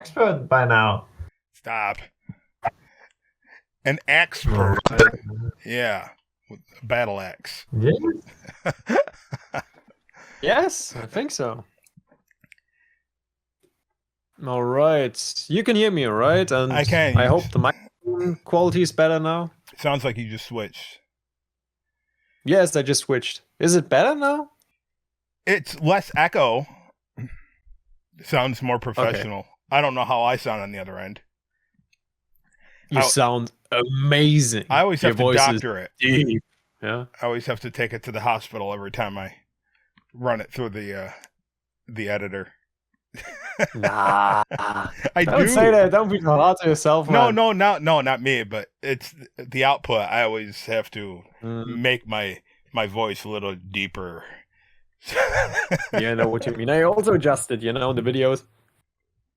expert by now. Stop. An expert. Yeah. With a battle axe. Yes. Yes, I think so. All right. You can hear me, all right? And I can. I hope the microphone quality is better now. Sounds like you just switched. Yes, I just switched. Is it better now? It's less echo. Sounds more professional. Okay. I don't know how I sound on the other end. You sound amazing. I always have to doctor it. Deep. Yeah. I always have to take it to the hospital every time I run it through the editor. Nah. Don't say that. Don't be so hard to yourself, man. No, not me, but it's the output. I always have to make my voice a little deeper. Yeah, I know what you mean. I also adjusted, the videos.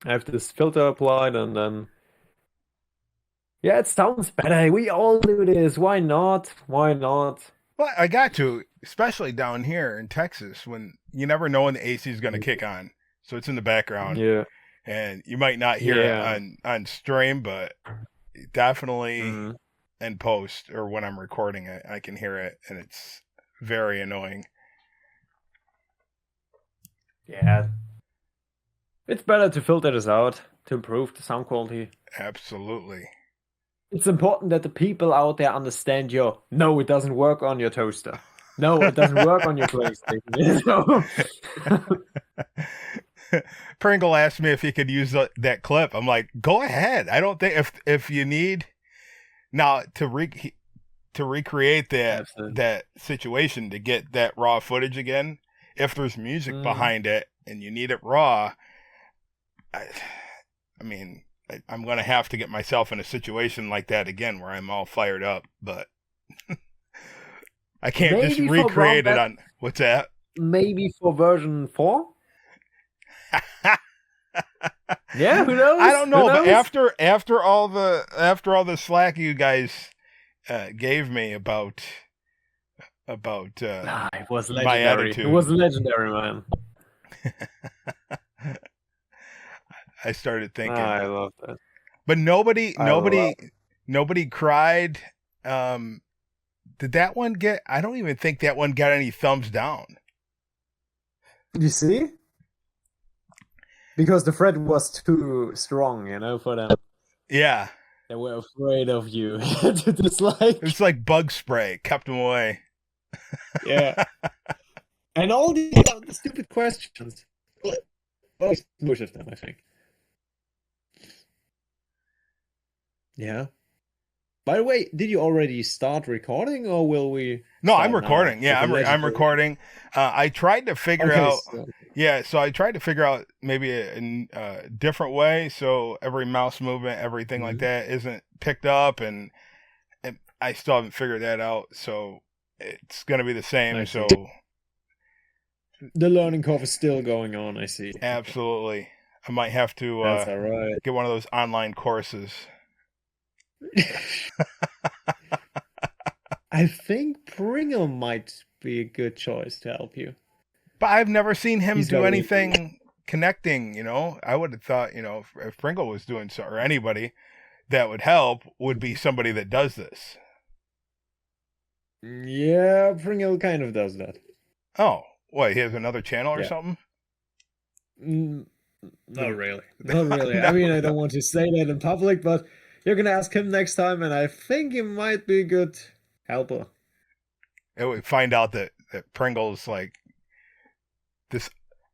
I have this filter applied and then... Yeah, it sounds better. We all do this. Why not? Why not? Well, I got to, especially down here in Texas, when you never know when the AC is going to kick on. So it's in the background. Yeah. And you might not hear it on stream, but definitely in post or when I'm recording it, I can hear it, and it's very annoying. Yeah. It's better to filter this out to improve the sound quality. Absolutely. It's important that the people out there understand no, it doesn't work on your toaster. No, it doesn't work on your PlayStation. Pringle asked me if he could use that clip. I'm like, go ahead. I don't think if you need now to recreate that situation to get that raw footage again. If there's music behind it and you need it raw, I mean, I'm going to have to get myself in a situation like that again where I'm all fired up, but I can't just recreate it on... What's that? Maybe for version 4? Yeah, who knows? I don't know, but after all the slack you guys gave me about it was legendary. My attitude. It was legendary, man. I started thinking. I love that. But nobody cried. Did that one get... I don't even think that one got any thumbs down. You see? Because the threat was too strong, for them. Yeah. They were afraid of you to dislike. It's like bug spray. Kept them away. Yeah. And all the stupid questions. Most of them, I think. Yeah. By the way, did you already start recording, or will we? No, I'm recording. Now? Yeah, I'm recording. I tried to figure out. Yeah, so I tried to figure out maybe a different way, so every mouse movement, everything like that, isn't picked up, and I still haven't figured that out. So it's going to be the same. So the learning curve is still going on. I see. Absolutely, I might have to That's all right. get one of those online courses. I think Pringle might be a good choice to help you. But I've never seen him do anything connecting, I would have thought, if Pringle was doing so, or anybody that would help, would be somebody that does this. Yeah, Pringle kind of does that. Oh, what, he has another channel or something? Not really. Not really. I mean, I don't want to say that in public, but you're going to ask him next time, and I think he might be a good helper. And we find out that Pringle's like this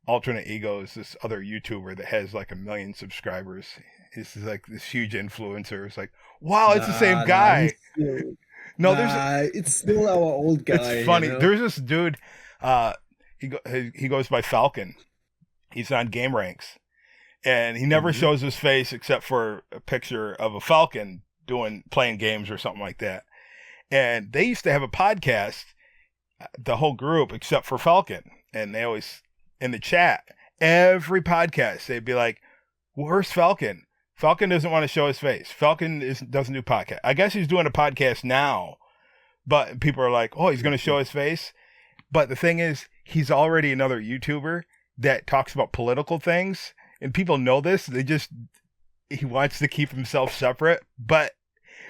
alternate ego is this other YouTuber that has like 1 million subscribers. He's like this huge influencer. It's like, wow, it's the same guy. It's still our old guy. It's funny. There's this dude, he goes by Falcon. He's on Game Ranks. And he never shows his face except for a picture of a falcon playing games or something like that. And they used to have a podcast, the whole group except for Falcon. And they always, in the chat, every podcast, they'd be like, where's Falcon? Falcon doesn't want to show his face. Falcon doesn't do podcast. I guess he's doing a podcast now, but people are like, oh, he's going to show his face. But the thing is, he's already another YouTuber that talks about political things. and people know this. He wants to keep himself separate, but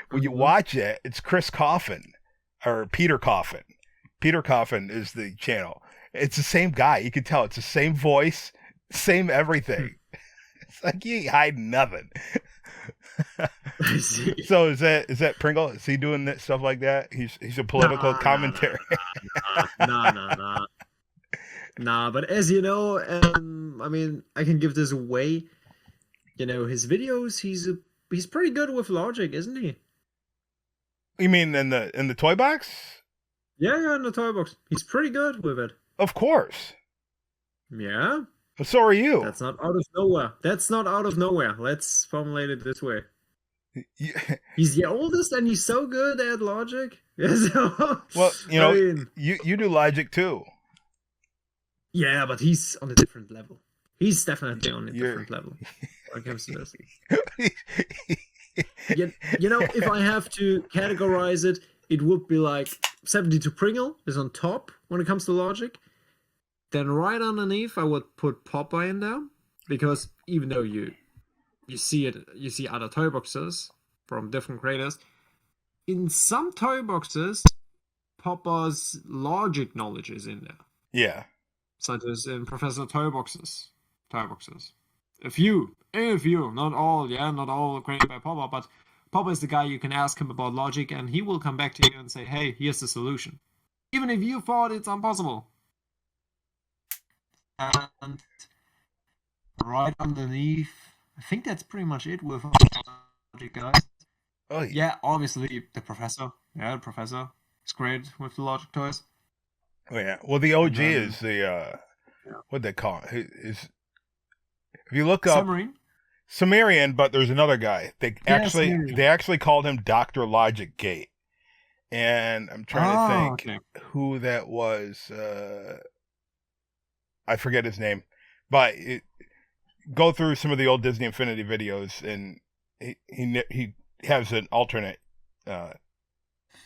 when you watch it, it's Chris Coffin or Peter Coffin. Peter Coffin is the channel. It's the same guy. You can tell it's the same voice, same everything. It's like he ain't hiding nothing. I see. So is that Pringle? Is he doing that stuff like that? He's a political commentary. Nah, but as you know, I mean, I can give this away. You know, his videos, he's pretty good with logic, isn't he? You mean in the toy box? Yeah, in the toy box. He's pretty good with it. Of course. Yeah. But so are you. That's not out of nowhere. That's not out of nowhere. Let's formulate it this way. He's the oldest and he's so good at logic. Well, you know, I mean, you do logic too. Yeah, but he's on a different level. He's definitely on a different level when it comes to this. You know, if I have to categorize it, it would be like 72 Pringle is on top when it comes to logic. Then right underneath, I would put Popeye in there, because even though you see other toy boxes from different creators, in some toy boxes, Popeye's logic knowledge is in there. Yeah. Such as in Professor Toyboxes. A few, not all created by Popeye, but Popeye is the guy you can ask him about logic, and he will come back to you and say, hey, here's the solution. Even if you thought it's impossible. And right underneath, I think that's pretty much it with logic, guys. Oh, yeah, obviously the professor. Yeah, the professor is great with the logic toys. Oh yeah. Well, the OG is the what they call it is. If you look up Sumerian, but there's another guy. They actually called him Dr. Logic Gate, and I'm trying to think who that was. I forget his name, but go through some of the old Disney Infinity videos, and he has an alternate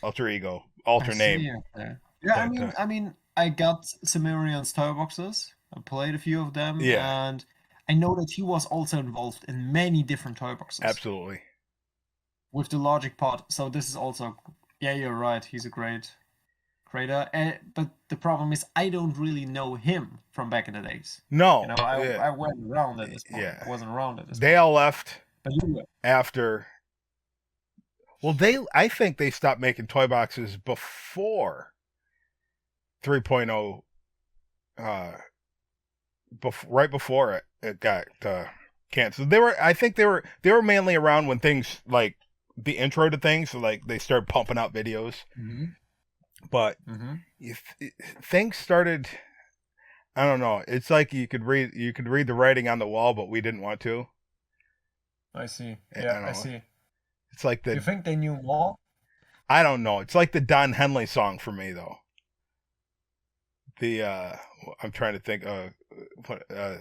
alter ego, name. Yeah, I mean, I got Sumerian's toy boxes. I played a few of them, and I know that he was also involved in many different toy boxes. Absolutely. With the logic part, so this is also, you're right. He's a great creator, but the problem is I don't really know him from back in the days. No, I wasn't around at this point. Yeah, I wasn't around at this point. They all left. But you were. After. Well, I think they stopped making toy boxes before 3.0, right before it got canceled. I think they were mainly around when things like the intro to things, so like they started pumping out videos. Mm-hmm. But things started. I don't know. It's like you could read the writing on the wall, but we didn't want to. I see. Yeah, I see. It's like You think they knew more? I don't know. It's like the Don Henley song for me, though. I'm trying to think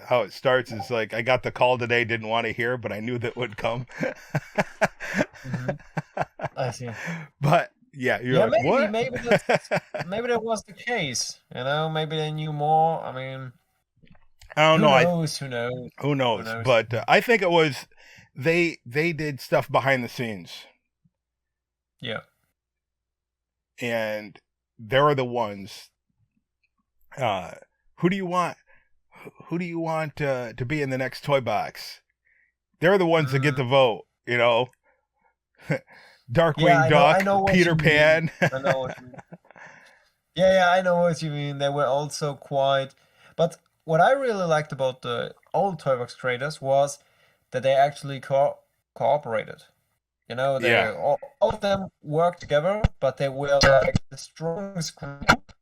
how it starts is like, I got the call today, didn't want to hear, but I knew that would come. I see. But yeah, you're like, what? Maybe that was the case. You know, maybe they knew more. I mean, I don't know. Who knows? But I think it was they did stuff behind the scenes. Yeah. And they're the ones. Who do you want? Who do you want to be in the next toy box? They're the ones that get the vote. You know, Darkwing Duck, Peter Pan. I know what you mean. Yeah, I know what you mean. They were also quite. But what I really liked about the old toy box creators was that they actually cooperated. You know, all of them worked together, but they were like the strongest group.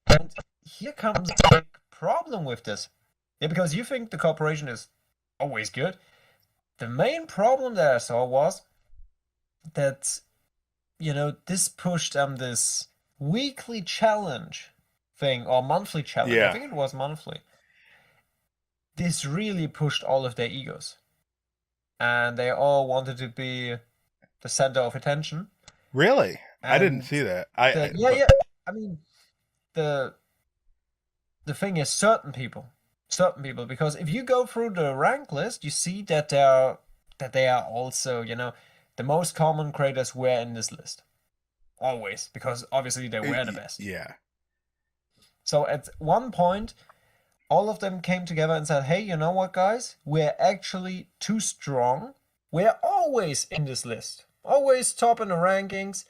And here comes a big problem with this. Yeah, because you think the cooperation is always good. The main problem that I saw was that, you know, this pushed this weekly challenge thing, or monthly challenge. Yeah. I think it was monthly. This really pushed all of their egos. And they all wanted to be the center of attention. Really? I didn't see that. I mean, the thing is, certain certain people, because if you go through the rank list, you see that they are also, the most common creators were in this list. Always, because obviously they were the best. Yeah. So at one point, all of them came together and said, hey, you know what, guys? We're actually too strong. We're always in this list. Always top in the rankings.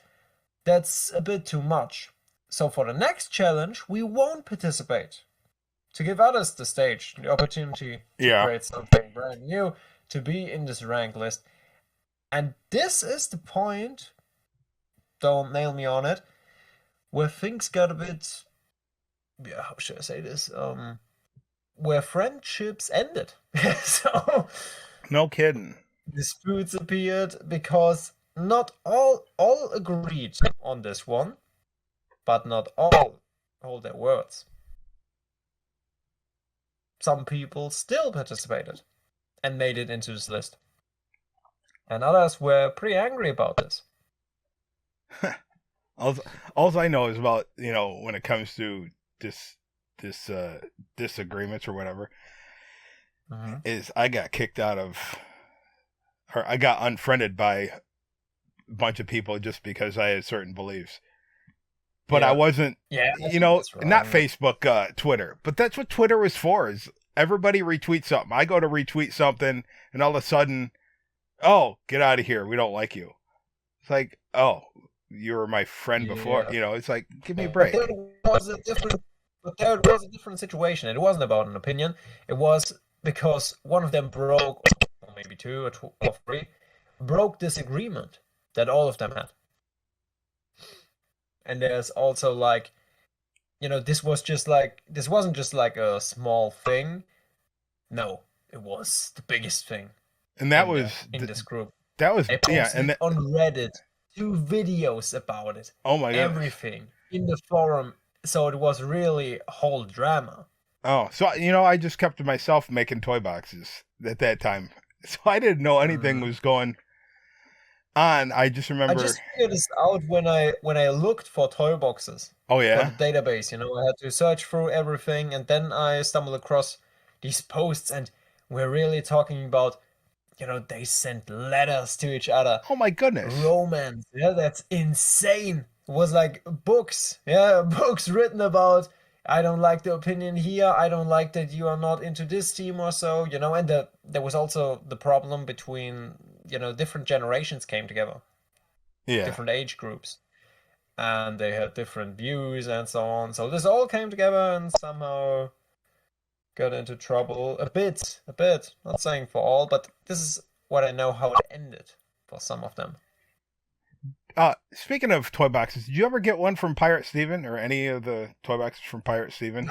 That's a bit too much. So for the next challenge, we won't participate. To give others the stage, the opportunity to create something brand new, to be in this rank list. And this is the point, don't nail me on it, where things got a bit, how should I say this? Where friendships ended. So no kidding. Disputes appeared because not all agreed on this one, but not all hold their words. Some people still participated and made it into this list. And others were pretty angry about this. all I know is about, when it comes to disagreements or whatever, is I got kicked out of, or I got unfriended by a bunch of people just because I had certain beliefs. But I wasn't, not Facebook, Twitter. But that's what Twitter was for, is everybody retweets something. I go to retweet something, and all of a sudden, oh, get out of here. We don't like you. It's like, oh, you were my friend before. It's like, give me a break. But there was a different situation. It wasn't about an opinion. It was because one of them broke, or maybe two or three, broke this agreement that all of them had. And there's also this wasn't just like a small thing. No, it was the biggest thing. And that was in this group. That was and on Reddit, 2 videos about it. Oh my god! Everything in the forum. So it was really a whole drama. Oh, so I just kept to myself making toy boxes at that time, so I didn't know anything was going on. I just remember. I just figured this out when I looked for toy boxes. Oh yeah. For the database, I had to search through everything, and then I stumbled across these posts, and we're really talking about, they sent letters to each other. Oh my goodness. Romance. Yeah, that's insane. It was like books. Yeah, books written about, I don't like the opinion here. I don't like that you are not into this team or so, and there was also the problem between, different generations came together. Yeah. Different age groups. And they had different views and so on. So this all came together and somehow got into trouble a bit. Not saying for all, but this is what I know how it ended for some of them. Speaking of toy boxes, did you ever get one from Pirate Steven, or any of the toy boxes from Pirate Steven?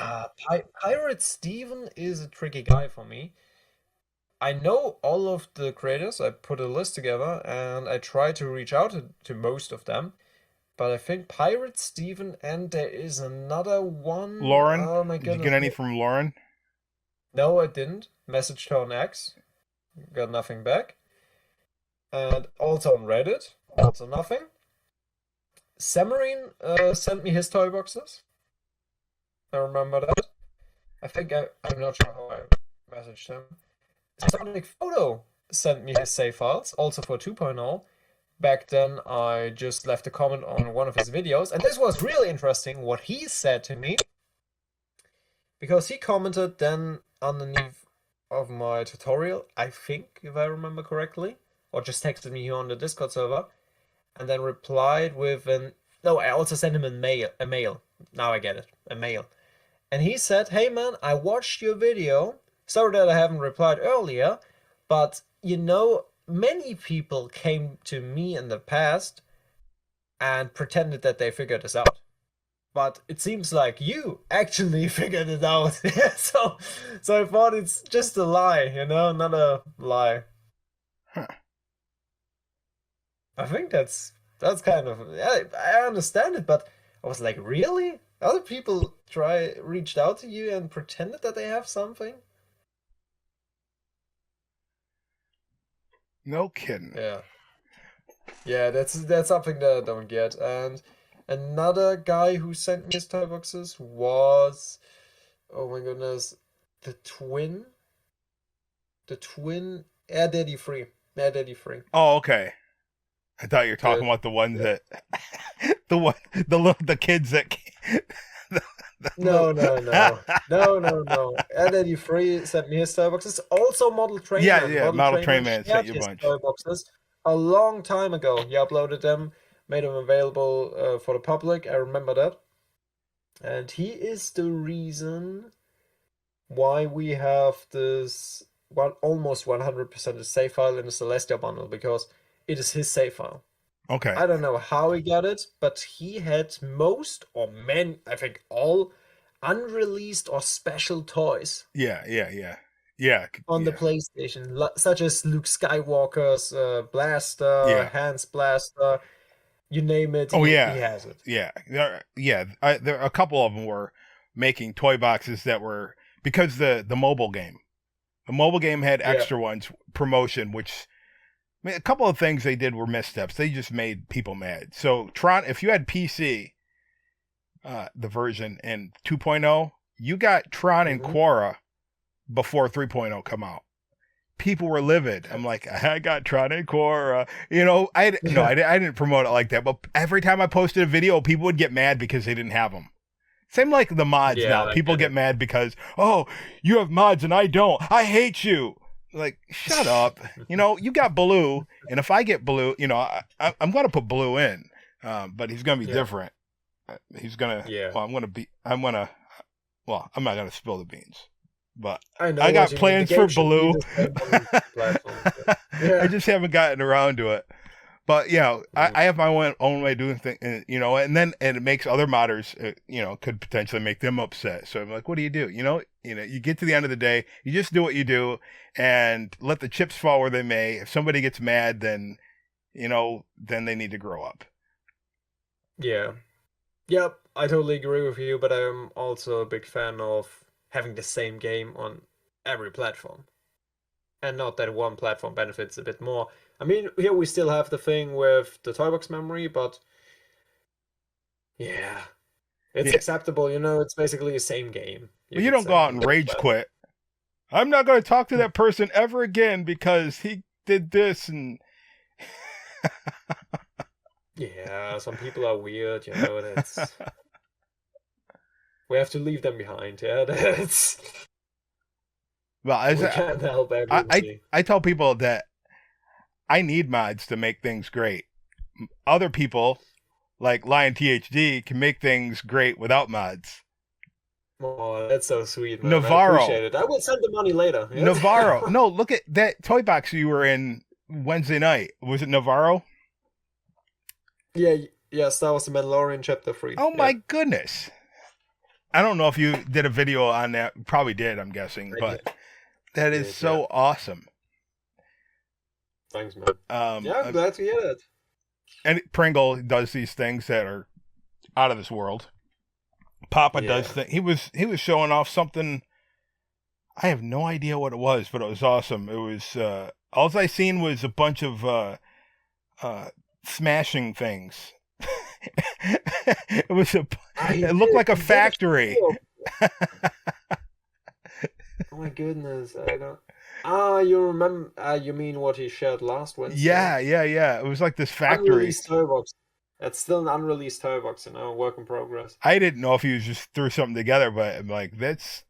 Pirate Steven is a tricky guy for me. I know all of the creators. I put a list together and I try to reach out to most of them. But I think Pirate Steven, and there is another one. Lauren? Oh my goodness. Did you get any from Lauren? No, I didn't. Messaged her on X. Got nothing back. And also on Reddit. Also nothing. Samarine sent me his toy boxes. I remember that. I think I'm not sure how I messaged him. Sonic Photo sent me his save files, also for 2.0. Back then, I just left a comment on one of his videos, and this was really interesting what he said to me, because he commented then underneath of my tutorial, I think, if I remember correctly, or just texted me here on the Discord server, and then replied with no, I also sent him a mail. Now I get it, a mail. And he said, hey man, I watched your video, sorry that I haven't replied earlier, but many people came to me in the past and pretended that they figured this out. But it seems like you actually figured it out. So I thought it's just a lie, not a lie. Huh. I think that's kind of, I understand it, but I was like, really? Other people reached out to you and pretended that they have something? No kidding. Yeah, that's something that I don't get. And another guy who sent me his toy boxes was, oh my goodness, the twin Air Daddy free. Air Daddy free. Oh, okay. I thought you were talking about the ones that the kids that No. Air Daddy free sent me his toy boxes. Also Model Train Yeah, Man. yeah, Model Train Man shared sent you a his bunch. toy boxes a long time ago. He uploaded them, made them available for the public. I remember that. And he is the reason why we have this almost 100% save file in the Celestia bundle, because it is his save file. Okay. I don't know how he got it, but he had most or I think all unreleased or special toys. Yeah. On the PlayStation, such as Luke Skywalker's blaster, Yeah. Han's blaster, you name it. Oh, he yeah. has it. Yeah. There a couple of them were making toy boxes that were, because the mobile game had extra ones, promotion, which, I mean, a couple of things they did were missteps. They just made people mad. So Tron, if you had PC, the version in 2.0, you got Tron and Quora before 3.0 come out. People were livid. I'm like, I got Tron and Quora. I didn't promote it like that. But every time I posted a video, people would get mad because they didn't have them. Same like the mods now. People get mad because, oh, you have mods and I don't. I hate you. Like, shut up. You got Blue, and if I get Blue, I'm going to put Blue in, but he's going to be different. He's going to, I'm not going to spill the beans, but I got plans for Blue. I just haven't gotten around to it. But I have my own way of doing things, and it makes other modders, could potentially make them upset. So I'm like, what do? You get to the end of the day, you just do what you do, and let the chips fall where they may. If somebody gets mad, then they need to grow up. Yeah, yep, I totally agree with you. But I'm also a big fan of having the same game on every platform, and not that one platform benefits a bit more. I mean, here we still have the thing with the Toybox memory, but it's acceptable. It's basically the same game. You don't go out and rage quit. I'm not going to talk to that person ever again because he did this and. Yeah, some people are weird. That's. We have to leave them behind. Yeah, that's. Well, we can't help everybody. I tell people that I need mods to make things great. Other people, like LionTHD, can make things great without mods. Oh, that's so sweet, man. Navarro. I appreciate it. I will send the money later. Navarro. No, look at that toy box you were in Wednesday night. Was it Navarro? Yes, that was the Mandalorian Chapter 3. Oh my goodness. I don't know if you did a video on that. Probably did, I'm guessing. That is so awesome. Thanks, man. I'm glad to hear that. And Pringle does these things that are out of this world. Papa does things. He was showing off something. I have no idea what it was, but it was awesome. It was all I seen was a bunch of smashing things. It looked like a factory. Oh my goodness, I don't. You remember? You mean what he shared last Wednesday? Yeah. It was like this factory. Unreleased Toybox. It's still an unreleased Toybox, work in progress. I didn't know if he was just threw something together, but I'm like, that's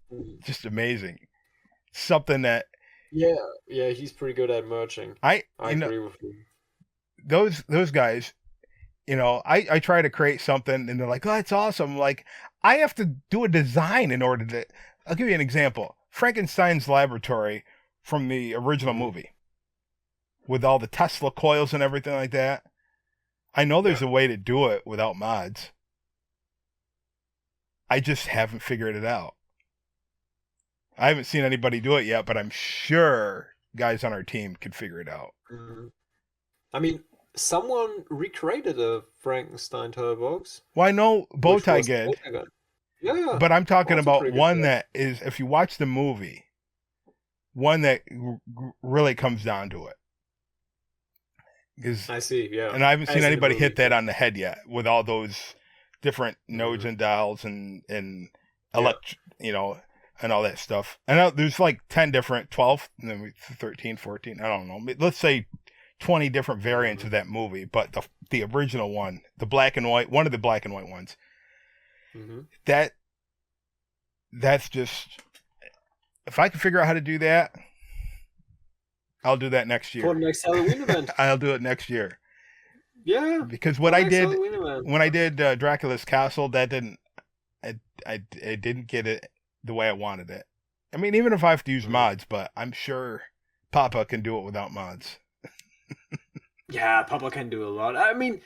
just amazing. Something that. Yeah, he's pretty good at merging. I agree with you. Those guys, I try to create something, and they're like, "Oh, it's awesome!" Like, I have to do a design in order to. I'll give you an example. Frankenstein's laboratory from the original movie, with all the Tesla coils and everything like that. I know there's a way to do it without mods. I just haven't figured it out. I haven't seen anybody do it yet, but I'm sure guys on our team could figure it out. Mm-hmm. I mean, someone recreated a Frankenstein Toybox. Well, I know Bowtie did. Yeah. But I'm talking about one that is, if you watch the movie, one that really comes down to it. I see, yeah. And I haven't seen anybody hit that on the head yet with all those different nodes and dials and and all that stuff. I know there's like 10 different, 12, and then 13, 14, I don't know. Let's say 20 different variants of that movie, but the original one, the black and white, one of the black and white ones, that's just, if I can figure out how to do that, I'll do that next year. For the next Halloween event. I'll do it next year. Yeah. Because what I did when I did Dracula's Castle, that didn't, I didn't get it the way I wanted it. I mean, even if I have to use mods, but I'm sure Papa can do it without mods. Yeah, Papa can do a lot. I mean,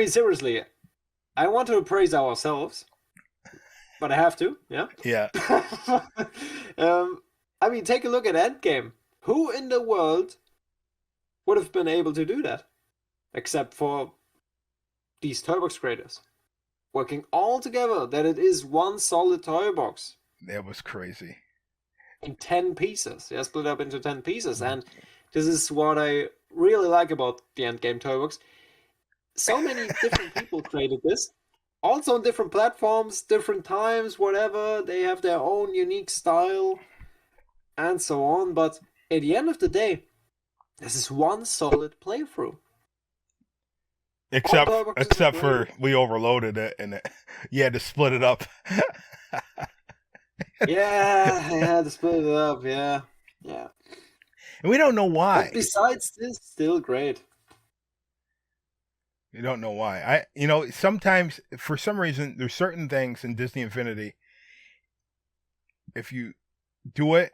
seriously, I want to praise ourselves, but I have to, yeah? Yeah. I mean, take a look at Endgame. Who in the world would have been able to do that? Except for these Toybox creators. Working all together, that it is one solid toy box. That was crazy. In 10 pieces. Yeah, split up into 10 pieces. And this is what I really like about the Endgame Toybox. So many different people created this. Also on different platforms, different times, whatever. They have their own unique style and so on. But at the end of the day, this is one solid playthrough. Except for we overloaded it and you had to split it up. Yeah, I had to split it up, yeah. And we don't know why. But besides this, still great. You don't know why. Sometimes, for some reason, there's certain things in Disney Infinity, if you do it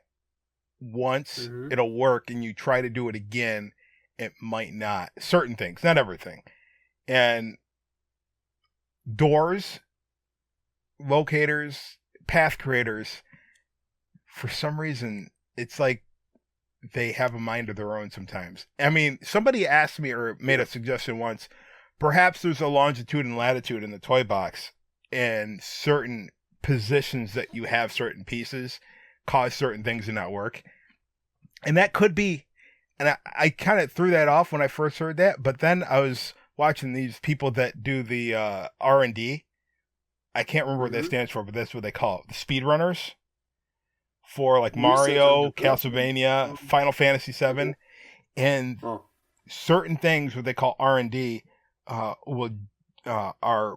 once, it'll work, and you try to do it again, it might not. Certain things, not everything. And doors, locators, path creators, for some reason, it's like they have a mind of their own sometimes. I mean, somebody asked me or made a suggestion once, perhaps there's a longitude and latitude in the toy box, and certain positions that you have certain pieces cause certain things to not work. And that could be, and I kind of threw that off when I first heard that, but then I was watching these people that do the R&D. I can't remember what that stands for, but that's what they call it. The speedrunners for like Mario, Castlevania, Final Fantasy VII, and certain things what they call R&D are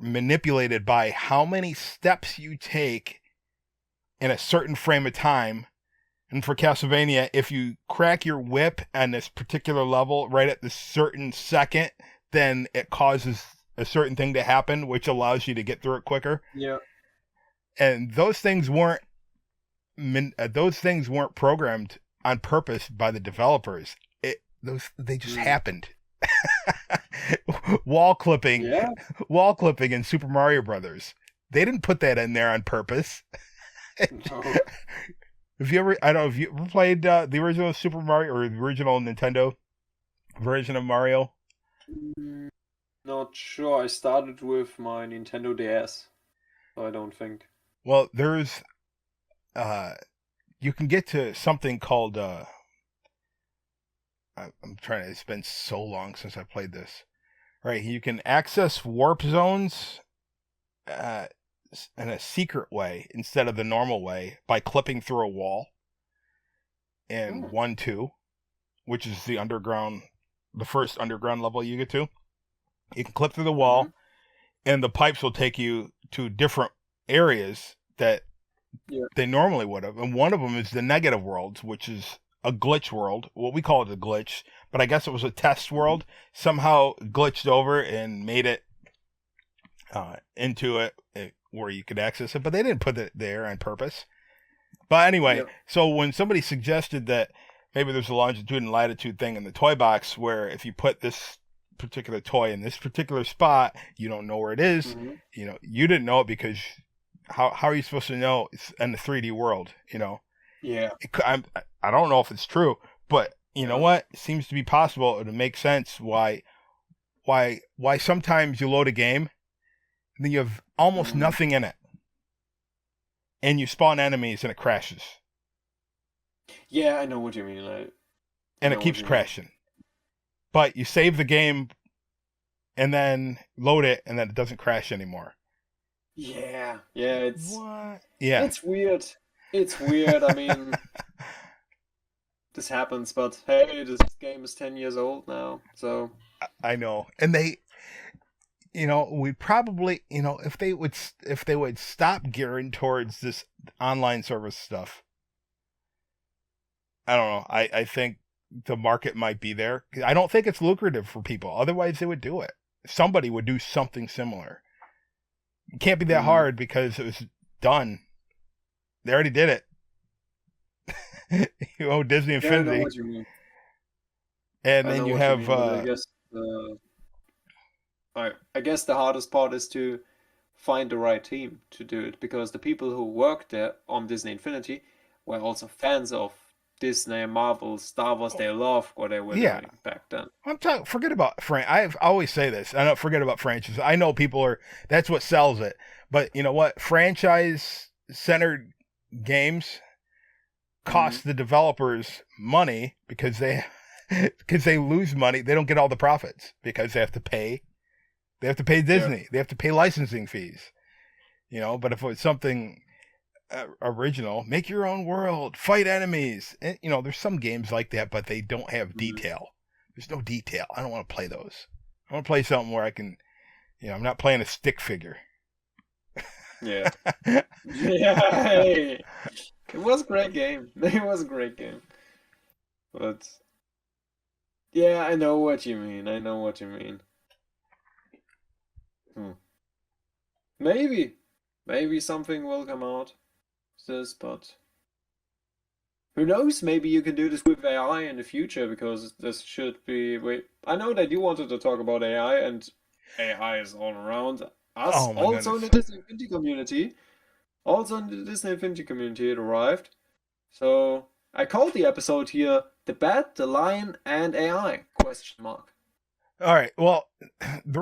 manipulated by how many steps you take in a certain frame of time. And for Castlevania, if you crack your whip on this particular level right at this certain second, then it causes a certain thing to happen, which allows you to get through it quicker. Yeah. And those things weren't programmed on purpose by the developers. They just happened. Wall clipping in Super Mario Brothers. They didn't put that in there on purpose. No. Have you ever played the original Super Mario or the original Nintendo version of Mario? Not sure. I started with my Nintendo DS. I don't think. Well, there's you can get to something called I'm trying to, it's been so long since I played this. Right, you can access warp zones in a secret way instead of the normal way by clipping through a wall in 1-2, which is the first underground level you get to. You can clip through the wall, and the pipes will take you to different areas that they normally would have. And one of them is the negative worlds, which is a glitch world. Well, we call it a glitch, but I guess it was a test world. Somehow glitched over and made it into it where you could access it, but they didn't put it there on purpose. But anyway, so when somebody suggested that maybe there's a longitude and latitude thing in the toy box where if you put this particular toy in this particular spot, you don't know where it is. You didn't know it because how are you supposed to know it's in the 3D world? I don't know if it's true, but you know what? It seems to be possible to make sense why sometimes you load a game and then you have almost nothing in it, and you spawn enemies and it crashes. Yeah, I know what you mean. And it keeps crashing. But you save the game and then load it, and then it doesn't crash anymore. Yeah, it's what? Yeah, it's weird. It's weird. I mean, this happens, but hey, this game is 10 years old now, so I know, and they, we probably, if they would stop gearing towards this online service stuff, I don't know. I think the market might be there. I don't think it's lucrative for people. Otherwise, they would do it. Somebody would do something similar. It can't be that hard because it was done. They already did it. Disney Infinity. I know what you mean. And then you have. I guess the hardest part is to find the right team to do it, because the people who worked there on Disney Infinity were also fans of Disney, Marvel, Star Wars. They loved what they were doing back then. I'm talking. Forget about I always say this. I don't forget about franchises. I know people are. That's what sells it. But you know what? Franchise-centered games cost the developers money because they lose money. They don't get all the profits because they have to pay. They have to pay Disney. Yeah. They have to pay licensing fees. But if it's something original, make your own world, fight enemies. And, there's some games like that, but they don't have detail. There's no detail. I don't want to play those. I want to play something where I can, I'm not playing a stick figure. Yeah. Hey. It was a great game. But yeah, I know what you mean. Maybe something will come out. But who knows? Maybe you can do this with AI in the future, because this should be. Wait, I know that you wanted to talk about AI, and AI is all around us. Also in the Disney Infinity community. It arrived. So I called the episode here "The Bat, the Lion, and AI?" ? All right. Well, the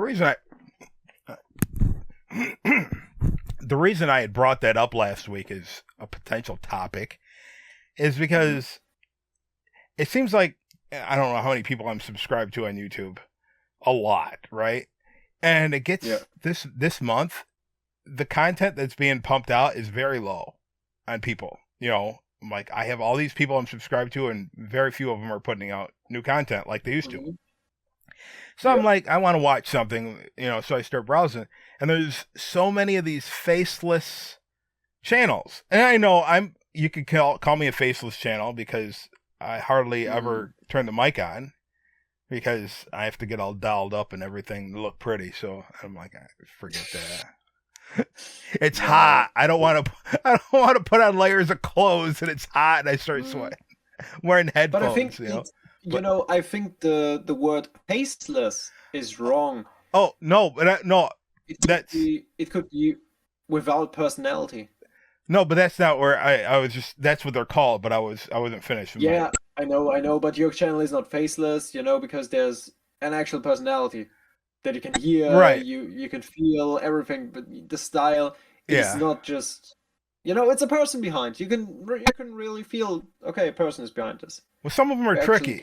reason I had brought that up last week as a potential topic is because it seems like, I don't know how many people I'm subscribed to on YouTube. A lot, right? And it gets this month, the content that's being pumped out is very low on people. I'm like, I have all these people I'm subscribed to, and very few of them are putting out new content like they used to. So I'm like, I want to watch something, so I start browsing, and there's so many of these faceless channels. And I know you could call me a faceless channel because I hardly ever turn the mic on, because I have to get all dialed up and everything to look pretty. So I'm like, forget that. It's hot. I don't want to put on layers of clothes, and it's hot, and I start sweating. Wearing headphones. But I think the word faceless is wrong. Oh no, but no. It could be without personality. No, but that's not where I was just. That's what they're called. But I wasn't finished. Yeah, I know. But your channel is not faceless, because there's an actual personality that you can hear. Right. You can feel everything, but the style is not just. It's a person behind. You can really feel. Okay, a person is behind this. Well, some of them are tricky.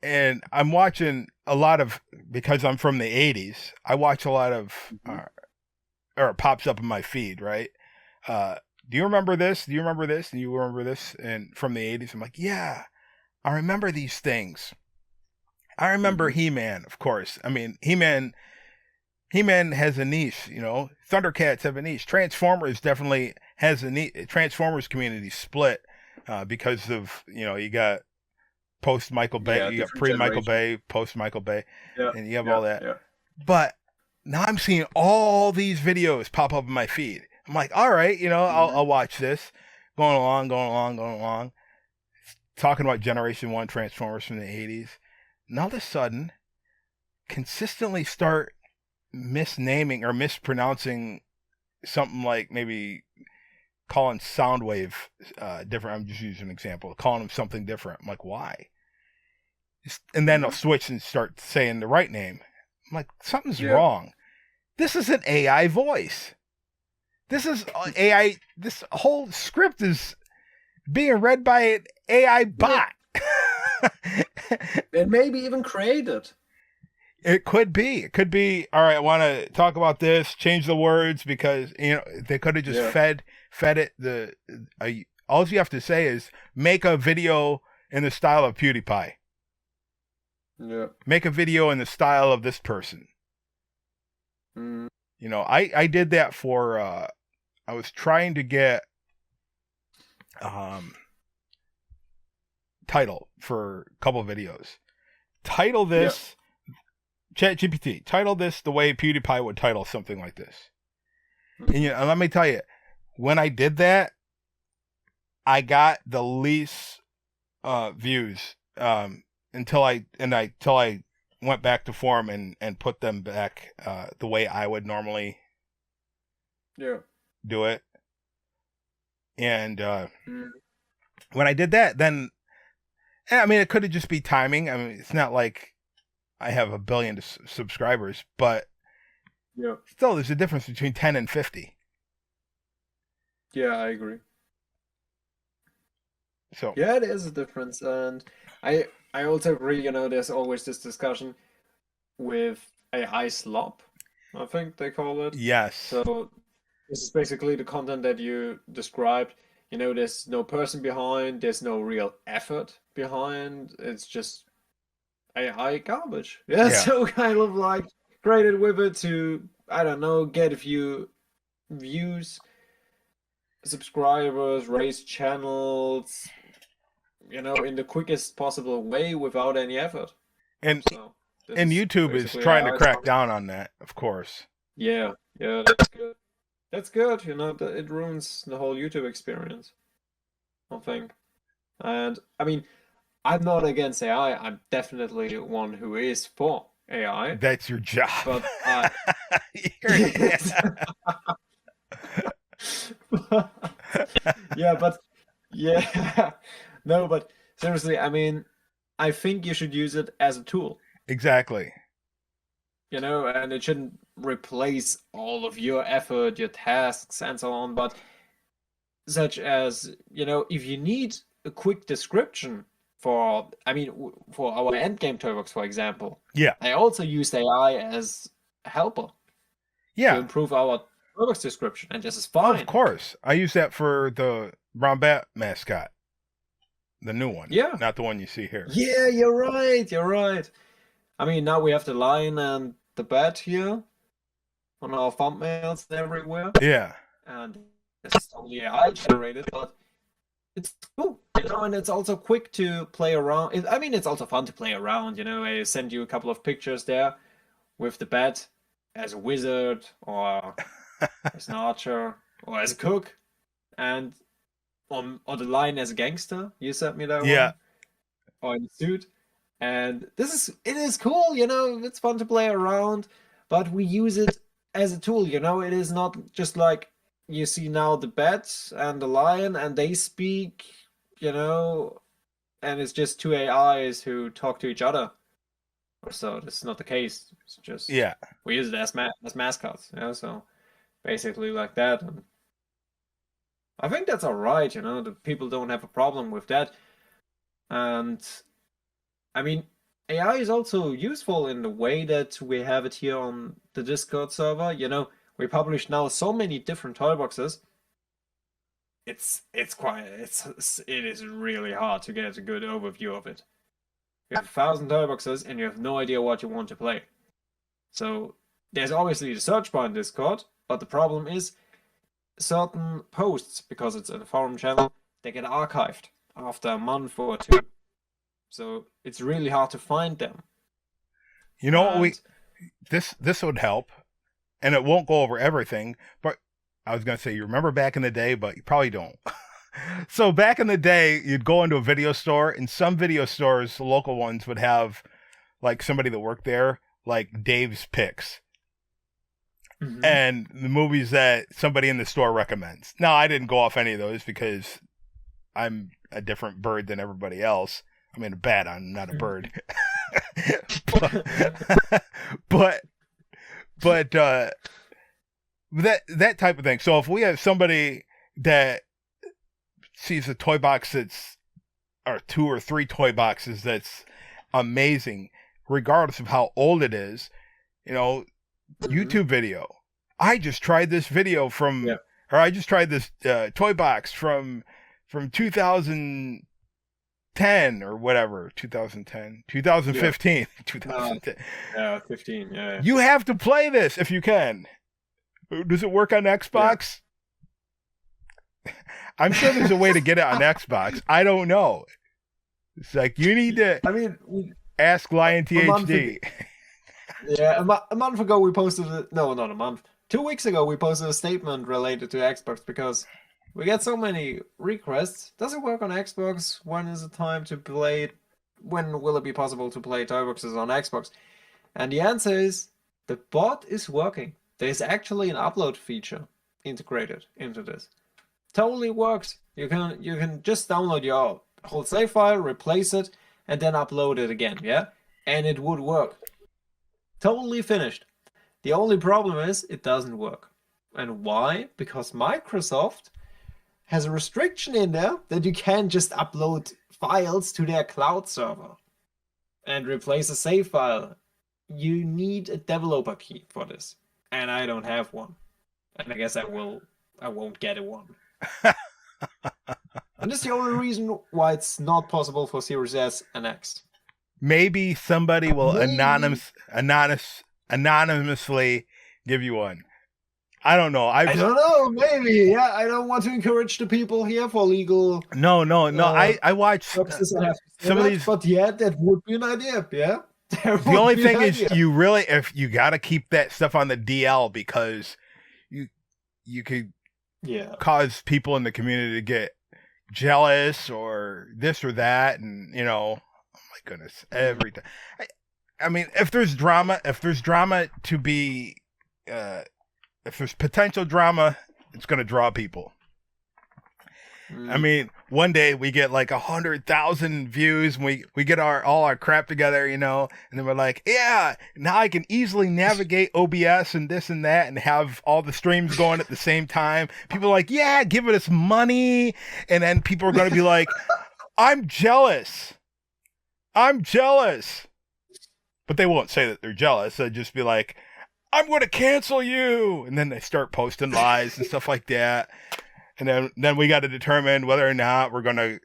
And I'm watching a lot of, because I'm from the 80s, I watch a lot of, or it pops up in my feed, right? Do you remember this? Do you remember this? Do you remember this? And from the 80s, I'm like, yeah, I remember these things. I remember He-Man, of course. I mean, He-Man has a niche, Thundercats have a niche. Transformers definitely has a niche. Transformers community split. Because of, you got post Michael Bay, you got pre Michael Bay, post Michael Bay, and you have all that. Yeah. But now I'm seeing all these videos pop up in my feed. I'm like, all right, I'll watch this. Going along. Talking about Generation 1 Transformers from the 80s. And all of a sudden, consistently start misnaming or mispronouncing something like maybe calling Soundwave different. I'm just using an example. Calling them something different. I'm like, why? And then they'll switch and start saying the right name. I'm like, something's wrong. This is an AI voice. This is AI. This whole script is being read by an AI bot. And maybe even created. It could be. It could be. All right, I want to talk about this. Change the words, because they could have just fed it all you have to say is make a video in the style of PewDiePie. Yeah. Make a video in the style of this person. Mm. You know, I did that for I was trying to get title for a couple of videos. Title this ChatGPT. Title this the way PewDiePie would title something like this. And, you know, let me tell you, when I did that, I got the least views until I went back to form and put them back the way I would normally do it. And when I did that, then I mean, it could have just be timing. I mean, it's not like I have a billion subscribers, but still, there's a difference between 10 and 50. Yeah, I agree. So yeah, it is a difference, and I also agree. You know, there's always this discussion with AI slop, I think they call it. yes, So this is basically the content that you described. You know, there's no person behind, there's no real effort behind. It's just AI garbage. Yeah, Yeah. so kind of like created with it to, I don't know, get a few views, subscribers, raise channels, you know, in the quickest possible way without any effort. and So and YouTube is basically trying to AI crack slop. down on that, of course. Yeah, that's good. That's good, you know, it ruins the whole YouTube experience, I think. And I mean, I'm not against AI. I'm definitely one who is for AI. That's your job. But yeah, but yeah, no, but seriously, I mean, I think you should use it as a tool, Exactly. you know, and it shouldn't replace all of your effort, your tasks, and so on. But such as, you know, if you need a quick description for, I mean, for our Endgame toybox, for example, Yeah. I also used AI as a helper to Yeah. improve our toybox description, and this is Oh, fine. of course. I use that for the brown bat mascot. The new one. Yeah. Not the one you see here. Yeah, you're right. You're right. I mean, now we have the lion and the bat here on our thumbnails everywhere, Yeah. and it's totally AI generated, but it's cool, you know, and it's also quick to play around. I mean, it's also fun to play around, you know. I send you a couple of pictures there with the bat as a wizard or as an archer or as a cook, and on the line as a gangster. You sent me that Yeah. one, or in a suit. And it is cool, you know, it's fun to play around, but we use it as a tool, you know. It is not just like you see now the bat and the lion and they speak, you know, and it's just two AIs who talk to each other. Or so that's not the case. It's just Yeah. we use it as mascots, you know, so basically like that. And I think that's all right, you know, the people don't have a problem with that. And I mean, AI is also useful in the way that we have it here on the Discord server. You know, we publish now so many different toy boxes. It is really hard to get a good overview of it. You have 1,000 toy boxes and you have no idea what you want to play. So there's obviously the search bar in Discord, but the problem is certain posts, because it's in a forum channel, they get archived after a month or two. So it's really hard to find them. You know what this would help, and it won't go over everything, but I was going to say, you remember back in the day, but you probably don't. So back in the day, you'd go into a video store, and some video stores, the local ones, would have like somebody that worked there, like Dave's Picks. Mm-hmm. And the movies that somebody in the store recommends. Now, I didn't go off any of those because I'm a different bird than everybody else. I mean, a bat, I'm not a bird. but that type of thing. So if we have somebody that sees a toy box that's, or 2 or 3 toy boxes that's amazing, regardless of how old it is, you know, Mm-hmm. YouTube video. I just tried this video from, or I just tried this toy box from 2010 or whatever, 2010, 2015, 2010. Yeah, 15. Yeah. You have to play this if you can. Does it work on Xbox? Yeah. I'm sure there's a way to get it on Xbox. I don't know. It's like you need to. I mean, ask LionTHD. Yeah, a month ago we posted no, not a month. 2 weeks ago we posted a statement related to Xbox because we get so many requests. Does it work on Xbox? When is the time to play it? When will it be possible to play Toyboxes on Xbox? And the answer is the bot is working. There's actually an upload feature integrated into this. Totally works. You can just download your whole save file, replace it, and then upload it again, yeah? And it would work. Totally finished. The only problem is it doesn't work. And why? Because Microsoft has a restriction in there that you can't just upload files to their cloud server and replace a save file. You need a developer key for this. And I don't have one. And I guess I won't get one. And that's the only reason why it's not possible for Series S and X. Maybe somebody will anonymously give you one. I don't know. I don't know. Maybe. Yeah, I don't want to encourage the people here for legal. No. I watch some of these, but yeah, that would be an idea. Yeah. The only thing is, if you got to keep that stuff on the DL because you could cause people in the community to get jealous or this or that, and oh my goodness, everything. I mean, if there's drama to be, if there's potential drama, it's going to draw people. I mean, one day we get like 100,000 views and we get all our crap together, and then we're like, yeah, now I can easily navigate OBS and this and that and have all the streams going at the same time. People are like, yeah, giving us money. And then people are going to be like, I'm jealous. But they won't say that they're jealous. They'll just be like, I'm going to cancel you. And then they start posting lies and stuff like that. And then we got to determine whether or not we're going to,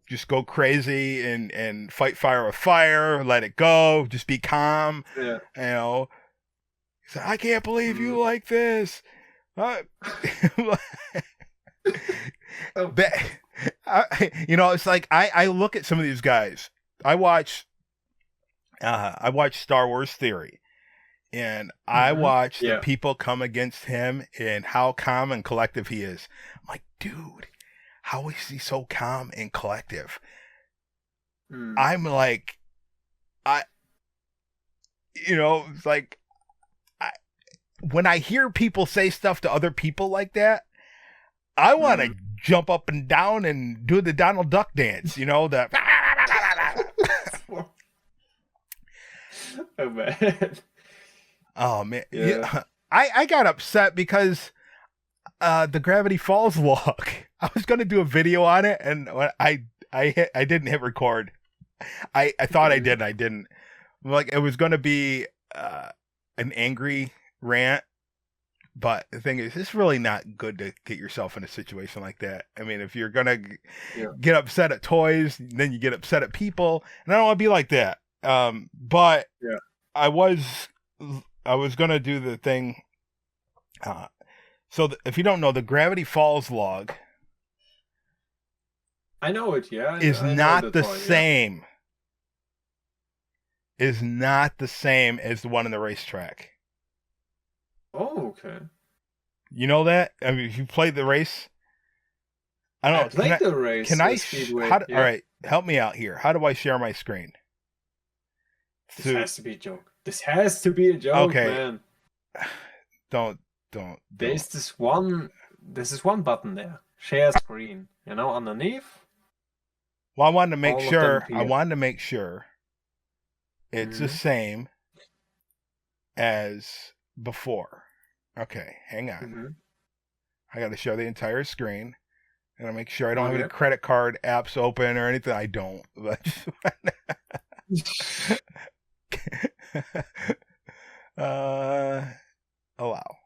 just go crazy and fight fire with fire, let it go, just be calm. Yeah. So, I can't believe you like this. It's like I look at some of these guys. I watch Star Wars Theory. And I watch the people come against him and how calm and collective he is. I'm like, dude, how is he so calm and collective? I'm like, it's like, when I hear people say stuff to other people like that, I want to jump up and down and do the Donald Duck dance, the. Oh, man. Oh man, yeah. I got upset because the Gravity Falls log. I was gonna do a video on it, and I didn't hit record. I thought I did, and I didn't. Like it was gonna be an angry rant, but the thing is, it's really not good to get yourself in a situation like that. I mean, if you're gonna get upset at toys, then you get upset at people, and I don't want to be like that. But I was going to do the thing. If you don't know, the Gravity Falls log. I know it, yeah. Is not the same. Is not the same as the one in the racetrack. Oh, okay. You know that? I mean, if you played the race. I don't know. Played the race. Can I? All right, help me out here. How do I share my screen? This has to be a joke. This has to be a joke, man. Don't. There's this one button there. Share screen. Underneath. Well, I wanted to make sure. It's the same as before. Okay, hang on. I got to show the entire screen. I got to make sure I don't have any credit card apps open or anything. I don't. Allow.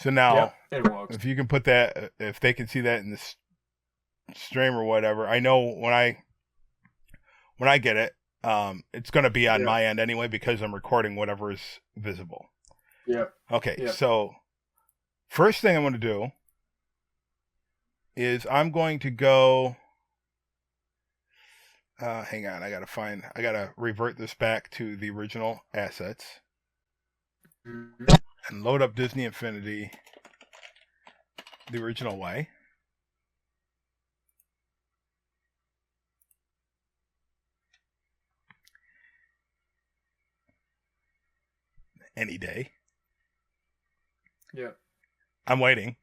So now, it works. if you can put that, if they can see that in this stream or whatever, I know when I get it, it's going to be on my end anyway because I'm recording whatever is visible. Yeah. Okay, so first thing I'm going to do is I'm going to go. Hang on, I gotta revert this back to the original assets and load up Disney Infinity the original way. Any day. Yeah. I'm waiting.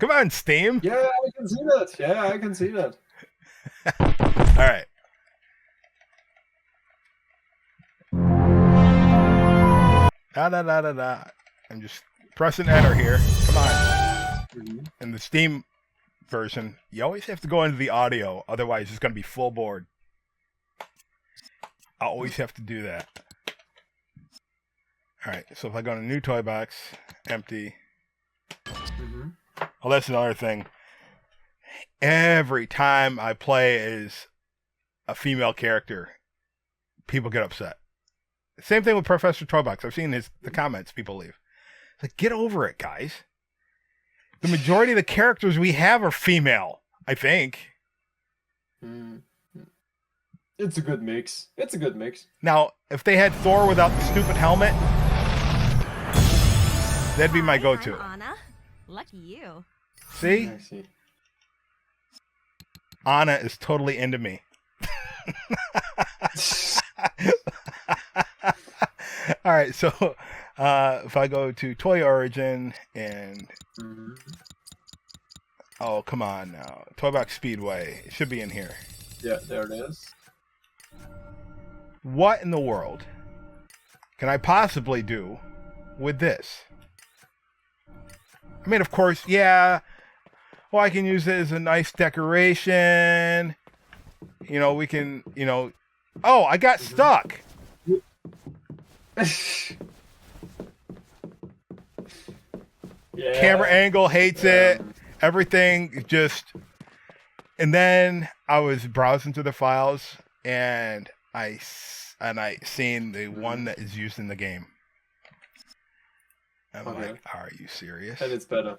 Come on, Steam. Yeah, I can see that. Yeah, I can see that. All right. I'm just pressing enter here. Come on. In the Steam version, you always have to go into the audio, otherwise it's going to be full board. I always have to do that. All right, so if I go to new toy box, empty. Well, that's another thing. Every time I play as a female character, people get upset. Same thing with Professor Toybox. I've seen the comments people leave. It's like, get over it, guys. The majority of the characters we have are female, I think. It's a good mix. Now, if they had Thor without the stupid helmet, that'd be my go-to. I'm Anna. Lucky you. See? I see. Anna is totally into me. All right, so if I go to Toy Origin and oh, come on now, Toybox Speedway, it should be in here. Yeah, there it is. What in the world can I possibly do with this? I mean, of course, yeah. Well, I can use it as a nice decoration. You know, we can, you know. Oh, I got stuck. Yeah. Camera angle hates it. Everything just. And then I was browsing through the files, and I seen the one that is used in the game. I'm like, are you serious? And it's better.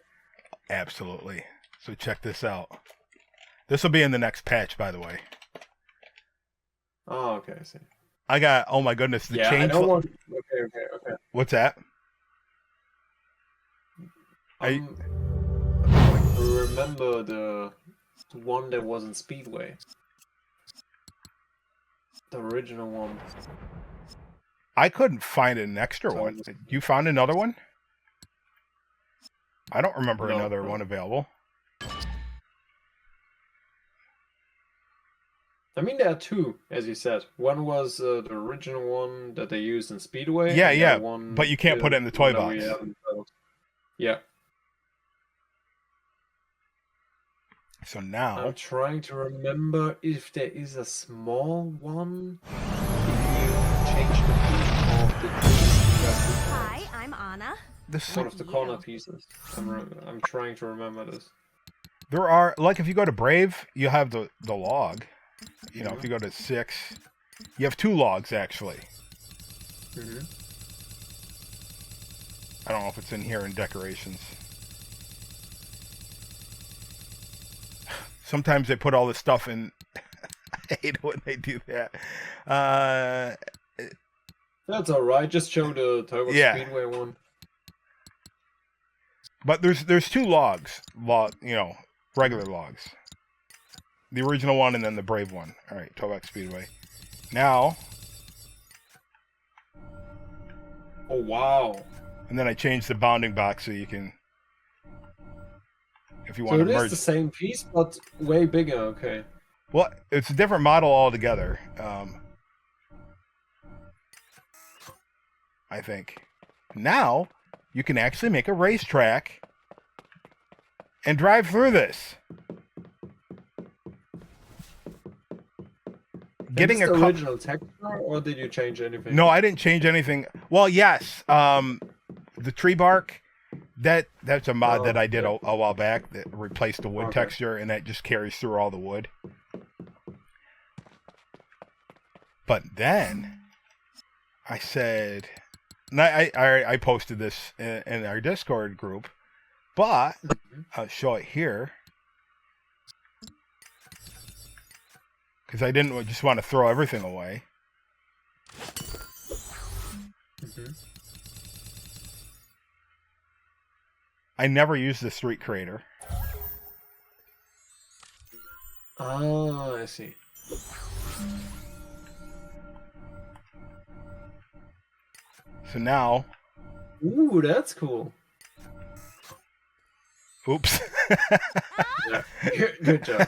Absolutely. So check this out. This will be in the next patch, by the way. Oh, okay, I see. I got, oh my goodness, the change. I don't want... Okay. What's that? I remember the one that was in Speedway. The original one. I couldn't find an extra one. You found another one? I don't remember another one available. I mean, there are two, as you said. One was the original one that they used in Speedway. Yeah, one, but you can't put it in the toy box. Yeah. So now... I'm trying to remember if there is a small one. If you change the piece of the piece. Hi, I'm Anna. One of the corner pieces. I'm trying to remember this. There are, like, if you go to Brave, you have the log. You know, if you go to 6, you have 2 logs, actually. I don't know if it's in here in decorations. Sometimes they put all this stuff in. I hate when they do that. That's alright, just show the Toybox Speedway one. But there's 2 logs. You know, regular logs. The original one and then the Brave one. Alright, Toybox Speedway. Now. Oh, wow. And then I changed the bounding box so you can. If you want to merge. So it is the same piece, but way bigger, okay. Well, it's a different model altogether. I think. Now, you can actually make a racetrack and drive through this. Getting a original texture, or did you change anything? No, I didn't change anything. Well, yes, the tree bark, That's a mod Oh, that I did yeah. a while back that replaced the wood Okay. texture, and that just carries through all the wood. But then I said, and I posted this in our Discord group, but I'll show it here because I didn't just want to throw everything away. I never used the street creator. Oh, I see. So now, Ooh, that's cool. oops. Yeah. Good job.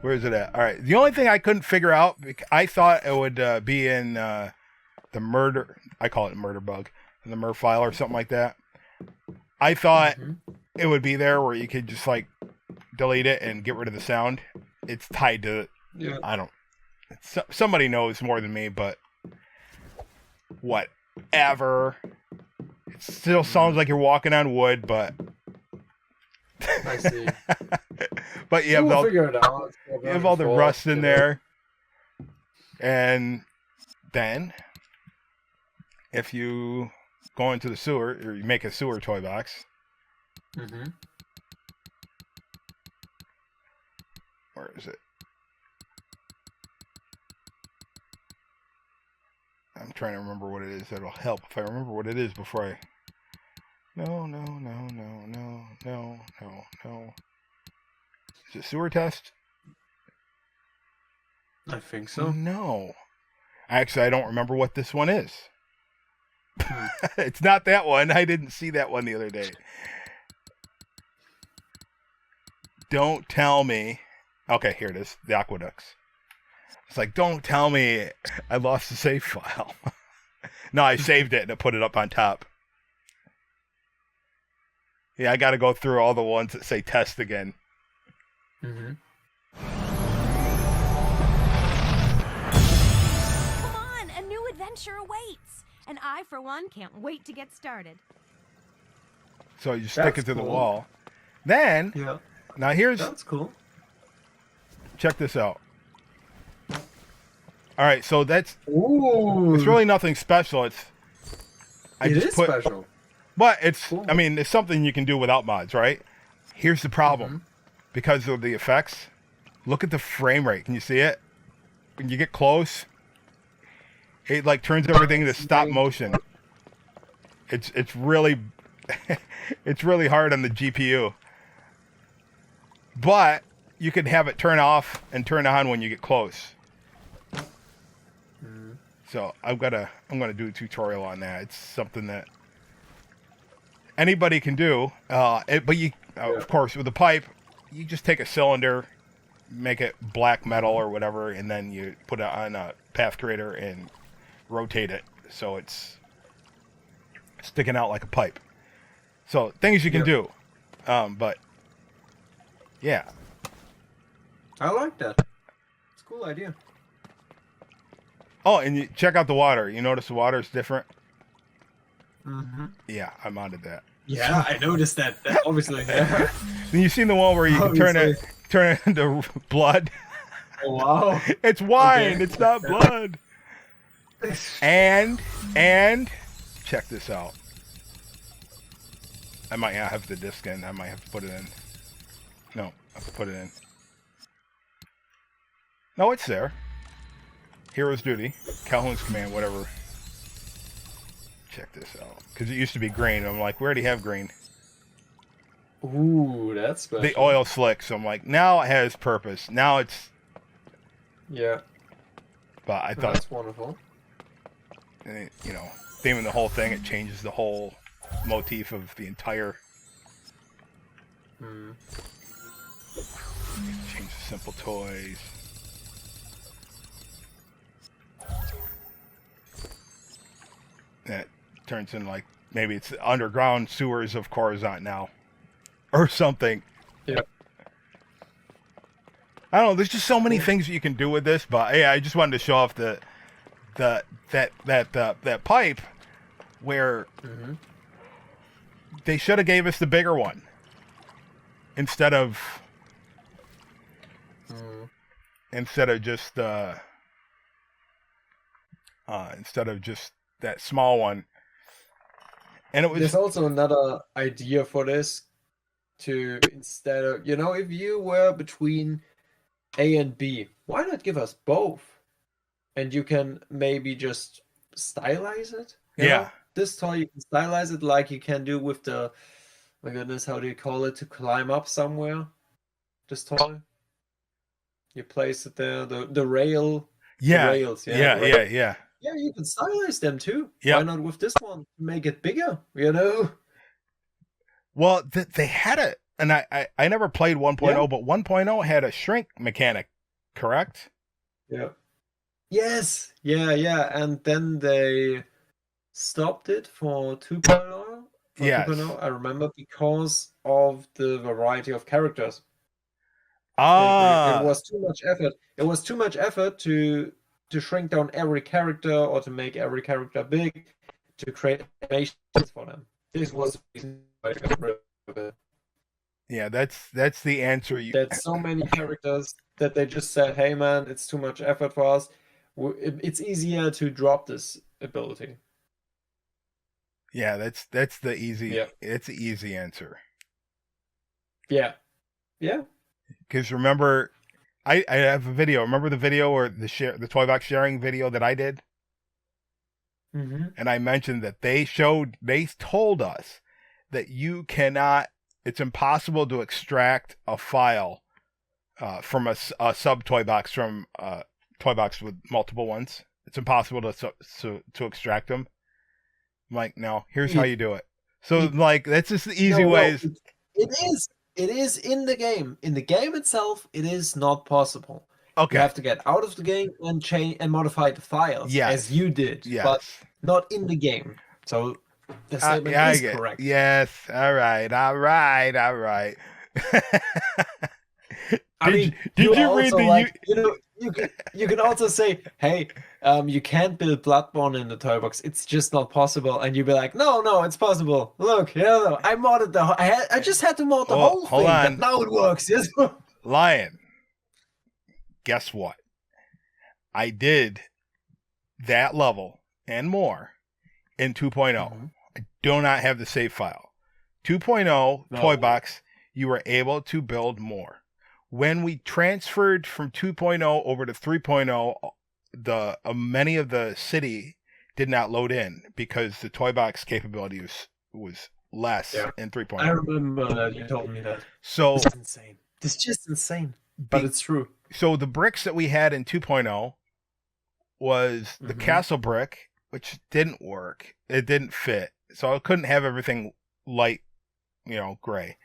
Where is it at? All right. The only thing I couldn't figure out, I thought it would be in the murder. I call it murder bug, the mur file or something like that. I thought it would be there where you could just like delete it and get rid of the sound. It's tied to. Yeah. I don't. Somebody knows more than me, but whatever. It still sounds like you're walking on wood, but. I see. But you have We'll all, figure it out. you have all the rust in there. And then, if you go into the sewer, or you make a sewer toy box, where is it? I'm trying to remember what it is. That'll help if I remember what it is before I... No. Is it sewer test? I think so. No. Actually, I don't remember what this one is. It's not that one. I didn't see that one the other day. Don't tell me. Okay, here it is. The aqueducts. It's like, don't tell me I lost the save file. No, I saved it and I put it up on top. Yeah, I got to go through all the ones that say test again. Come on, a new adventure awaits. And I, for one, can't wait to get started. So you stick it to the cool. wall. Then, Yeah. now here's, That's cool. check this out. All right, so that's, Ooh. it's really nothing special. It's, It is special. But it's, Cool. I mean, it's something you can do without mods, right? Here's the problem. Because of the effects, look at the frame rate. Can you see it? When you get close, it like turns everything to stop motion. It's really it's really hard on the GPU. But you can have it turn off and turn on when you get close. So I'm gonna do a tutorial on that. It's something that anybody can do. But you, of course, with the pipe, you just take a cylinder, make it black metal or whatever, and then you put it on a path creator and rotate it so it's sticking out like a pipe. So things you can do. But yeah. I like that. It's a cool idea. Oh, and you check out the water. You notice the water is different? Yeah, I modded that. Yeah, I noticed that. Obviously. Yeah. Then you seen the one where you can turn it into blood? Oh, wow. It's wine. Okay. It's not blood. And check this out. I might not have the disc in. I might have to put it in. No, I have to put it in. No, it's there. Hero's Duty, Calhoun's Command, whatever. Check this out. Because it used to be green. I'm like, we already have green. Ooh, that's special. The oil slick. So I'm like, now it has purpose. Now it's... Yeah. But I thought... That's wonderful. You know, theming the whole thing, it changes the whole motif of the entire... Change the simple toys. That turns in like, maybe it's the underground sewers of Coruscant now. Or something. Yeah. I don't know, there's just so many things you can do with this, but yeah, I just wanted to show off that pipe where they should have gave us the bigger one instead of just that small one. And it was There's also another idea for this to instead of, if you were between A and B, why not give us both? And you can maybe just stylize it. You Yeah. know? This toy, you can stylize it like you can do with the, my goodness, how do you call it, to climb up somewhere? This toy. You place it there, the rail. yeah, The rails, yeah, the yeah, rail. yeah. Yeah, you can stylize them too. Yep. Why not with this one? Make it bigger, you know? Well, they had a, and I never played 1.0, Yeah. but 1.0 had a shrink mechanic, correct? Yeah. Yes. Yeah. And then they stopped it for 2.0. Yes. 2.0, I remember, because of the variety of characters. Ah, It was too much effort. It was too much effort to shrink down every character or to make every character big, to create animations for them. This was the reason why I got rid of it. yeah, that's the answer. There's so many characters that they just said, "Hey, man, it's too much effort for us. It's easier to drop this ability." Yeah, that's the easy. Yeah. It's the easy answer. Yeah. Because remember, I have a video. Remember the video or the Toybox sharing video that I did? Mm-hmm. And I mentioned that they told us that you cannot, it's impossible to extract a file from a sub toy box from a toy box with multiple ones. It's impossible to extract them. I'm like, no, here's how you do it. So like, that's just the easy ways. It is in the game. In the game itself, it is not possible. Okay. You have to get out of the game and change and modify the files, as you did, but not in the game. So the statement is correct. Yes. All right. Did you read the? You can also say, "Hey, you can't build Bloodborne in the toy box. It's just not possible." And you'd be like, "No, it's possible. Look, I modded I just had to mod the whole thing, but now it works." Yes. Lion. Guess what? I did that level and more in 2.0. Mm-hmm. I do not have the save file. 2.0 toy box, you were able to build more. When we transferred from 2.0 over to 3.0, the many of the city did not load in because the toy box capability was less in 3.0. I remember that you told me that. So this is insane. This is just insane, but it's true. So the bricks that we had in 2.0 was the castle brick, which didn't work. It didn't fit. So I couldn't have everything light, gray.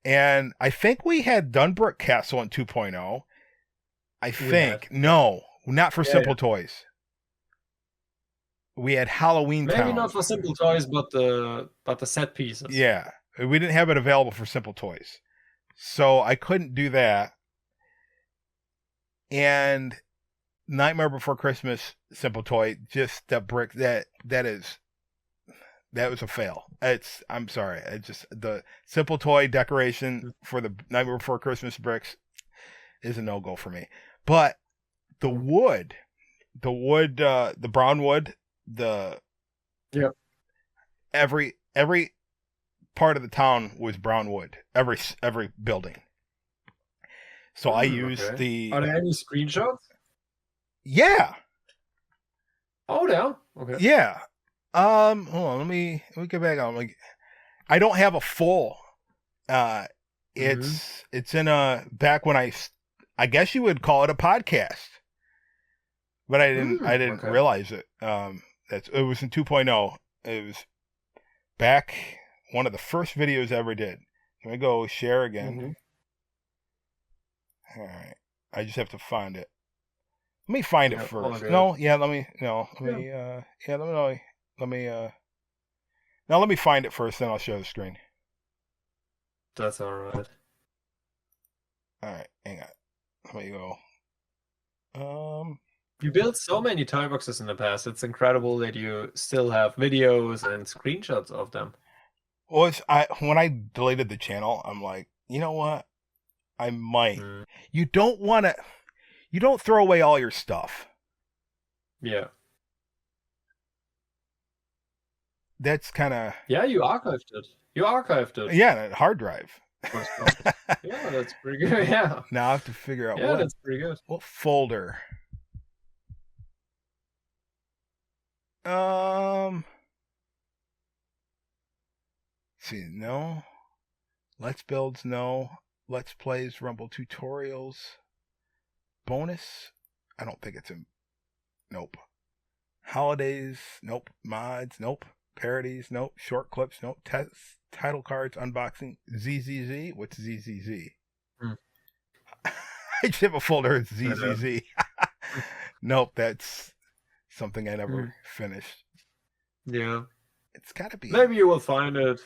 And I think we had Dunbrook Castle in 2.0. I think. No, not for Simple Toys. We had Halloween Town. Maybe not for Simple Toys, but the set pieces. Yeah. We didn't have it available for Simple Toys. So I couldn't do that. And Nightmare Before Christmas Simple Toy, just that brick, that was a fail. I'm sorry. The Simple Toy decoration for the Nightmare Before Christmas bricks is a no-go for me. But the wood, the brown wood, every part of the town was brown wood. Every building. So I used the. Are there any screenshots? Yeah. Oh, no. Okay. Yeah. Hold on. Let me get back on. I don't have a full. It's in a back when I guess you would call it a podcast, but I didn't realize it. It was in 2.0. It was back one of the first videos I ever did. Let me go share again. All right. I just have to find it. Let me find it first. Let me find it first, then I'll share the screen. That's all right. All right, hang on. Let me go. You built so many toy boxes in the past. It's incredible that you still have videos and screenshots of them. When I deleted the channel, I'm like, you know what? I might. Mm. You don't throw away all your stuff. Yeah. That's kind of Yeah, you archived it. yeah, hard drive. Yeah, that's pretty good. Yeah. Now I have to figure out Yeah, that's pretty good. what folder. See, no. Let's Builds, no. Let's Plays, Rumble Tutorials. Bonus? I don't think it's in. Nope. Holidays, nope. Mods, nope. Parodies, nope. Short clips, nope. Title cards, unboxing. ZZZ? What's ZZZ? I just have a folder with ZZZ. Nope, that's something I never finished. Yeah. It's gotta be. Maybe you will find it.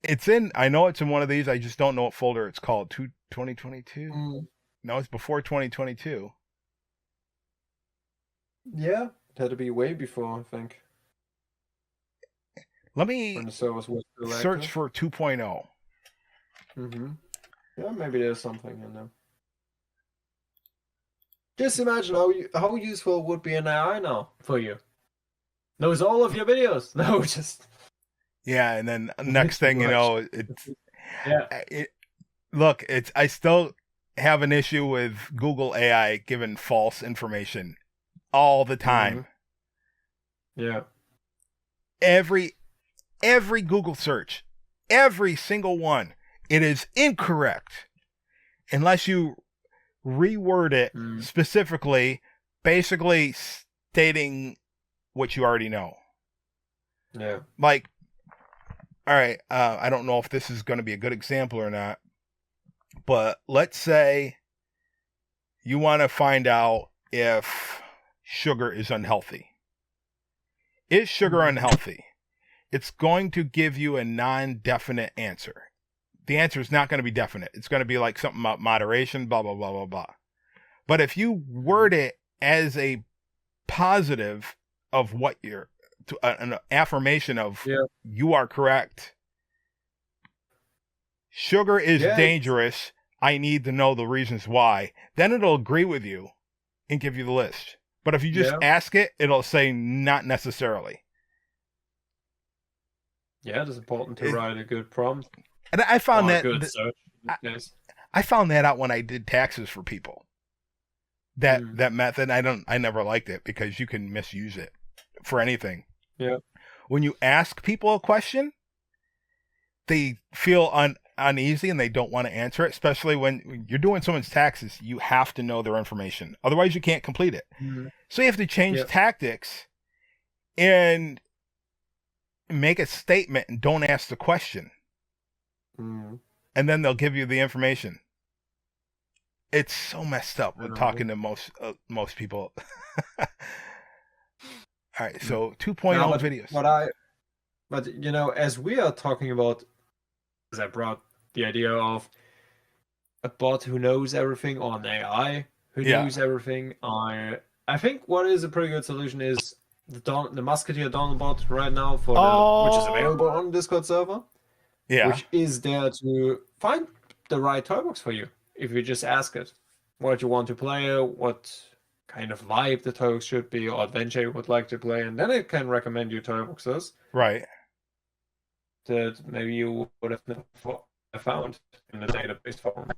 It's in. I know it's in one of these. I just don't know what folder it's called. 2022. No, it's before 2022. Yeah, it had to be way before, I think. Let me When the servers were still search active. for 2.0. Yeah, maybe there's something in there. Just imagine how useful would be an AI now for you. Knows all of your videos. No, just Yeah, and then next thing you know, it's yeah. Look, I still have an issue with Google AI giving false information all the time. Yeah. Every Google search, every single one, it is incorrect unless you reword it specifically, basically stating what you already know. Yeah. Like, all right, I don't know if this is going to be a good example or not, but let's say you want to find out if sugar is unhealthy. Is sugar unhealthy? It's going to give you a non-definite answer. The answer is not going to be definite. It's going to be like something about moderation, blah, blah, blah, blah, blah. But if you word it as a positive of what you're, an affirmation of you are correct. Sugar is dangerous. I need to know the reasons why. Then it'll agree with you and give you the list. But if you just ask it, it'll say not necessarily. Yeah, it's important to write a good prompt. And I found that good search. I found that out when I did taxes for people. That method, I never liked it because you can misuse it for anything. Yeah. When you ask people a question, they feel uneasy and they don't want to answer it, especially when you're doing someone's taxes. You have to know their information. Otherwise, you can't complete it. So you have to change tactics and make a statement and don't ask the question. And then they'll give you the information. It's so messed up with talking to most people. All right, so 2.0 videos. But you know, as we are talking about, as I brought the idea of a bot who knows everything or an AI who knows everything, I think what is a pretty good solution is the Musketeer Donald bot right now which is available on the Discord server. Yeah. Which is there to find the right toybox for you. If you just ask it what you want to play, what kind of vibe the toybox should be, or adventure you would like to play, and then it can recommend you toyboxes. Right. That maybe you would have never found in the database form.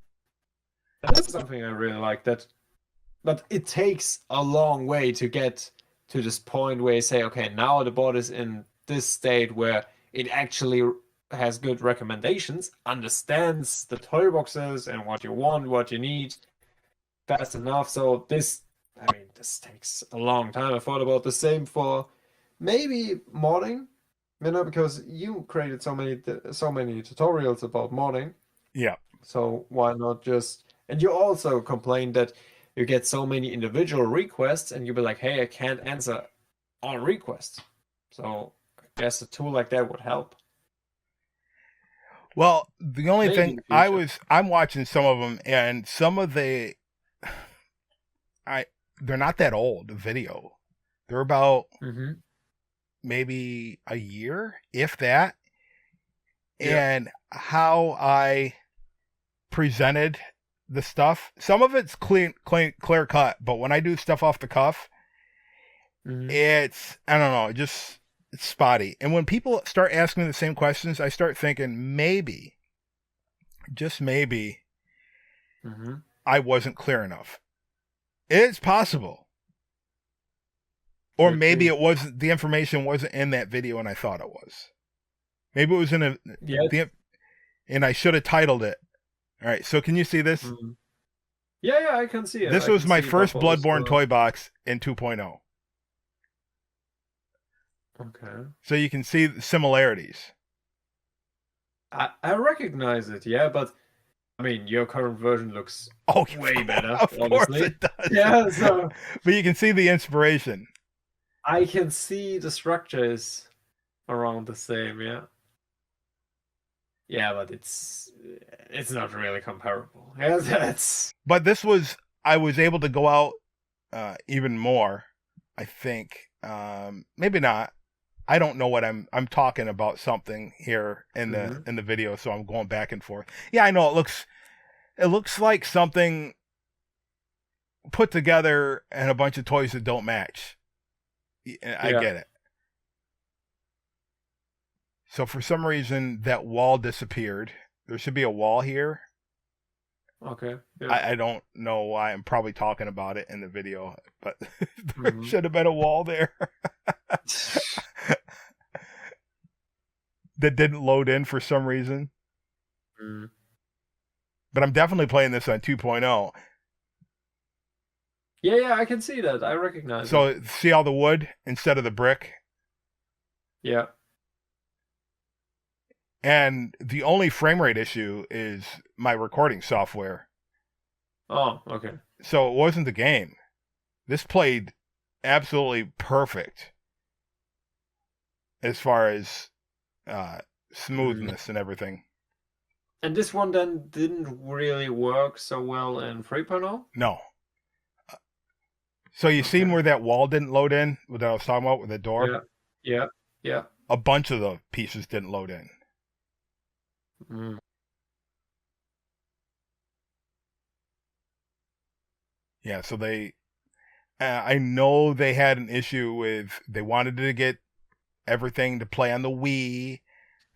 That's something I really like. But it takes a long way to get to this point where you say, okay, now the bot is in this state where it actually has good recommendations, understands the toy boxes and what you want, what you need fast enough. So this takes a long time. I thought about the same for maybe modding, because you created so many tutorials about modding. Yeah. So why not just, and you also complained that you get so many individual requests and you'll be like, hey, I can't answer all requests. So I guess a tool like that would help. Well, the only thing I'm watching some of them, and some of they're not that old, the video. They're about maybe a year, if that. Yeah. And how I presented the stuff. Some of it's clear cut, but when I do stuff off the cuff, it's, I don't know, it's spotty. And when people start asking me the same questions, I start thinking maybe, just maybe, I wasn't clear enough. It's possible. Or Could maybe be. it wasn't, the information wasn't in that video and I thought it was. Maybe it was in and I should have titled it. All right, so can you see this? Yeah, I can see it. This was my first Bloodborne toy box in 2.0. Okay. So you can see the similarities. I recognize it, yeah, but I mean, your current version looks way better, Of course obviously. it does. Yeah, so But you can see the inspiration. I can see the structure is around the same, yeah. Yeah, but it's not really comparable. Yeah, that's. But this was, I was able to go out even more, I think. Maybe not. I don't know what I'm talking about something here in the video, so I'm going back and forth. Yeah, I know it looks like something put together and a bunch of toys that don't match. I get it. So for some reason that wall disappeared. There should be a wall here. Okay. Yeah. I don't know why. I'm probably talking about it in the video, but there should have been a wall there. That didn't load in for some reason. But I'm definitely playing this on 2.0. Yeah, I can see that. I recognize it. So see all the wood instead of the brick? Yeah. And the only frame rate issue is my recording software. Oh, okay. So it wasn't the game. This played absolutely perfect as far as smoothness and everything. And this one then didn't really work so well in 3.0? No. So you seen where that wall didn't load in, what I was talking about with the door? Yeah. A bunch of the pieces didn't load in. Yeah, so they, I know they had an issue with, they wanted to get everything to play on the Wii.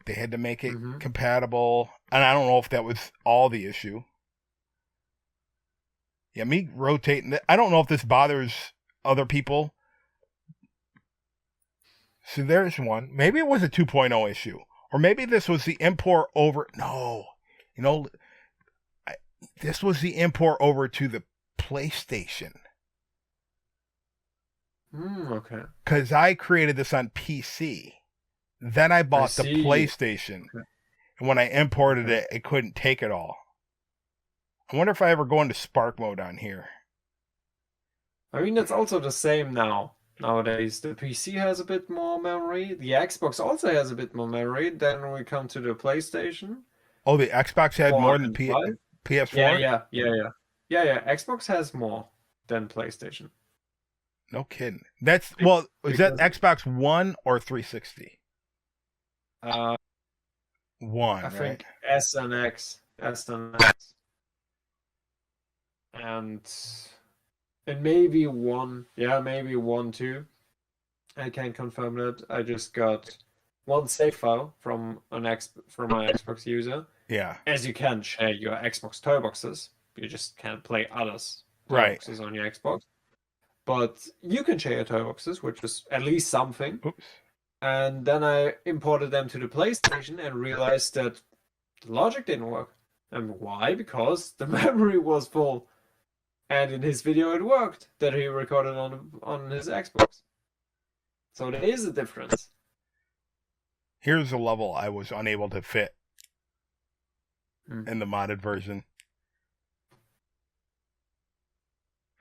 They had to make it compatible. And I don't know if that was all the issue. Yeah, me rotating it. I don't know if this bothers other people. So there's one. Maybe it was a 2.0 issue. Or maybe this was the import over. No. You know, this was the import over to the PlayStation. Okay. Because I created this on PC. Then I bought the PlayStation. Okay. And when I imported it, it couldn't take it all. I wonder if I ever go into Spark mode on here. I mean, it's also the same now. Nowadays, the PC has a bit more memory. The Xbox also has a bit more memory. Then we come to the PlayStation. Oh, the Xbox had more than PS4? Yeah. Xbox has more than PlayStation. No kidding. That's, well, is that Xbox One or 360? One, I right? think S and X. And maybe one. Yeah, maybe one too. I can't confirm that. I just got one save file from my Xbox user. Yeah. As you can share your Xbox Toyboxes, you just can't play others Toyboxes on your Xbox. But you can share your Toyboxes, which is at least something. Oops. And then I imported them to the PlayStation and realized that the logic didn't work. And why? Because the memory was full. And in his video it worked that he recorded on his Xbox. So there is a difference. Here's a level I was unable to fit in the modded version.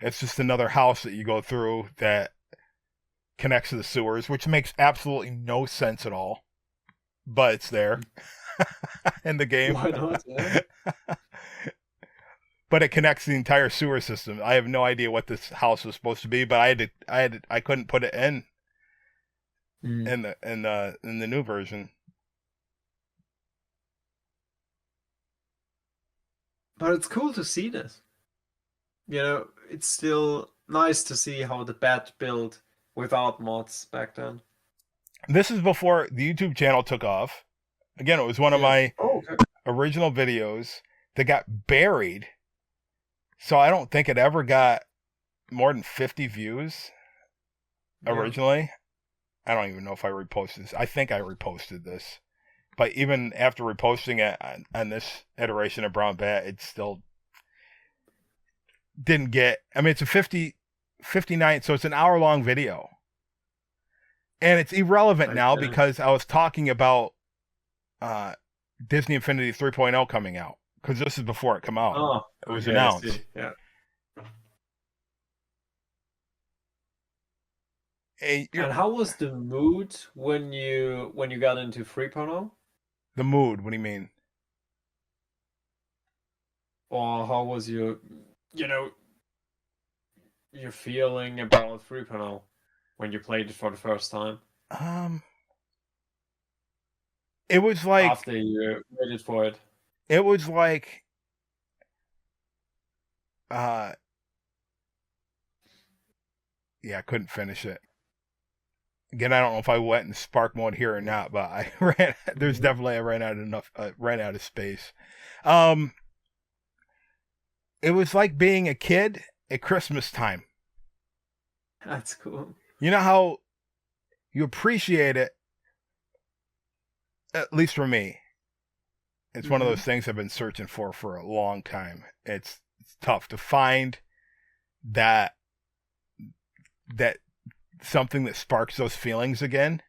It's just another house that you go through that connects to the sewers, which makes absolutely no sense at all. But it's there in the game. Why not? Yeah. But it connects the entire sewer system. I have no idea what this house was supposed to be, but I couldn't put it in. in the new version. But it's cool to see this. You know, it's still nice to see how the bat built without mods back then. This is before the YouTube channel took off. Again, it was one of my original videos that got buried. So I don't think it ever got more than 50 views originally. I don't even know if I reposted this. I think I reposted this. But even after reposting it on this iteration of Brown Bat, it still didn't get... I mean, it's a 59, so it's an hour-long video. And it's irrelevant now because I was talking about Disney Infinity 3.0 coming out. Because this is before it came out. Oh, it was announced. Yeah. And how was the mood when you got into 3.0? The mood, what do you mean? Or how was your feeling about 3.0 when you played it for the first time? It was like... After you waited for it. It was like... yeah, I couldn't finish it. Again, I don't know if I went in spark mode here or not, but I ran. There's definitely I ran out of space. It was like being a kid at Christmas time. That's cool. You know how you appreciate it, at least for me. It's one of those things I've been searching for a long time. It's tough to find that something that sparks those feelings again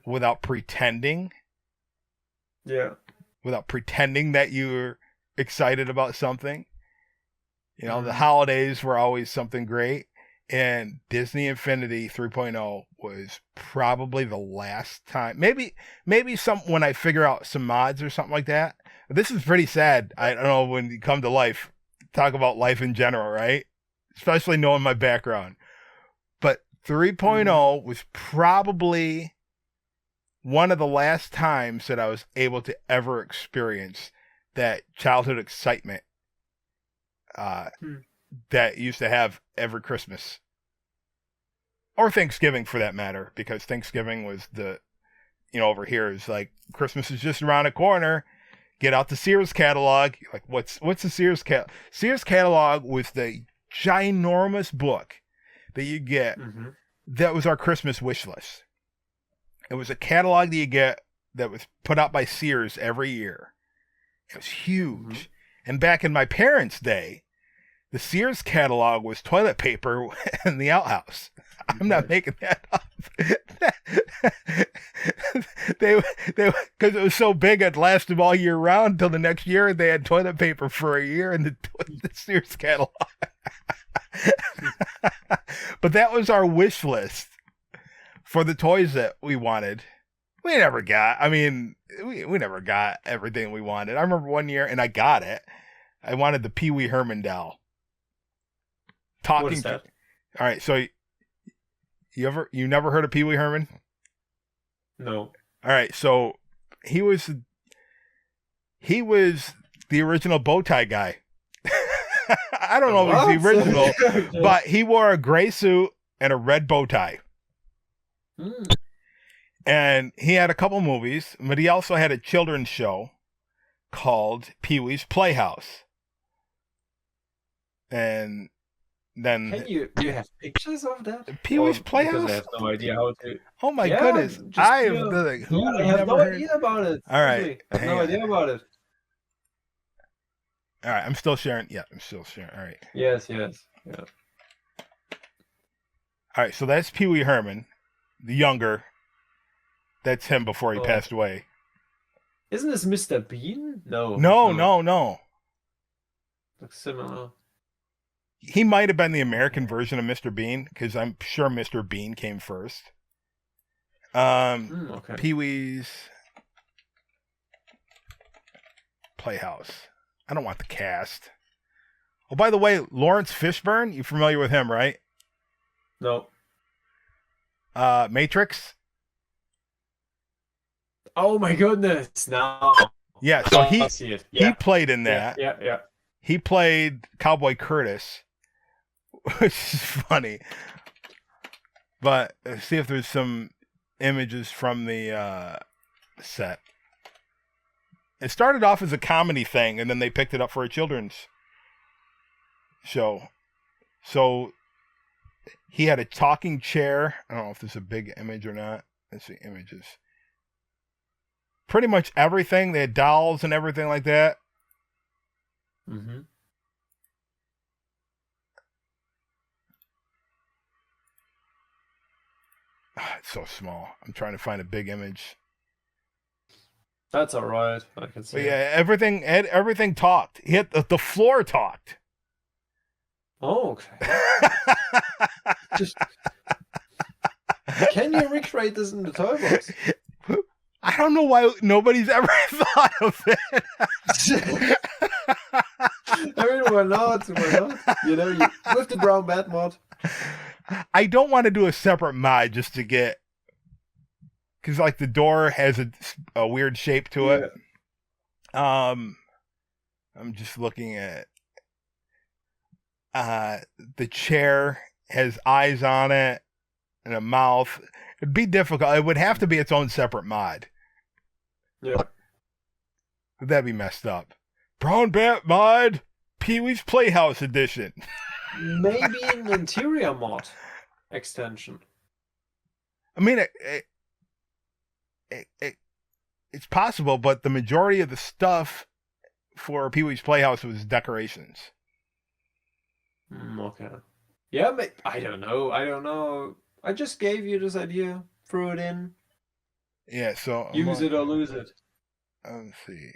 without pretending. Yeah. Without pretending that you're excited about something. You know, the holidays were always something great. And Disney Infinity 3.0 was probably the last time. Maybe when I figure out some mods or something like that. But this is pretty sad. I don't know, when you come to life, talk about life in general, right? Especially knowing my background. But 3.0 was probably one of the last times that I was able to ever experience that childhood excitement that used to have every Christmas. Or Thanksgiving, for that matter, because Thanksgiving was over here is like, Christmas is just around the corner. Get out the Sears catalog. You're like, what's the Sears catalog? Sears catalog was the ginormous book that you get. That was our Christmas wish list. It was a catalog that you get that was put out by Sears every year. It was huge. And back in my parents' day, the Sears catalog was toilet paper in the outhouse. I'm not making that up. they because it was so big, it lasted all year round until the next year. They had toilet paper for a year in the Sears catalog. But that was our wish list for the toys that we wanted. We never got. I mean, we never got everything we wanted. I remember one year, and I got it. I wanted the Pee Wee Herman doll. What is that? All right, so you never heard of Pee Wee Herman? No. All right, so he was the original bow tie guy. I don't know if he's the original, but he wore a gray suit and a red bow tie. And he had a couple movies, but he also had a children's show called Pee Wee's Playhouse. And then... Can you have pictures of that? Pee Wee's Playhouse? Because I have no idea how to... Oh my goodness. I have no idea about it. All right. I have no idea about it. All right, I'm still sharing. Yeah, I'm still sharing. All right. Yes. Yeah. All right, so that's Pee Wee Herman, the younger. That's him before he passed away. Isn't this Mr. Bean? No. Looks similar. He might have been the American version of Mr. Bean, because I'm sure Mr. Bean came first. Okay. Pee Wee's Playhouse. I don't want the cast. Oh, by the way, Lawrence Fishburne, you familiar with him, right? No. Matrix. Oh my goodness! No. Yeah, so I see it. Yeah. he played in that. Yeah. He played Cowboy Curtis, which is funny. But let's see if there's some images from the set. It started off as a comedy thing, and then they picked it up for a children's show. So he had a talking chair. I don't know if there's a big image or not. Let's see, images. Pretty much everything. They had dolls and everything like that. Mm-hmm. It's so small. I'm trying to find a big image. That's all right. I can see. But yeah, everything talked. He had the floor talked. Oh, okay. Just can you recreate this in the toy box? I don't know why nobody's ever thought of it. I mean, why not? Why not? You know, with the brown bat mod. I don't want to do a separate mod just to get, because like the door has a weird shape to it. I'm just looking at the chair has eyes on it and a mouth. It'd be difficult. It would have to be its own separate mod. Yeah. That'd be messed up. Brown Bat mod, Pee-wee's Playhouse edition. Maybe an interior mod extension. I mean, it's possible, but the majority of the stuff for Pee-wee's Playhouse was decorations. Okay. Yeah, but I don't know. I just gave you this idea. Threw it in. Yeah, so Use it or lose it. Let's see.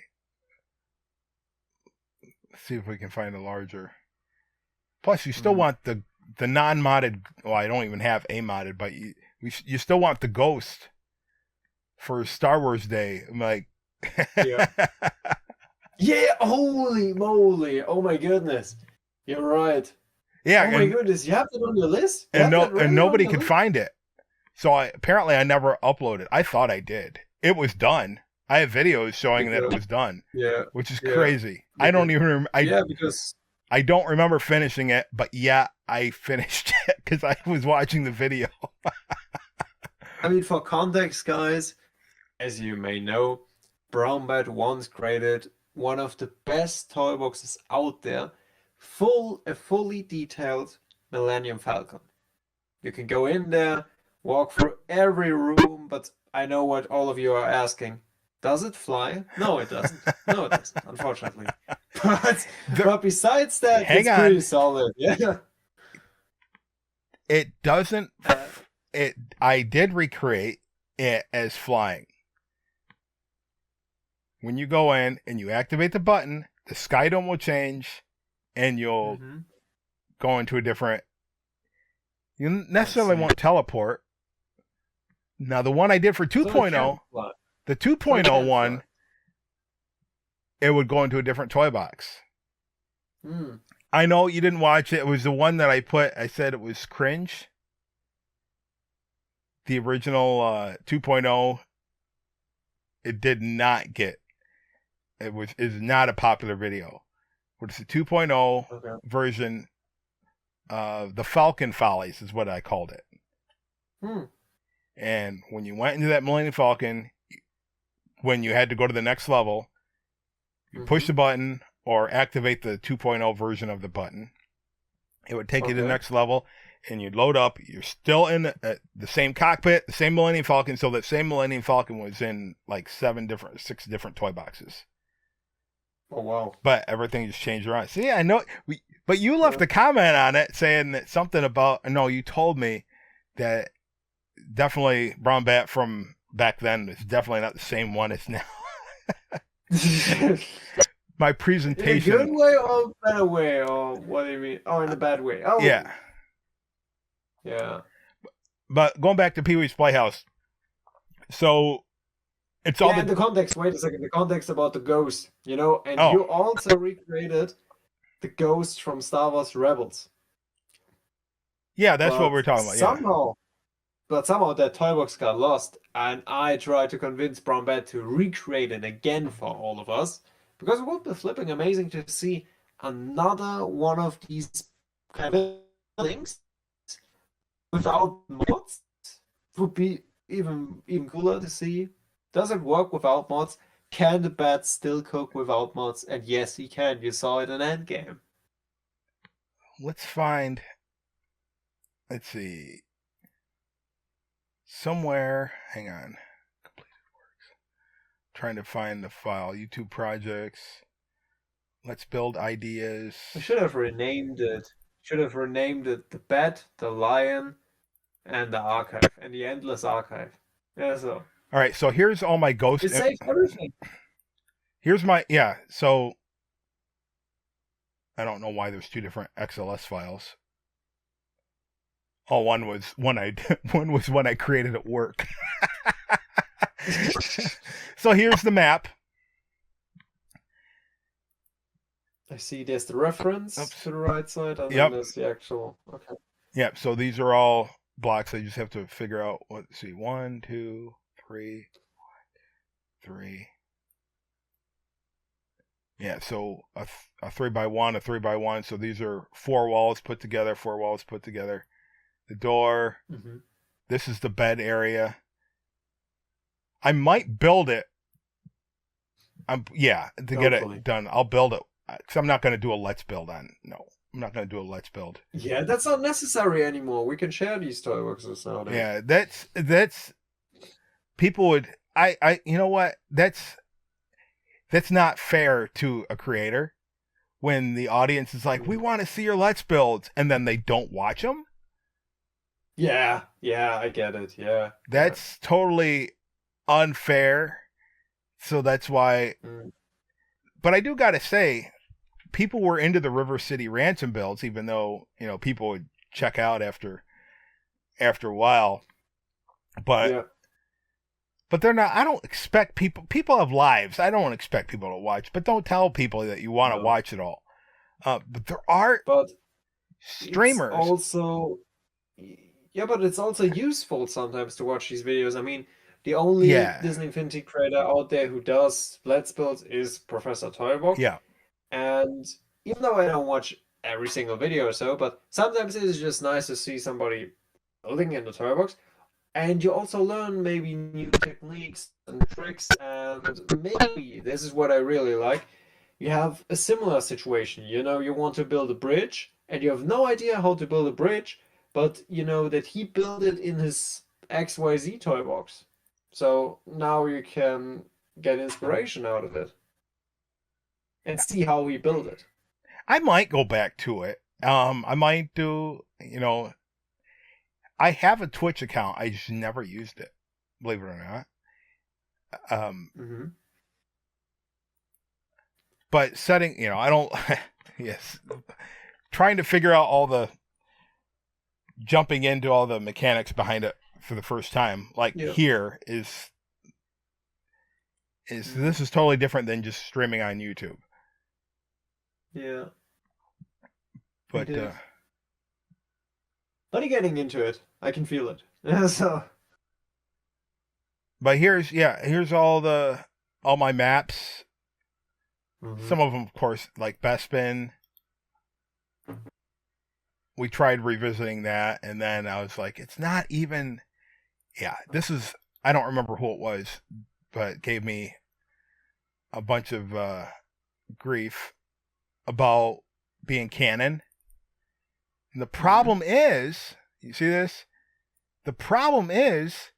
Let's see if we can find a larger. Plus, you still want the non-modded. Well, I don't even have a modded, but you still want the ghost for Star Wars Day. I'm like, yeah. Yeah. Holy moly! Oh my goodness! You're right. Yeah. Oh my goodness! You have it on your list, and nobody could find it. So apparently I never uploaded. I thought I did. It was done. I have videos showing that it was done. Yeah. Which is crazy. I don't even remember. Because I don't remember finishing it, but yeah, I finished it because I was watching the video. I mean, for context, guys, as you may know, Brown Bat once created one of the best toy boxes out there, a fully detailed Millennium Falcon. You can go in there, walk through every room, but I know what all of you are asking. Does it fly? No, it doesn't. No, it doesn't, unfortunately. But besides that, it's pretty solid. Yeah. It doesn't. I did recreate it as flying. When you go in and you activate the button, the sky dome will change, and you'll go into a different. You necessarily won't teleport. Now, the one I did for 2.0, the 2.0 one, it would go into a different toy box. I know you didn't watch it. It was the one that I said it was cringe. The original 2.0, it did not get. Is not a popular video. But it's the 2.0 version of the Falcon Follies is what I called it. And when you went into that Millennium Falcon, when you had to go to the next level, you push the button or activate the 2.0 version of the button. It would take you to the next level, and you'd load up. You're still in the same cockpit, the same Millennium Falcon. So that same Millennium Falcon was in like 6 different toy boxes. Oh, wow. But everything just changed around. See, I know. But you left a comment on it saying that something about, no, you told me that definitely Brown Bat from back then is definitely not the same one as now. My presentation. In a good way or a better way? Or what do you mean? Oh, in a bad way. Oh, yeah. Yeah. But going back to Pee-wee's Playhouse. So it's all the context. Wait a second. The context about the ghost, and you also recreated the ghost from Star Wars Rebels. Yeah, that's what we're talking about. Somehow, But somehow that toy box got lost, and I tried to convince Brown Bat to recreate it again for all of us, because it would be flipping amazing to see another one of these kind of things without mods. Would be even cooler to see. Does it work without mods? Can the bat still cook without mods? And yes, he can. You saw it in Endgame. Let's find. Let's see. Somewhere. Hang on. Completed works. Trying to find the file. YouTube projects. Let's build ideas. I should have renamed it. Should have renamed it the bat, the lion, and the archive, and the endless archive. Yeah, so. All right, so here's all my ghost. It saves everything. Here's my so I don't know why there's two different XLS files. Oh, one was when I created at work. So here's the map. I see there's the reference to the right side, and Yep. then there's the actual. Okay. Yep. So these are all blocks. I just have to figure out what. Let's see, 1, 2, 3, 3. Yeah. So a 3x1, a 3x1. So these are 4 walls put together. 4 walls put together. The door. Mm-hmm. This is the bed area. I might build it. To get it done. I'll build it. Because I'm not going to do a let's build on. No, I'm not going to do a let's build. Yeah, that's not necessary anymore. We can share these toy boxes nowadays. Yeah, that's people would. You know what? That's not fair to a creator when the audience is like, we want to see your let's builds, and then they don't watch them. Yeah, I get it. Yeah, that's totally unfair. So that's why. But I do got to say, people were into the River City ransom builds, even though people would check out after a while. But they're not. I don't expect people. People have lives. I don't expect people to watch. But don't tell people that you want to watch it all. But there are streamers also. Yeah, but it's also useful sometimes to watch these videos. I mean, the only Disney Infinity creator out there who does let's builds is Professor Toybox. Yeah. And even though I don't watch every single video or so, but sometimes it is just nice to see somebody building in the Toybox. And you also learn maybe new techniques and tricks. And maybe, this is what I really like, you have a similar situation. You want to build a bridge, and you have no idea how to build a bridge, but you know that he built it in his XYZ toy box. So now you can get inspiration out of it and see how he built it. I might go back to it. I might do, I have a Twitch account. I just never used it, believe it or not. But setting, I don't, trying to figure out all the, jumping into all the mechanics behind it for the first time, here is this is totally different than just streaming on YouTube. Yeah. But But getting into it, I can feel it. So. But here's all my maps. Some of them, of course, like Bespin. We tried revisiting that, and then I was like, it's not even. Yeah, this is. I don't remember who it was, but it gave me a bunch of grief about being canon. And the problem is, you see this? The problem is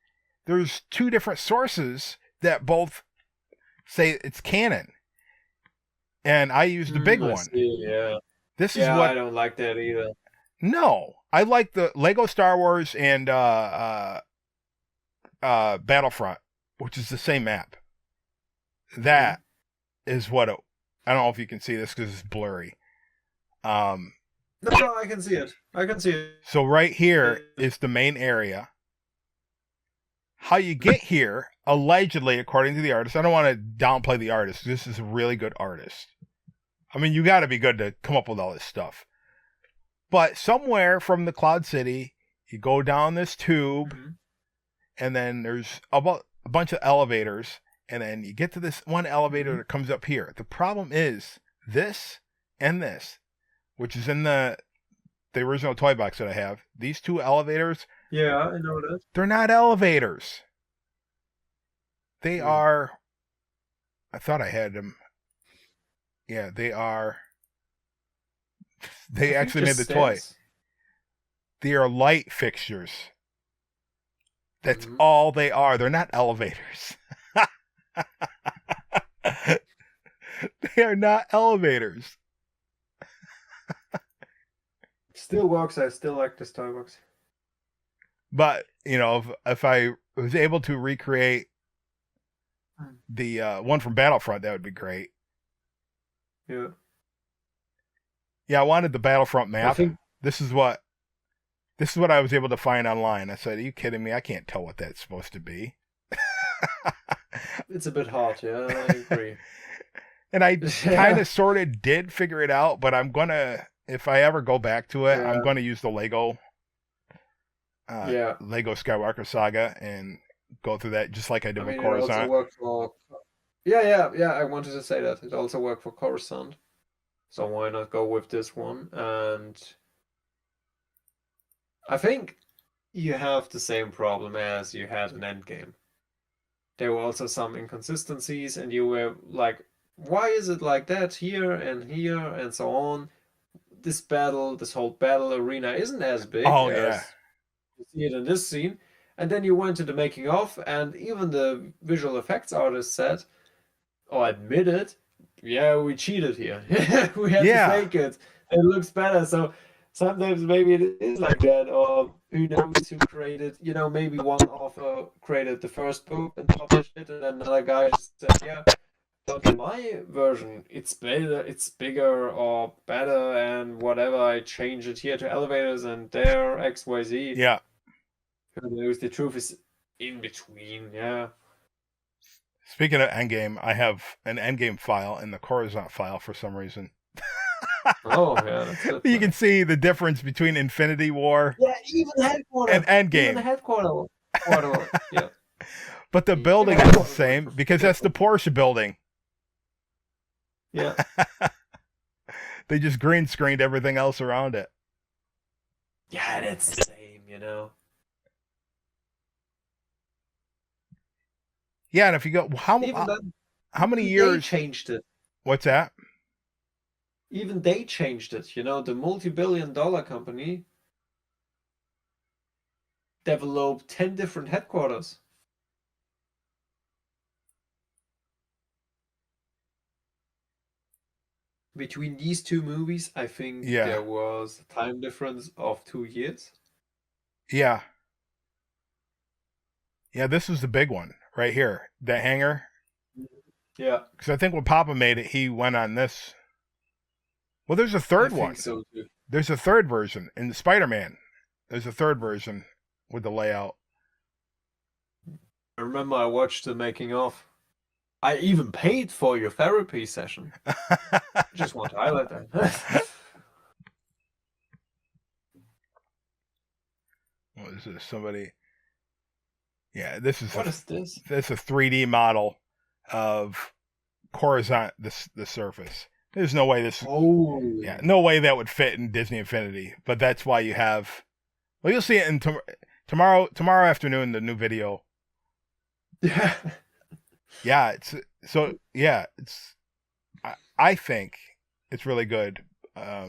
there's 2 different sources that both say it's canon. And I use the big one. See, yeah. This is what I don't like that either. No, I like the Lego Star Wars and Battlefront, which is the same map. That is what it. I don't know if you can see this because it's blurry. No, I can see it. So right here is the main area. How you get here, allegedly, according to the artist, I don't want to downplay the artist. This is a really good artist. I mean, you got to be good to come up with all this stuff. But somewhere from the Cloud City, you go down this tube, and then there's about a bunch of elevators, and then you get to this one elevator that comes up here. The problem is this and this, which is in the original toy box that I have. These two elevators, Yeah, I know that. they're not elevators. They are. I thought I had them. Yeah, they are. They actually made the toy. They are light fixtures. That's all they are. They're not elevators. They are not elevators. Still works. I still like this toy box. But, you know, if I was able to recreate the one from Battlefront, that would be great. Yeah. Yeah, I wanted the Battlefront map. think- This is what I was able to find online. I said, "Are you kidding me? I can't tell what that's supposed to be." It's a bit hard, yeah, I agree. And I kind of sort of did figure it out, but I'm gonna, if I ever go back to it, I'm gonna use the Lego Lego Skywalker Saga and go through that just like I did with Coruscant. It also worked for... Yeah, I wanted to say that. It also worked for Coruscant. So why not go with this one? And I think you have the same problem as you had in Endgame. There were also some inconsistencies, and you were like, why is it like that here and so on? This whole battle arena isn't as big as you see it in this scene. And then you went to the making of, and even the visual effects artist said, or admitted, yeah, we cheated here. We had to fake it. It looks better. So sometimes maybe it is like that, or who knows who created, maybe one author created the first book and published it, and then another guy just said, yeah, but in my version, it's better, it's bigger or better, and whatever, I change it here to elevators and there, XYZ. Yeah. Who knows? The truth is in between, yeah. Speaking of Endgame, I have an Endgame file and the Coruscant file for some reason. Oh, yeah, that's good. You can see the difference between Infinity War even the headquarters. and Endgame. Even the headquarters. Yeah. But the building is the same because that's the Porsche building. Yeah. They just green screened everything else around it. Yeah, that's the same, Yeah, and if you go, how many years? They changed it. What's that? Even they changed it. The multi-billion-dollar company developed 10 different headquarters. Between these two movies, I think there was a time difference of 2 years. Yeah. Yeah, this was the big one right here. The hangar. Yeah. Because I think when Papa made it, he went on this. Well, there's a third one. So too. There's a third version in the Spider-Man. There's a third version with the layout. I remember I watched the making of. I even paid for your therapy session. Just want to highlight that. What is this? Somebody. Yeah, this is. What is this? This is a 3D model of Coruscant, the surface. There's no way this. Oh. Yeah, no way that would fit in Disney Infinity. But that's why you have. Well, you'll see it in tomorrow afternoon. The new video. Yeah. Yeah, it's. I think it's really good. I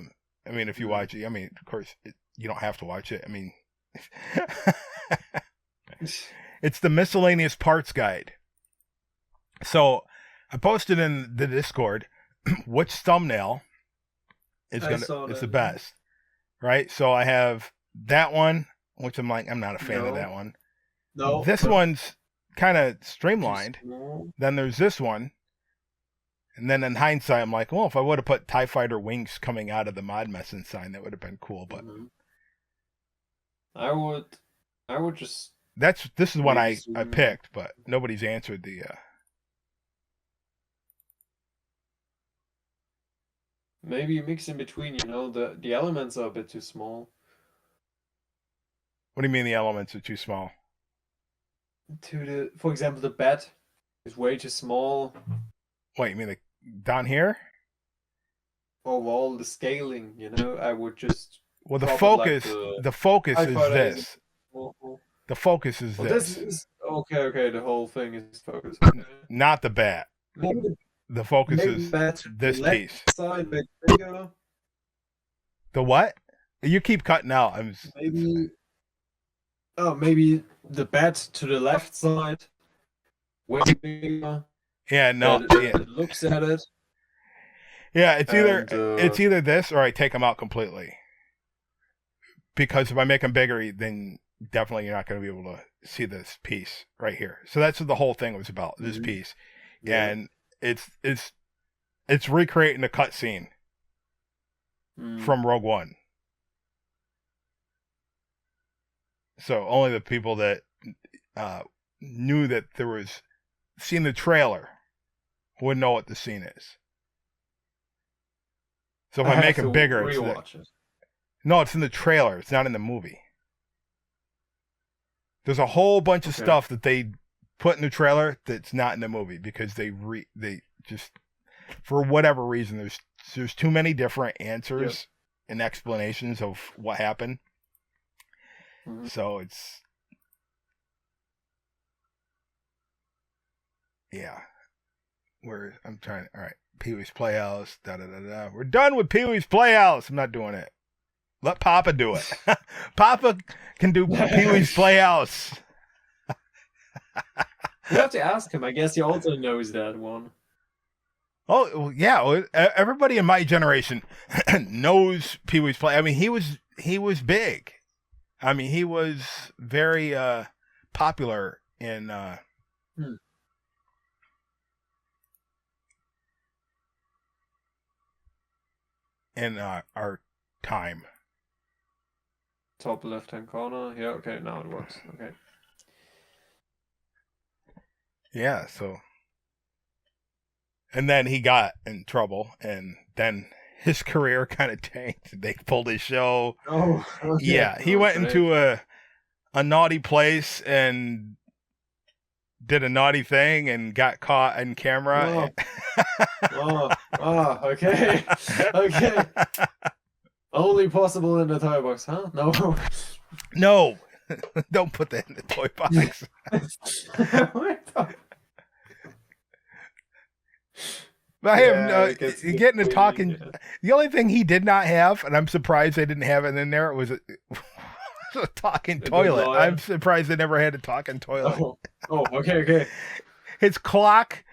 mean, if you watch it, of course, you don't have to watch it. I mean, it's the miscellaneous parts guide. So I posted in the Discord which thumbnail is the best, right? So I have that one, which I'm not a fan of that one. No. This one's kind of streamlined. Then there's this one. And then in hindsight, I'm like, well, if I would have put TIE Fighter wings coming out of the mod messing sign, that would have been cool. But I would just. This is what I picked, but nobody's answered the. Maybe mix in between. The elements are a bit too small. What do you mean the elements are too small? for example, the bed is way too small. Wait, you mean down here? Overall, the scaling, I would just Well, crop it like the the focus is iPhone is this. small. The focus is Well, this, this is okay. The whole thing is focused. Okay. not the bat. Maybe The focus maybe is that's this left piece. side bit bigger. The what? You keep cutting out. Maybe the bat to the left side way bigger. Yeah, no. It looks at it. Yeah, it's And, either this or I take them out completely. Because if I make them bigger, then definitely you're not going to be able to see this piece right here. So that's what the whole thing was about. This piece, Yeah. and it's recreating a cutscene from Rogue One. So only the people that knew that there was seen the trailer would know what the scene is. So if I make it bigger, it's no, it's in the trailer. It's not in the movie. There's a whole bunch of stuff that they put in the trailer that's not in the movie because they just for whatever reason there's too many different answers and explanations of what happened. Mm-hmm. So it's I'm trying. All right, Pee-wee's Playhouse. We're done with Pee-wee's Playhouse. I'm not doing it. Let Papa do it. Papa can do Pee-wee's Playhouse. You have to ask him. I guess he also knows that one. Oh, well, yeah. Everybody in my generation knows Pee-wee's Play. I mean, he was big. I mean, he was very popular in our time. Top left-hand corner. Yeah, okay, now it works. Okay. Yeah, so. And then he got in trouble, and then his career kind of tanked. They pulled his show. Oh, okay. Yeah, he went into a naughty place and did a naughty thing and got caught on camera. Okay. Okay. Only possible in the toy box, huh? No. No. Don't put that in the toy box. But I have getting to talking. Yeah. The only thing he did not have, and I'm surprised they didn't have it in there, was a talking toilet. I'm surprised they never had a talking toilet. Oh, okay. His clock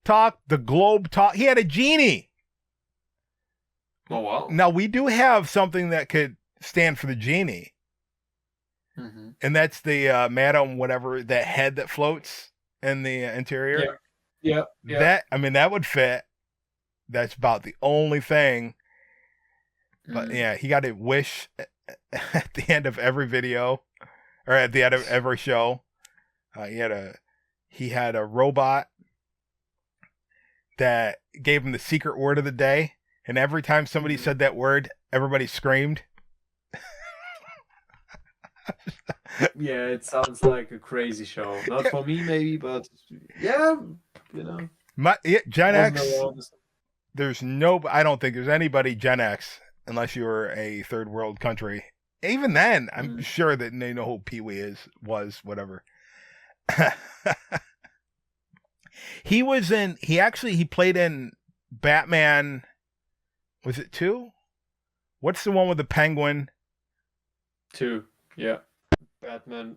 talked, the globe talked. He had a genie. Oh, wow. Now, we do have something that could stand for the genie. Mm-hmm. And that's the Madam whatever, that head that floats in the interior. Yeah. That would fit. That's about the only thing. But yeah, he got a wish at the end of every video, or at the end of every show. He had a robot that gave him the secret word of the day, and every time somebody said that word, everybody screamed. Yeah, it sounds like a crazy show. Not for me, maybe, but yeah, Gen X. I don't think there's anybody Gen X unless you're a third world country. Even then, I'm sure that they know who Pee-wee was, whatever. He played in Batman. Was it 2? What's the one with the penguin? 2, yeah. Batman,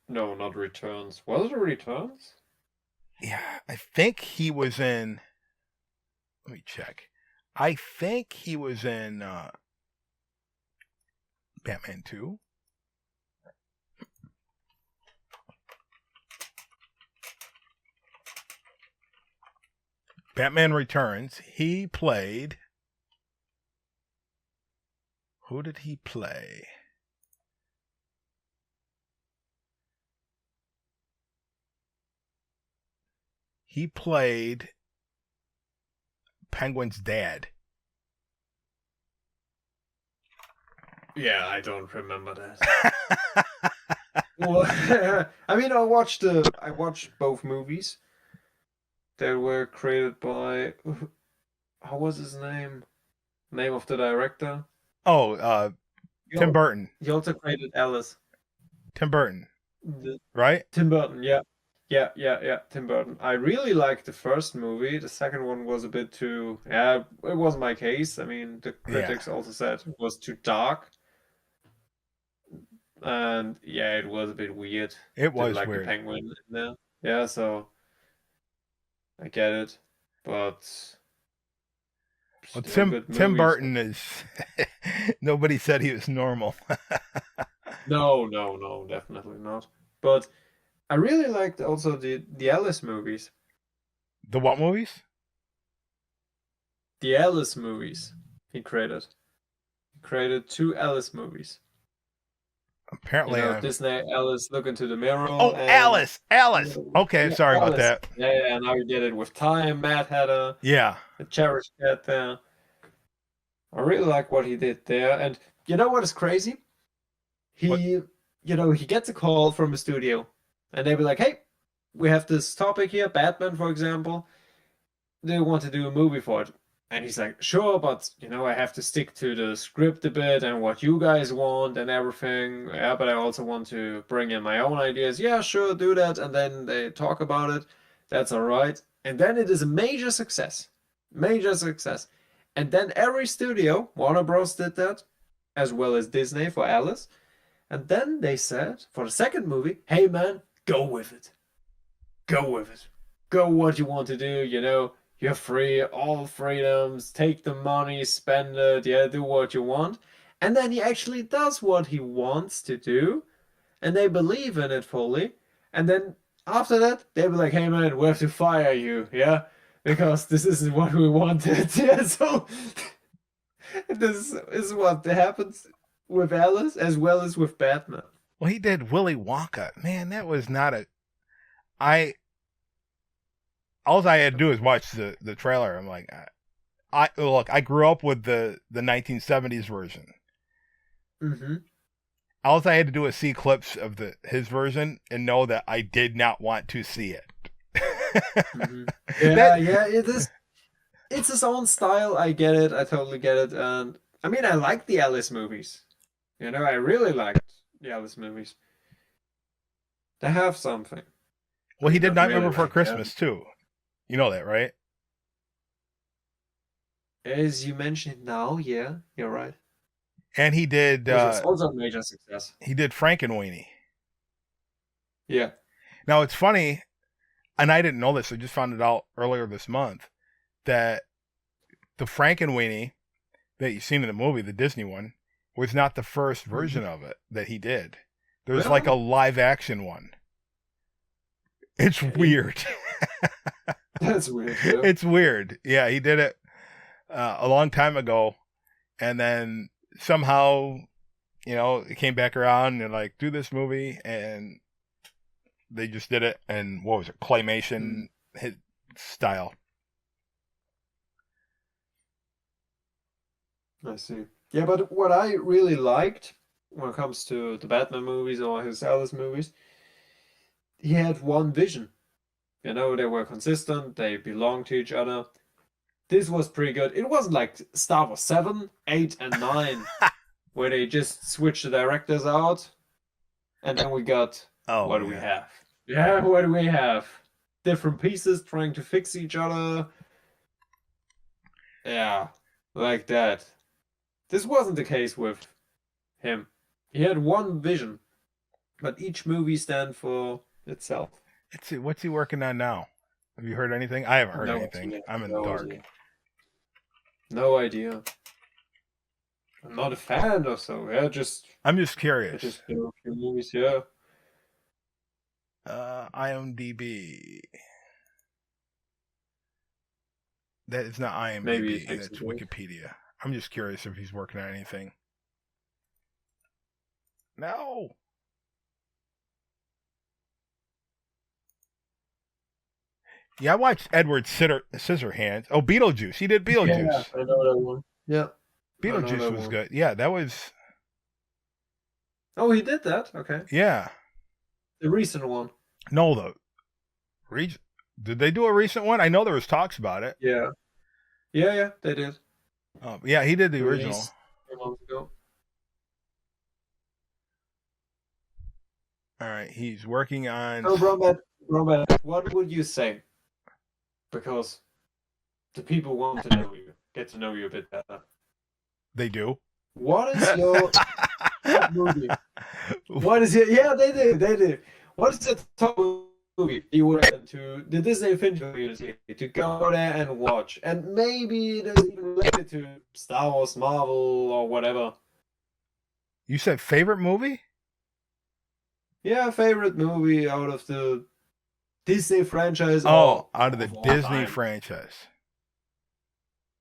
no, not Returns. Was it Returns? Yeah, I think he was in. Let me check. I think he was in Batman 2. Batman Returns. He played. Who did he play? He played Penguin's dad. Yeah, I don't remember that. Well, I mean, I watched both movies that were created by, how was his name? Name of the director? Oh, He Tim al- Burton. he also created Alice. Tim Burton, The- right? Tim Burton, yeah. Yeah, Tim Burton. I really liked the first movie. The second one was a bit too, yeah, it wasn't my case. I mean, the Yeah, critics also said it was too dark. And yeah, it was a bit weird. it Didn't was like the weird. penguin in there. Yeah, so I get it. But Well, still good Tim movies. Burton is. Nobody said he was normal. No, definitely not. But I really liked also the Alice movies. The what movies? The Alice movies he created. He created two Alice movies. You Apparently, know, I'm. Disney Alice Look into the Mirror Oh, and Alice. Okay, yeah, sorry about Alice. that. Yeah, now he did it with Time, Mad Hatter, Yeah. the Cherish Cat there. I really like what he did there. And you know what is crazy? What? He gets a call from a studio and they be like, hey, we have this topic here, Batman, for example. They want to do a movie for it. And he's like, sure, but I have to stick to the script a bit and what you guys want and everything. Yeah, but I also want to bring in my own ideas. Yeah, sure, do that. And then they talk about it. That's all right. And then it is a major success. Major success. And then every studio, Warner Bros. Did that, as well as Disney for Alice. And then they said for the second movie, hey man, go with it. Go with it. Go what you want to do, you're free, all freedoms, take the money, spend it, yeah, do what you want. And then he actually does what he wants to do, and they believe in it fully. And then after that, they be like, hey man, we have to fire you, yeah? Because this isn't what we wanted. Yeah, so this is what happens with Alice as well as with Batman. Well, he did Willy Wonka. Man, that was not a. I. All I had to do is watch the trailer. I'm like, I grew up with the 1970s version. Mm-hmm. All I had to do was see clips of his version and know that I did not want to see it. Mm-hmm. Yeah, it is. It's his own style. I get it. I totally get it. And I mean, I like the Alice movies. I really liked the Alice movies. They have something. Well, he did I Nightmare really Before like Christmas too. You know that, right? As you mentioned now, yeah, you're right. And he did. Which is also a major success. He did Frankenweenie. Yeah. Now it's funny, and I didn't know this. I just found it out earlier this month that the Frankenweenie that you've seen in the movie, the Disney one, was not the first version of it that he did. There's Really? like a live action one. It's weird. That's weird. Yeah. It's weird. Yeah, he did it a long time ago, and then somehow, it came back around and like do this movie, and they just did it. And what was it? Claymation style. I see. Yeah, but what I really liked when it comes to the Batman movies or his Alice movies, he had one vision. They were consistent, they belonged to each other. This was pretty good. It wasn't like Star Wars 7, 8, and 9, where they just switched the directors out, and then we got, what do we have? Yeah, what do we have? Different pieces trying to fix each other. Yeah, like that. This wasn't the case with him. He had one vision, but each movie stands for itself. Let's see, what's he working on now? Have you heard anything? I haven't heard anything. Idea. I'm in the dark. Idea. No idea. I'm not a fan or so. Yeah, I'm just curious. Just a few movies. Yeah. IMDb. That is not IMDb. Maybe That's Wikipedia. I'm just curious if he's working on anything. No. Yeah, I watched Edward Scissorhands. Oh, Beetlejuice. He did Beetlejuice. Yeah, I know that one. Yeah. Beetlejuice was good. Yeah, that was. Oh, he did that? Okay. Yeah. The recent one. No, did they do a recent one? I know there was talks about it. Yeah. Yeah, they did. Yeah, he did the original. Released a month ago. All right, he's working on. So, Robert, what would you say? Because the people want to know you, get to know you a bit better. They do. What is your top movie? What is it? Yeah, they do. What is the top movie you would recommend to the Disney Infinity community to go there and watch? And maybe it is even related to Star Wars, Marvel, or whatever. You said favorite movie? Yeah, favorite movie out of the Disney franchise. Oh, out of the all Disney time. franchise.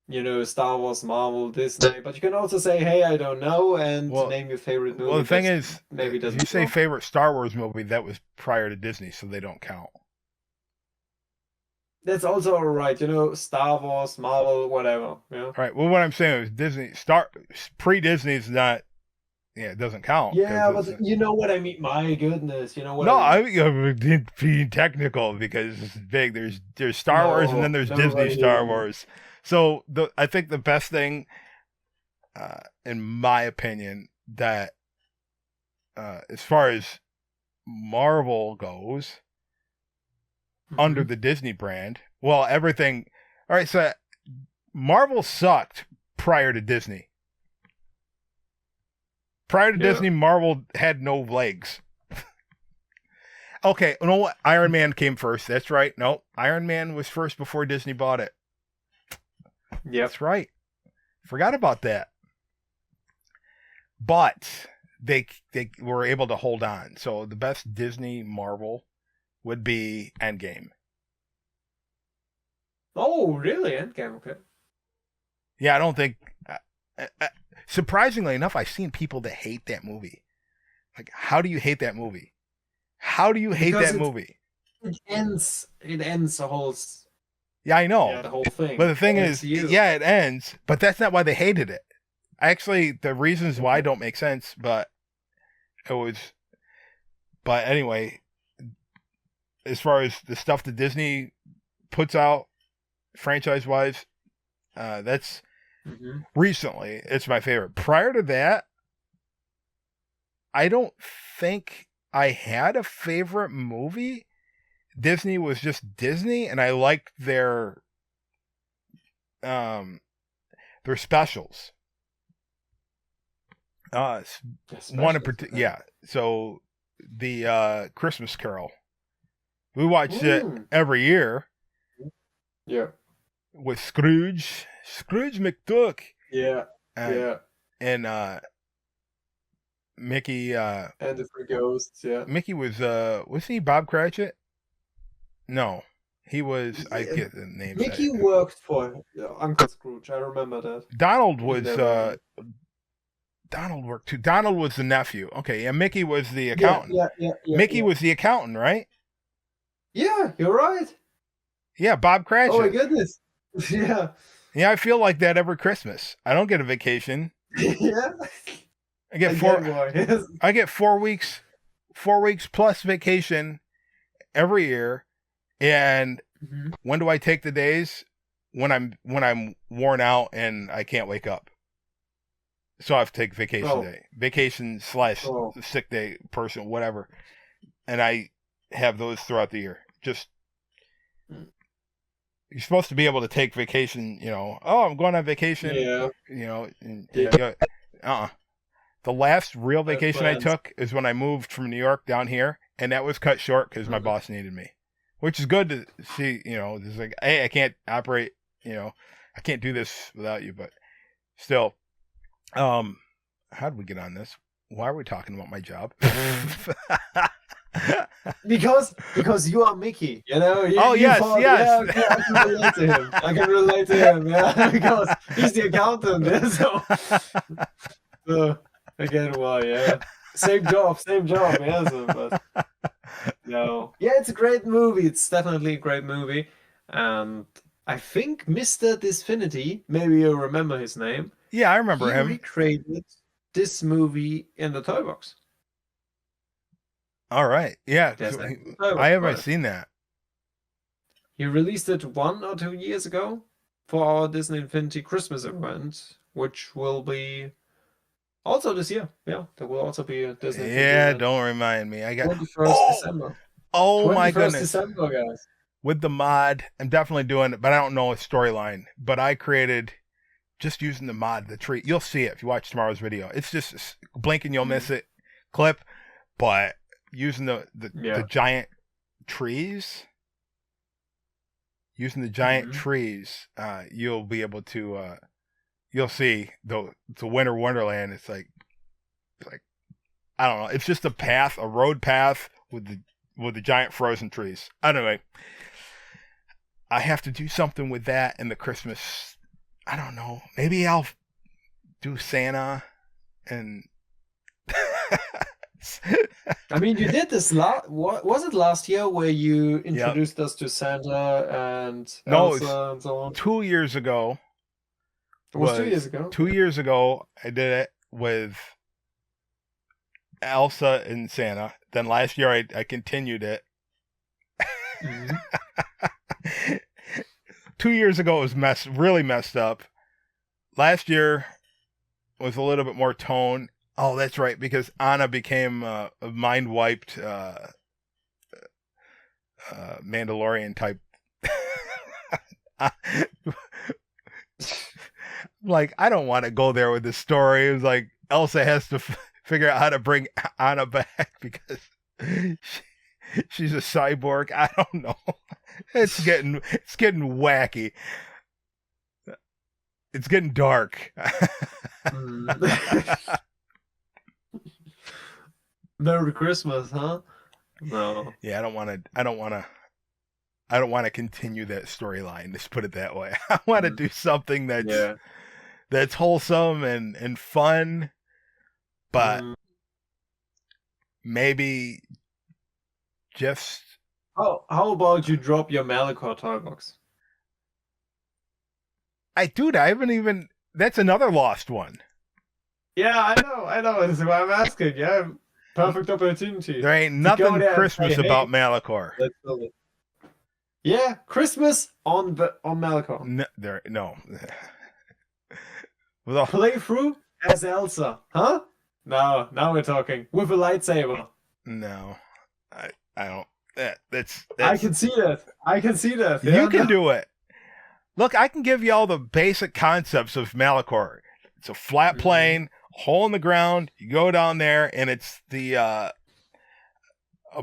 You know, Star Wars, Marvel, Disney. But you can also say, hey, I don't know, and Well- name your favorite movie. Well, the thing is, maybe if doesn't you say count. favorite Star Wars movie, that was prior to Disney, so they don't count. That's also alright, you know, Star Wars, Marvel, whatever. Yeah. All right. Well, what I'm saying is Disney pre-Disney is not. Yeah, it doesn't count. Yeah, 'cause but it's- you know what I mean. My goodness, you know what no, I mean. I'm being technical because it's big. There's Star Wars and then there's No, Disney I Star hear you. Wars. So I think the best thing, in my opinion, that as far as Marvel goes, under the Disney brand, well, everything. All right, so Marvel sucked prior to Disney. Prior to Yeah. Disney, Marvel had no legs. Okay, you know what? Iron Man came first. That's right. No, Iron Man was first before Disney bought it. Yep. That's right. Forgot about that. But they were able to hold on. So the best Disney Marvel would be Endgame. Oh, really? Endgame, okay. Yeah, I don't think. Surprisingly enough, I've seen people that hate that movie. Like, how do you hate that movie? How do you hate Because that movie? It ends the whole, Yeah, I know. yeah, the whole thing. But the thing is, MCU. yeah, it ends, but that's not why they hated it. Actually, the reasons why don't make sense, but it was. But anyway, as far as the stuff that Disney puts out, franchise-wise, that's Mhm. recently, it's my favorite. Prior to that, I don't think I had a favorite movie. Disney was just Disney, and I liked their specials. One in particular, yeah. So the Christmas Carol, we watched it every year Yeah. with Scrooge McDuck, Yeah. and, Yeah. and Mickey. And the Three Ghosts, yeah. Mickey was he Bob Cratchit? No, he was. I Yeah, get the name. Mickey worked for Uncle Scrooge. I remember that. Donald was. Never- Donald worked too. Donald was the nephew. Okay, yeah. Mickey was the accountant. Yeah. Mickey was the accountant, right? Yeah, you're right. Yeah, Bob Cratchit. Oh my goodness. Yeah. Yeah, I feel like that every Christmas. I don't get a vacation. Yeah. I get Yes. I get 4 weeks, 4 weeks plus vacation every year. And Mhm. when do I take the days? When I'm worn out and I can't wake up. So I have to take vacation day, vacation / sick day, person, whatever. And I have those throughout the year. Just you're supposed to be able to take vacation. You know, oh, I'm going on vacation. Yeah. You know, and, Yeah. The last real vacation I plans. took is when I moved from New York down here, and that was cut short because my boss needed me, which is good to see. You know, it's like, hey, I can't operate. You know, I can't do this without you. But still, how did we get on this? Why are we talking about my job? Because you are Mickey, you know. Yes. Yeah, okay, I can relate to him. Yeah, because he's the accountant. Yeah, so again, why? Yeah, same job. Yeah, but no, yeah, it's a great movie. It's definitely a great movie, and I think Mr. Disfinity, maybe you remember his name. Yeah, I remember He him. recreated this movie in the toy box. All right. Yeah. There's So actually a Toybox I haven't for it. seen that. He released it 1 or 2 years ago for our Disney Infinity Christmas event, which will be also this year. Yeah, there will also be a Disney Infinity Yeah, event. don't remind me. I got 21st December. oh my 21st goodness. December, guys. With the mod, I'm definitely doing it, but I don't know a storyline. But I created just using the mod, the tree. You'll see it if you watch tomorrow's video. It's just blink and you'll miss it clip, but using the giant trees, you'll be able to you'll see the winter wonderland. It's like I don't know. It's just a road path with the giant frozen trees. Anyway, I have to do something with that in the Christmas. I don't know. Maybe I'll do Santa and. I mean, you did this was it last year where you introduced us to Santa and Elsa and so on? 2 years ago. It was 2 years ago. 2 years ago, I did it with Elsa and Santa. Then last year, I continued it. Mhm. 2 years ago, it was really messed up. Last year was a little bit more tone. Oh, that's right, because Anna became a mind-wiped Mandalorian type. Like, I don't want to go there with this story. It was like Elsa has to figure out how to bring Anna back because she's a cyborg. I don't know. It's getting wacky. It's getting dark. Merry Christmas, huh? No. Yeah, I don't want to continue that storyline. Let's put it that way. I want to do something that's wholesome and fun, but maybe just. How about you drop your Malachor toy box? I haven't even. That's another lost one. Yeah, I know. That's why I'm asking. Yeah, perfect opportunity. There ain't nothing Christmas about Malachor. Let's build it. Yeah, Christmas on Malachor. No. Playthrough as Elsa, huh? No, now we're talking with a lightsaber. No, I don't. That's. I can see that. Yeah, you can do it. Look, I can give you all the basic concepts of Malachor. It's a flat plane, hole in the ground. You go down there, and it's a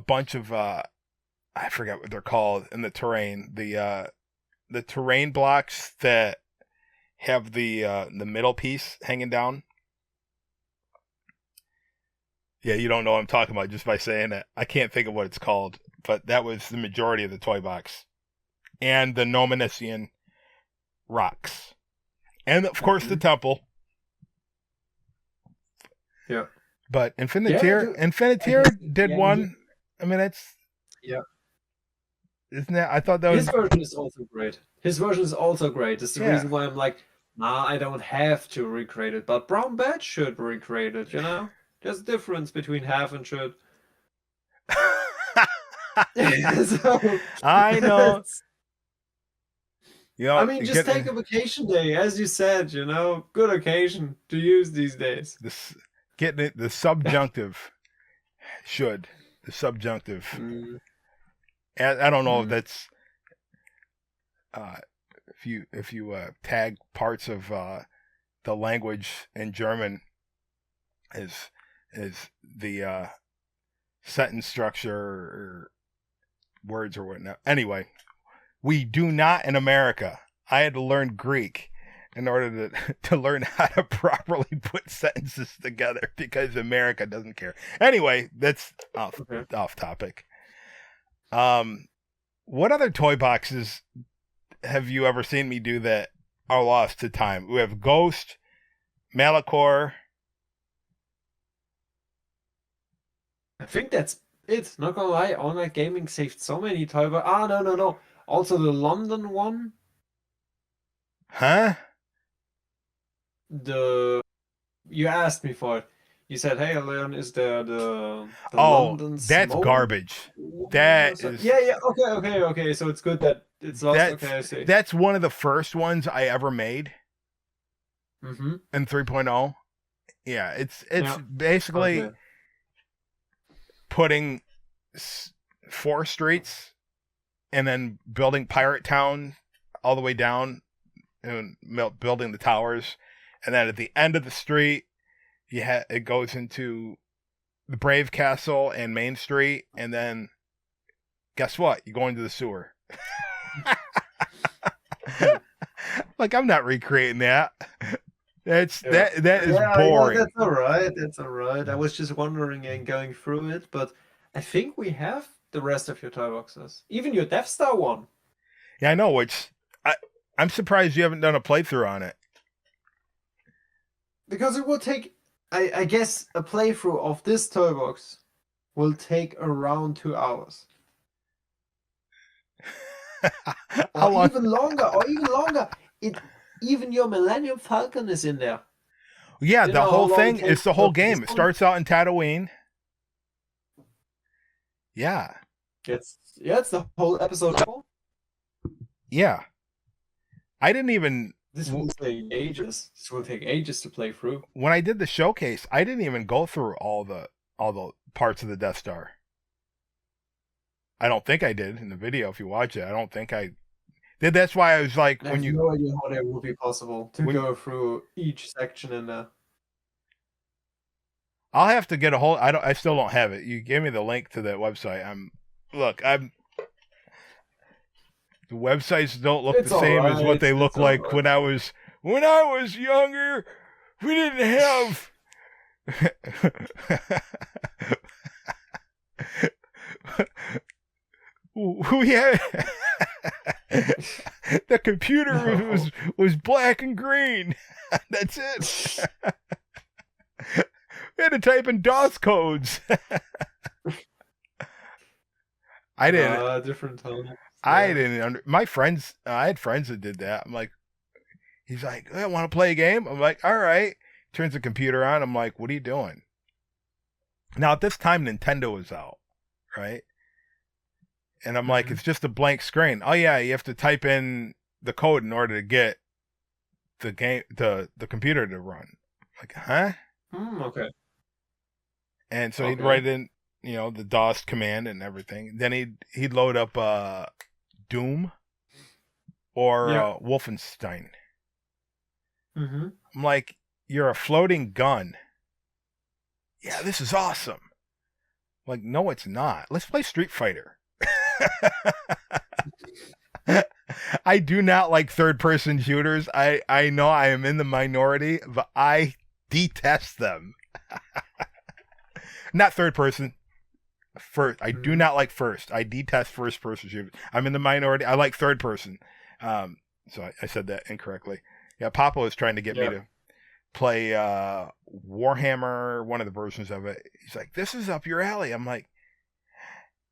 bunch of I forget what they're called in the terrain. The terrain blocks that have the middle piece hanging down. Yeah, you don't know what I'm talking about just by saying it. I can't think of what it's called, but that was the majority of the toy box. And the Nominisian rocks. And, of course, the temple. Yeah. But Infiniteer did one. I mean, it's... Yeah. Isn't that... I thought that was... His version is also great. It's the reason why I'm like, nah, I don't have to recreate it. But Brown Badge should recreate it, you know? There's a difference between have and should. I know. You know, I mean, just take a vacation day, as you said. You know, good occasion to use these days. The subjunctive should the subjunctive. I don't know if that's if you tag parts of the language in German as the sentence structure or words or whatnot. Anyway, we do not in America. I had to learn Greek in order to learn how to properly put sentences together because America doesn't care. Anyway, that's off topic. What other toy boxes have you ever seen me do that are lost to time? We have Ghost, Malachor. I think that's it. Not gonna lie, online gaming saved so many toy boxes. No. Also the London one. Huh? You asked me for it. He said, "Hey, Leon, is there the Oh, London that's smoke?" garbage. That So- is yeah. Okay. So it's good that it's lost. that's Okay, I see. that's one of the first ones I ever made Mm-hmm. in 3.0. Yeah, it's Yeah. basically Okay. putting 4 streets and then building Pirate Town all the way down and building the towers, and then at the end of the street, it goes into the Brave Castle and Main Street, and then guess what? You go into the sewer. Like, I'm not recreating that. That is boring. That's all right. That's all right. I was just wondering and going through it, but I think we have the rest of your toy boxes, even your Death Star one. Yeah, I know. Which I'm surprised you haven't done a playthrough on it. Because it will take, I guess, a playthrough of this toy box will take around 2 hours. How long? Even longer. Even your Millennium Falcon is in there. Yeah, You the know whole how long thing it is takes the whole to build game. this It one? starts out in Tatooine. Yeah, It's the whole episode. yeah. I didn't even This will take ages. This will take ages to play through. when I did the showcase. I didn't even go through all the parts of the Death Star. I don't think I did in the video. If you watch it, I don't think I did. That's why I was like, I when have you no idea how that would be possible to When- go through each section in there. I'll have to get a hold. I still don't have it. You gave me the link to that website. The websites don't look It's the same as alright, what they look it's like alright. when I was younger. We didn't have. We had the computer No. was black and green. That's it. We had to type in DOS codes. I didn't. Different times. I didn't. My friends. I had friends that did that. I'm like, he's like, I want to play a game. I'm like, all right. Turns the computer on. I'm like, what are you doing? Now at this time, Nintendo was out, right? And I'm like, Mhm. it's just a blank screen. Oh yeah, you have to type in the code in order to get the game, the computer to run. Like, huh? Okay. And so he'd Okay. write in, the DOS command and everything. Then he'd load up Doom or Yeah. Wolfenstein. Mm-hmm. I'm like, you're a floating gun. Yeah, this is awesome. I'm like, no, it's not. Let's play Street Fighter. I do not like third-person shooters. I know I am in the minority, but I detest them. Not third person. First, I do not like first. I detest first-person shooters. I'm in the minority. I like third person. So I said that incorrectly. Yeah, Papa was trying to get me to play Warhammer, one of the versions of it. He's like, "This is up your alley." I'm like,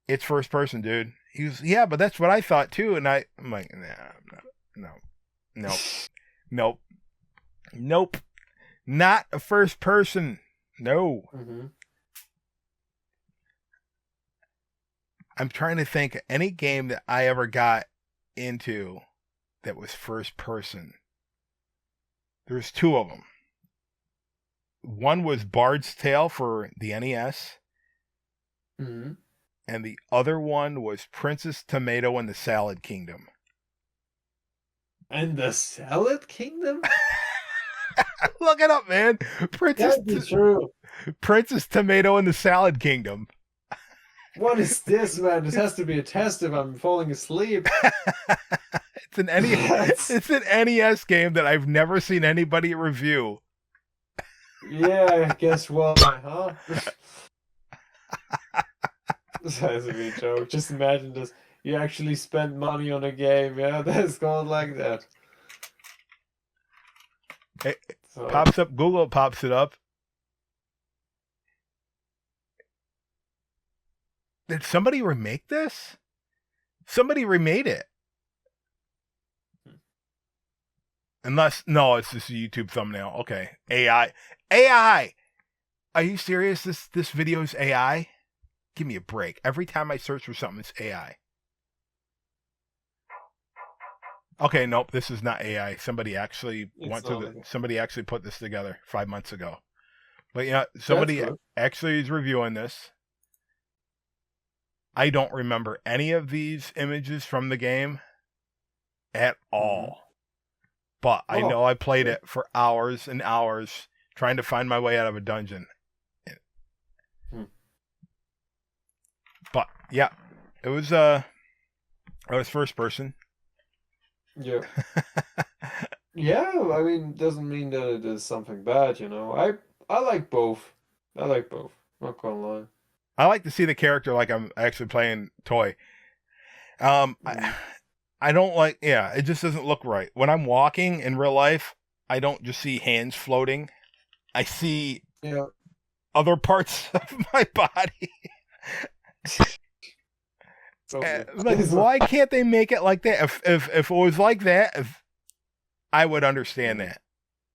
"It's first person, dude." He was, "Yeah, but that's what I thought too." And I'm like, "Nah, nope, not a first person. No." Mm-hmm. I'm trying to think of any game that I ever got into that was first person. There's 2 of them. One was Bard's Tale for the NES, Mm-hmm. and the other one was Princess Tomato and the Salad Kingdom. And the Salad Kingdom? Look it up, man. That'd be true. Princess Tomato and the Salad Kingdom. What is this, man? This has to be a test if I'm falling asleep. It's an NES. It's an NES game that I've never seen anybody review. Yeah, guess what, huh? This has to be a joke. Just imagine this. You actually spend money on a game, yeah? That's called like that. It So, pops up. Google pops it up. Did somebody remake this? Somebody remade it. Unless, no, it's just a YouTube thumbnail. Okay. AI. Are you serious? This video's AI? Give me a break. Every time I search for something, it's AI. Okay, nope, this is not AI. Somebody actually somebody actually put this together 5 months ago. But yeah, somebody actually is reviewing this. I don't remember any of these images from the game at all. But I know I played it for hours and hours trying to find my way out of a dungeon. But yeah, it was first person. Yeah. Yeah, I mean, doesn't mean that it is something bad, you know. I like both. I like both. Not gonna lie. I like to see the character like I'm actually playing toy. I don't like, it just doesn't look right. When I'm walking in real life, I don't just see hands floating. I see other parts of my body. Like, why can't they make it like that? If it was like that, I would understand that.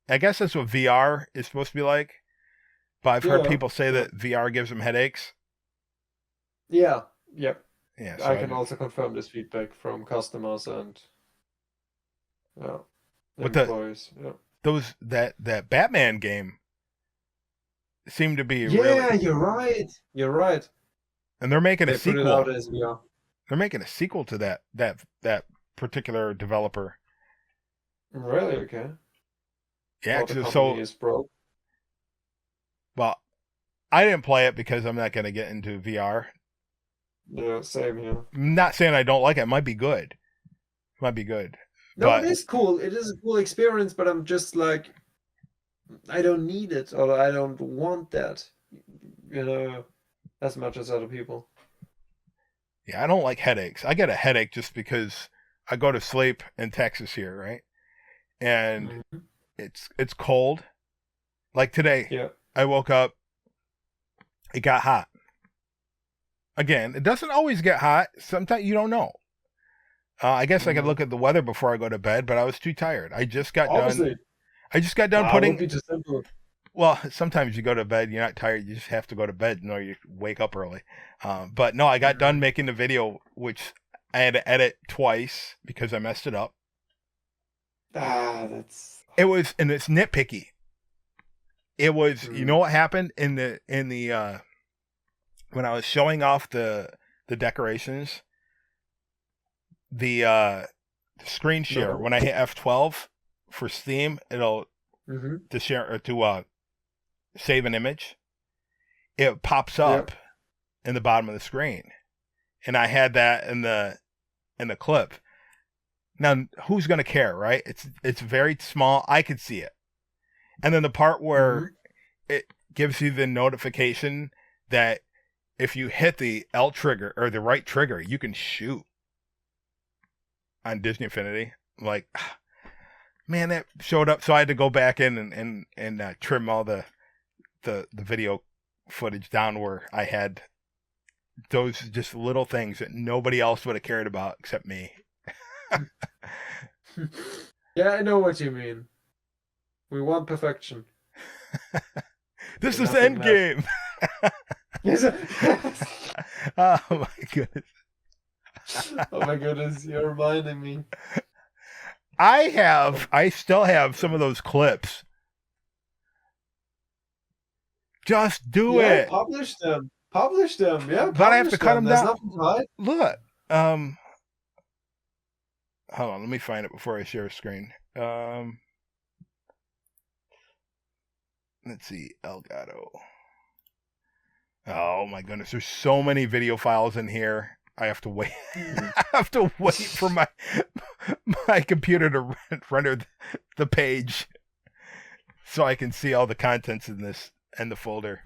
I guess that's what VR is supposed to be like. But I've heard people say that VR gives them headaches. Yeah. Yep. Yeah. So I can also confirm this feedback from customers and employees. That Batman game seemed to be you're right. You're right. And they're making a sequel. Put it out as VR. They're making a sequel to that particular developer. Really? Okay. Yeah, the company is broke. Well, I didn't play it because I'm not going to get into VR. Yeah, same here. I'm not saying I don't like it. It might be good. No, it is cool. It is a cool experience, but I'm just like, I don't need it, or I don't want that, you know, as much as other people. Yeah, I don't like headaches. I get a headache just because I go to sleep in Texas here, right? And it's cold. Like today, I woke up, it got hot. Again, it doesn't always get hot. Sometimes you don't know. I guess I could look at the weather before I go to bed, but I was too tired. I just got done putting. Would be too simple. Well, sometimes you go to bed, you're not tired, you just have to go to bed, or you wake up early. But no, I got done making the video, which I had to edit twice because I messed it up. It was, and it's nitpicky. It was, you know what happened in the when I was showing off the decorations, the screen share, when I hit F12 for Steam, it'll to share or to save an image. It pops up in the bottom of the screen, and I had that in the clip. Now, who's gonna care, right? It's very small. I could see it, and then the part where it gives you the notification that if you hit the L trigger or the right trigger, you can shoot on Disney Infinity. Like, man, that showed up, so I had to go back in and trim all the video footage down where I had those just little things that nobody else would have cared about except me. Yeah, I know what you mean. We want perfection. This is Endgame. Oh my goodness. Oh my goodness, you're reminding me. I still have some of those clips. Just do it. Publish them. Yeah, but I have to cut them down. Nothing to hide. Look. Hold on, let me find it before I share a screen. Let's see, Elgato. Oh my goodness, there's so many video files in here. I have to wait. I have to wait for my computer to render the page so I can see all the contents in this and the folder.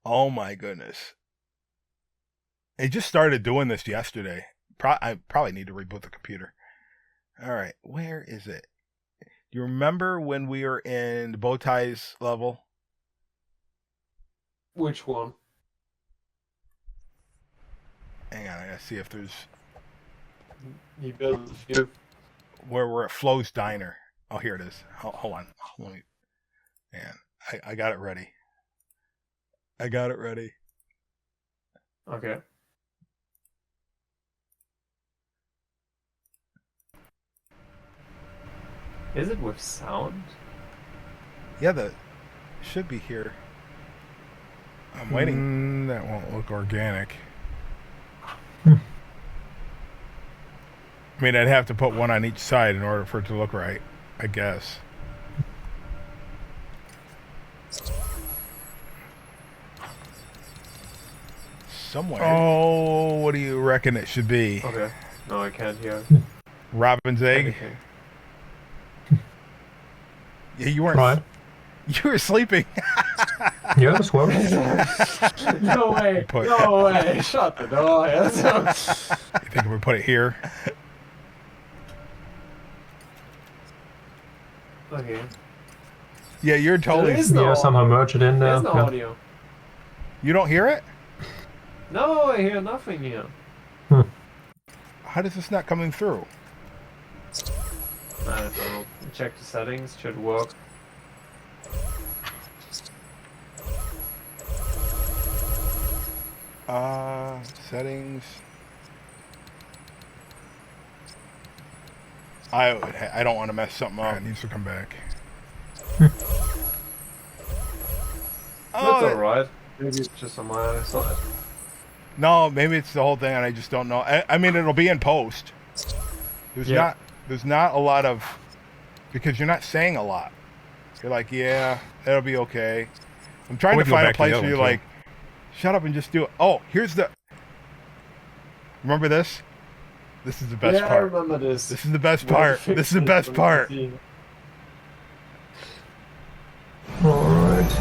Oh my goodness. I just started doing this yesterday. I probably need to reboot the computer. All right, where is it? Do you remember when we were in the bow ties level? Which one? Hang on, I gotta see if there's... You built a few. Where we're at Flo's Diner. Oh, here it is. Hold on. Let me Man, I got it ready. I got it ready. Okay. Is it with sound? Yeah, should be here. I'm waiting. That won't look organic. Hmm. I mean, I'd have to put one on each side in order for it to look right, I guess. Somewhere. Oh, what do you reckon it should be? Okay. No, I can't hear Robin's egg? anything. Yeah, you weren't. Right. You were sleeping. Yeah, as well. No way! Put- No way! Shut the door! You think if we put it here? Okay. Yeah, you're totally. There is no Yeah, somehow merge it in there. There's no Yeah. audio. You don't hear it? No, I hear nothing here. How does this not coming through? I don't know. Check the settings. Should work. Settings. I don't want to mess something up. It needs to come back. Oh, That's alright. Maybe it's just on my side. no, maybe it's the whole thing, and I just don't know. I mean, it'll be in post. Yeah. There's not a lot of, because you're not saying a lot. You're like, yeah, that'll be okay. I'm trying We to can go find a back to place the where other you're one, like, shut up and just do it. Oh, here's the. Remember this? This is the best I part. remember this. This is the best part. This is the best part. Alright.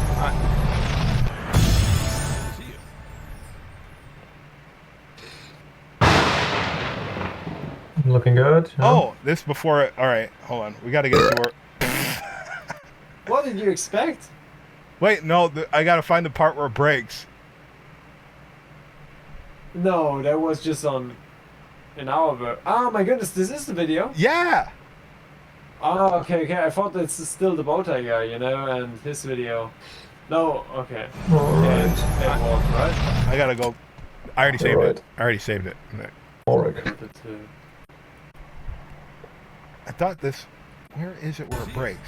Looking good. Yeah. Oh, this before it. All right, hold on. We got to get to work. What did you expect? Wait, no, I got to find the part where it breaks. No, that was just on an hour. Oh my goodness, this is the video. Yeah. Oh, okay. I thought that's still the bow tie guy, and his video. No, okay. Alright. It was, right? I got to go. I already saved Alright. it. I already saved it. Alright. I thought this. Where is it where it breaks?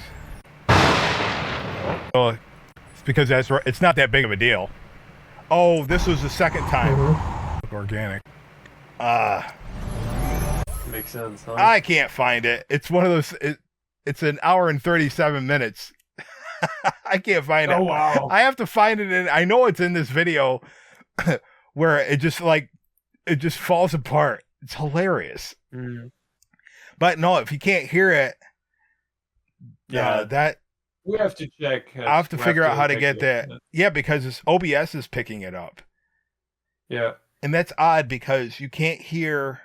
Well, it's because it's not that big of a deal. Oh, this was the second time. Look organic. Makes sense, huh? I can't find it. It's one of those. It's an hour and 37 minutes. I can't find it. Oh, wow. I have to find it in. I know it's in this video where it just falls apart. It's hilarious. Mm. But no, if you can't hear it, Yeah. that We have to check. I'll have to figure out how to get that. that. Yeah, because this OBS is picking it up, Yeah. and that's odd because you can't hear.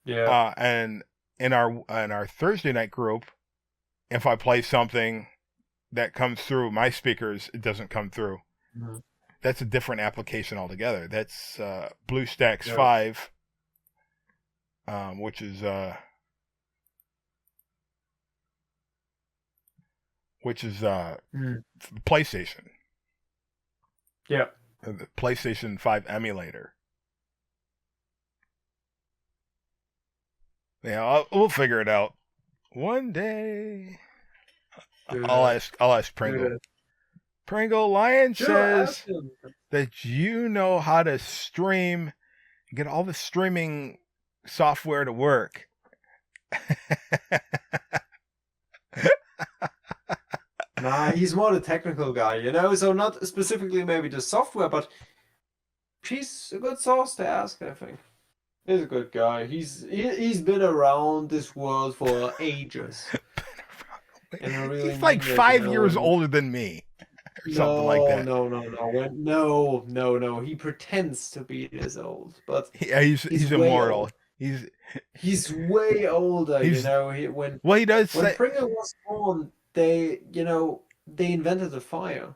Yeah. And in our Thursday night group, if I play something that comes through my speakers, it doesn't come through. Mhm. That's a different application altogether. That's BlueStacks Yeah. 5, which is Mm. PlayStation. Yeah. The PlayStation 5 emulator. Yeah, we'll figure it out one day. Do I'll that. ask Pringle. Do Pringle Lion Sure, says ask him. that you know how to stream, get all the streaming software to work. Nah, he's more the technical guy, so not specifically maybe the software, but he's a good source to ask, I think. He's a good guy. He's been around this world for ages. And I really He's like mean it, 5 years and- older than me, or something like that. No. He pretends to be this old, but Yeah, he's way immortal. old. He's way older. He's- When well, he does when say. Pringle was born, they invented the fire.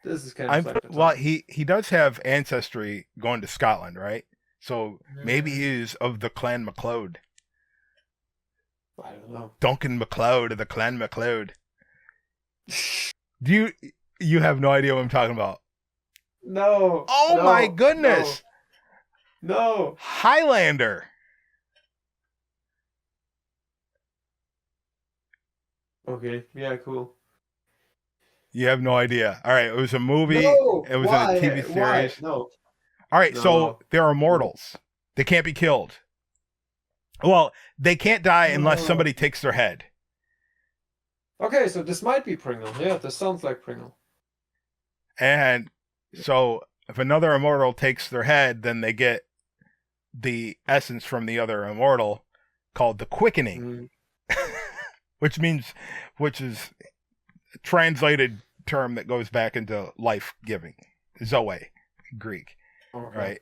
This is kind of like the Well, time. he does have ancestry going to Scotland, right? So maybe Mm. he's of the Clan MacLeod. I don't know. Duncan MacLeod of the Clan MacLeod. You have no idea what I'm talking about? No. Oh no, my goodness! No. Highlander. Okay. Yeah. Cool. You have no idea. All right, it was a movie. No. It was Why? a TV Why? series. No. All right, No. so they're immortals. They can't be killed. Well, they can't die unless No. somebody takes their head. Okay, so this might be Pringle. Yeah, this sounds like Pringle. And so if another immortal takes their head, then they get the essence from the other immortal called the quickening, which is a translated term that goes back into life giving. Zoe, Greek. Okay. Right?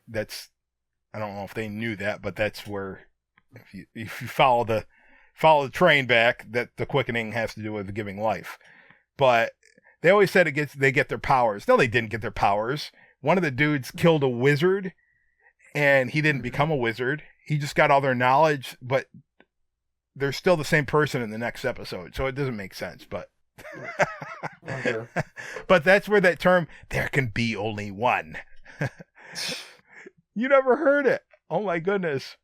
I don't know if they knew that, but that's where if you follow the train back, that the quickening has to do with giving life. But they always said they get their powers. No, they didn't get their powers. One of the dudes killed a wizard, and he didn't become a wizard. He just got all their knowledge, but they're still the same person in the next episode, so it doesn't make sense. But Okay. but that's where that term "there can be only one." You never heard it? Oh my goodness!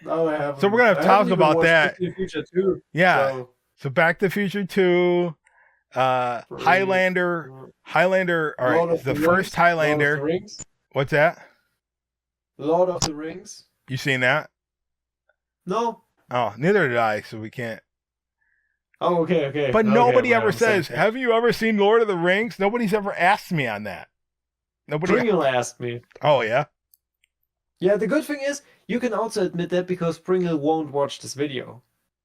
No, I haven't. So we're gonna I talk haven't even about watched that. Back to the Future 2. Yeah. So Back to the Future 2, Highlander. All Lord right, of the the first Rings, Lord of the Highlander. Rings. What's that? Lord of the Rings. You seen that? No. Oh, neither did I, so we can't. Oh, okay. But Okay, nobody well, ever I'm says, sorry. "Have you ever seen Lord of the Rings?" Nobody's ever asked me on that. Nobody. Pringle asked me. Oh yeah. Yeah, the good thing is you can also admit that because Pringle won't watch this video.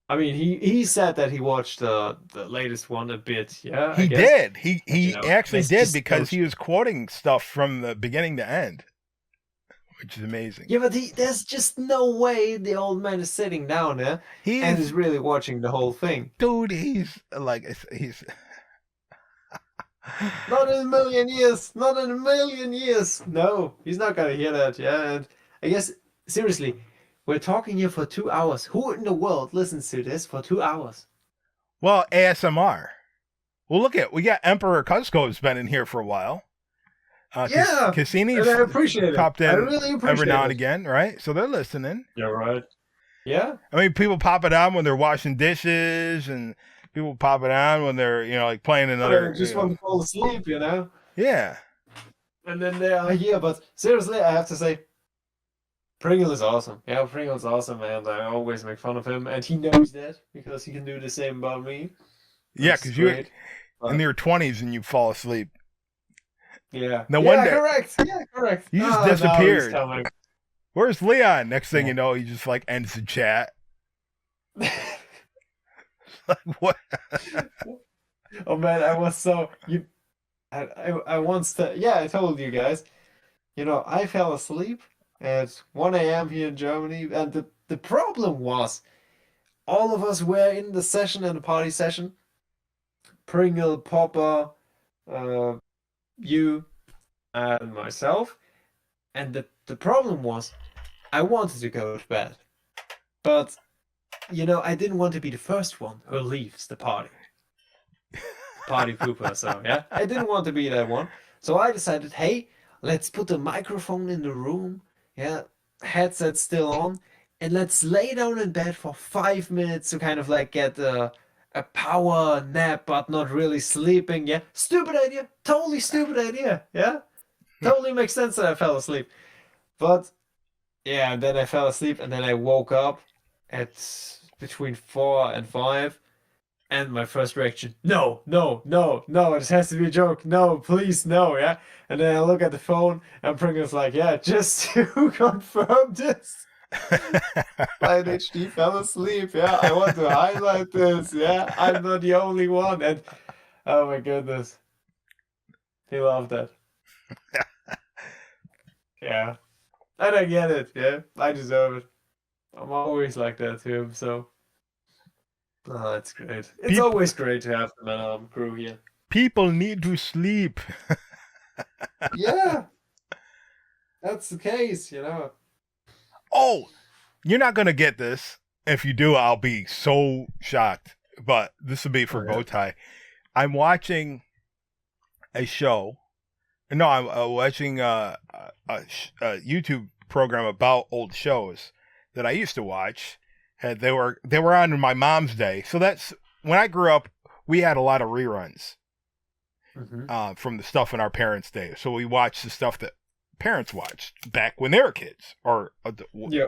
I mean, he said that he watched the latest one a bit. Yeah, He I guess. did. He You know, actually that's did just because no- he was quoting stuff from the beginning to end, which is amazing. Yeah, but there's just no way the old man is sitting down there and is really watching the whole thing. Dude, he's Not in a million years. Not in a million years. No, he's not gonna hear that. Yeah, and I guess seriously, we're talking here for 2 hours. Who in the world listens to this for 2 hours? Well, ASMR. Well, we got Emperor Cusco's been in here for a while. Yeah, Cassini's and I appreciate it. popped in I really appreciate every now and it. again, right? So they're listening. Yeah, right. Yeah. I mean, people pop it on when they're washing dishes, and people pop it on when they're, like playing another. I just want to fall asleep, you know? Yeah. And then they are here, but seriously, I have to say, Pringle is awesome. Yeah, Pringle's awesome, and I always make fun of him, and he knows that because he can do the same about me. Yeah, That's because you're great. in your 20s and you fall asleep. Yeah. No yeah, wonder. correct. Yeah, correct. You just Now he's disappeared. coming. Where's Leon? Next thing you know, he just ends the chat. What? Oh man, I was so I once I told you guys, I fell asleep at 1 a.m. here in Germany, and the problem was all of us were in the session and the party session. Pringle, Popper, you, and myself, and the problem was I wanted to go to bed, but I didn't want to be the first one who leaves the party. Party pooper, so yeah. I didn't want to be that one. So I decided, hey, let's put the microphone in the room, yeah, headset still on, and let's lay down in bed for 5 minutes to kind of get a power nap, but not really sleeping, yeah. Stupid idea, totally stupid idea, yeah. Totally makes sense that I fell asleep. But yeah, and then I fell asleep, and then I woke up at between 4 and 5. And my first reaction, no, this has to be a joke. No, please, no, yeah? And then I look at the phone, and Pringle's like, yeah, just to confirm this, LiontHD fell asleep, yeah? I want to highlight this, yeah? I'm not the only one. And, oh my goodness. He loved that. Yeah. And I get it, yeah? I deserve it. I'm always like that to him, so... Oh, that's great. It's always great to have the Man crew here. People need to sleep. Yeah. That's the case, Oh, you're not going to get this. If you do, I'll be so shocked. But this will be for Bowtie. I'm watching a show. No, I'm watching a YouTube program about old shows that I used to watch. And they were on in my mom's day. So that's when I grew up. We had a lot of reruns from the stuff in our parents' day. So we watched the stuff that parents watched back when they were kids, or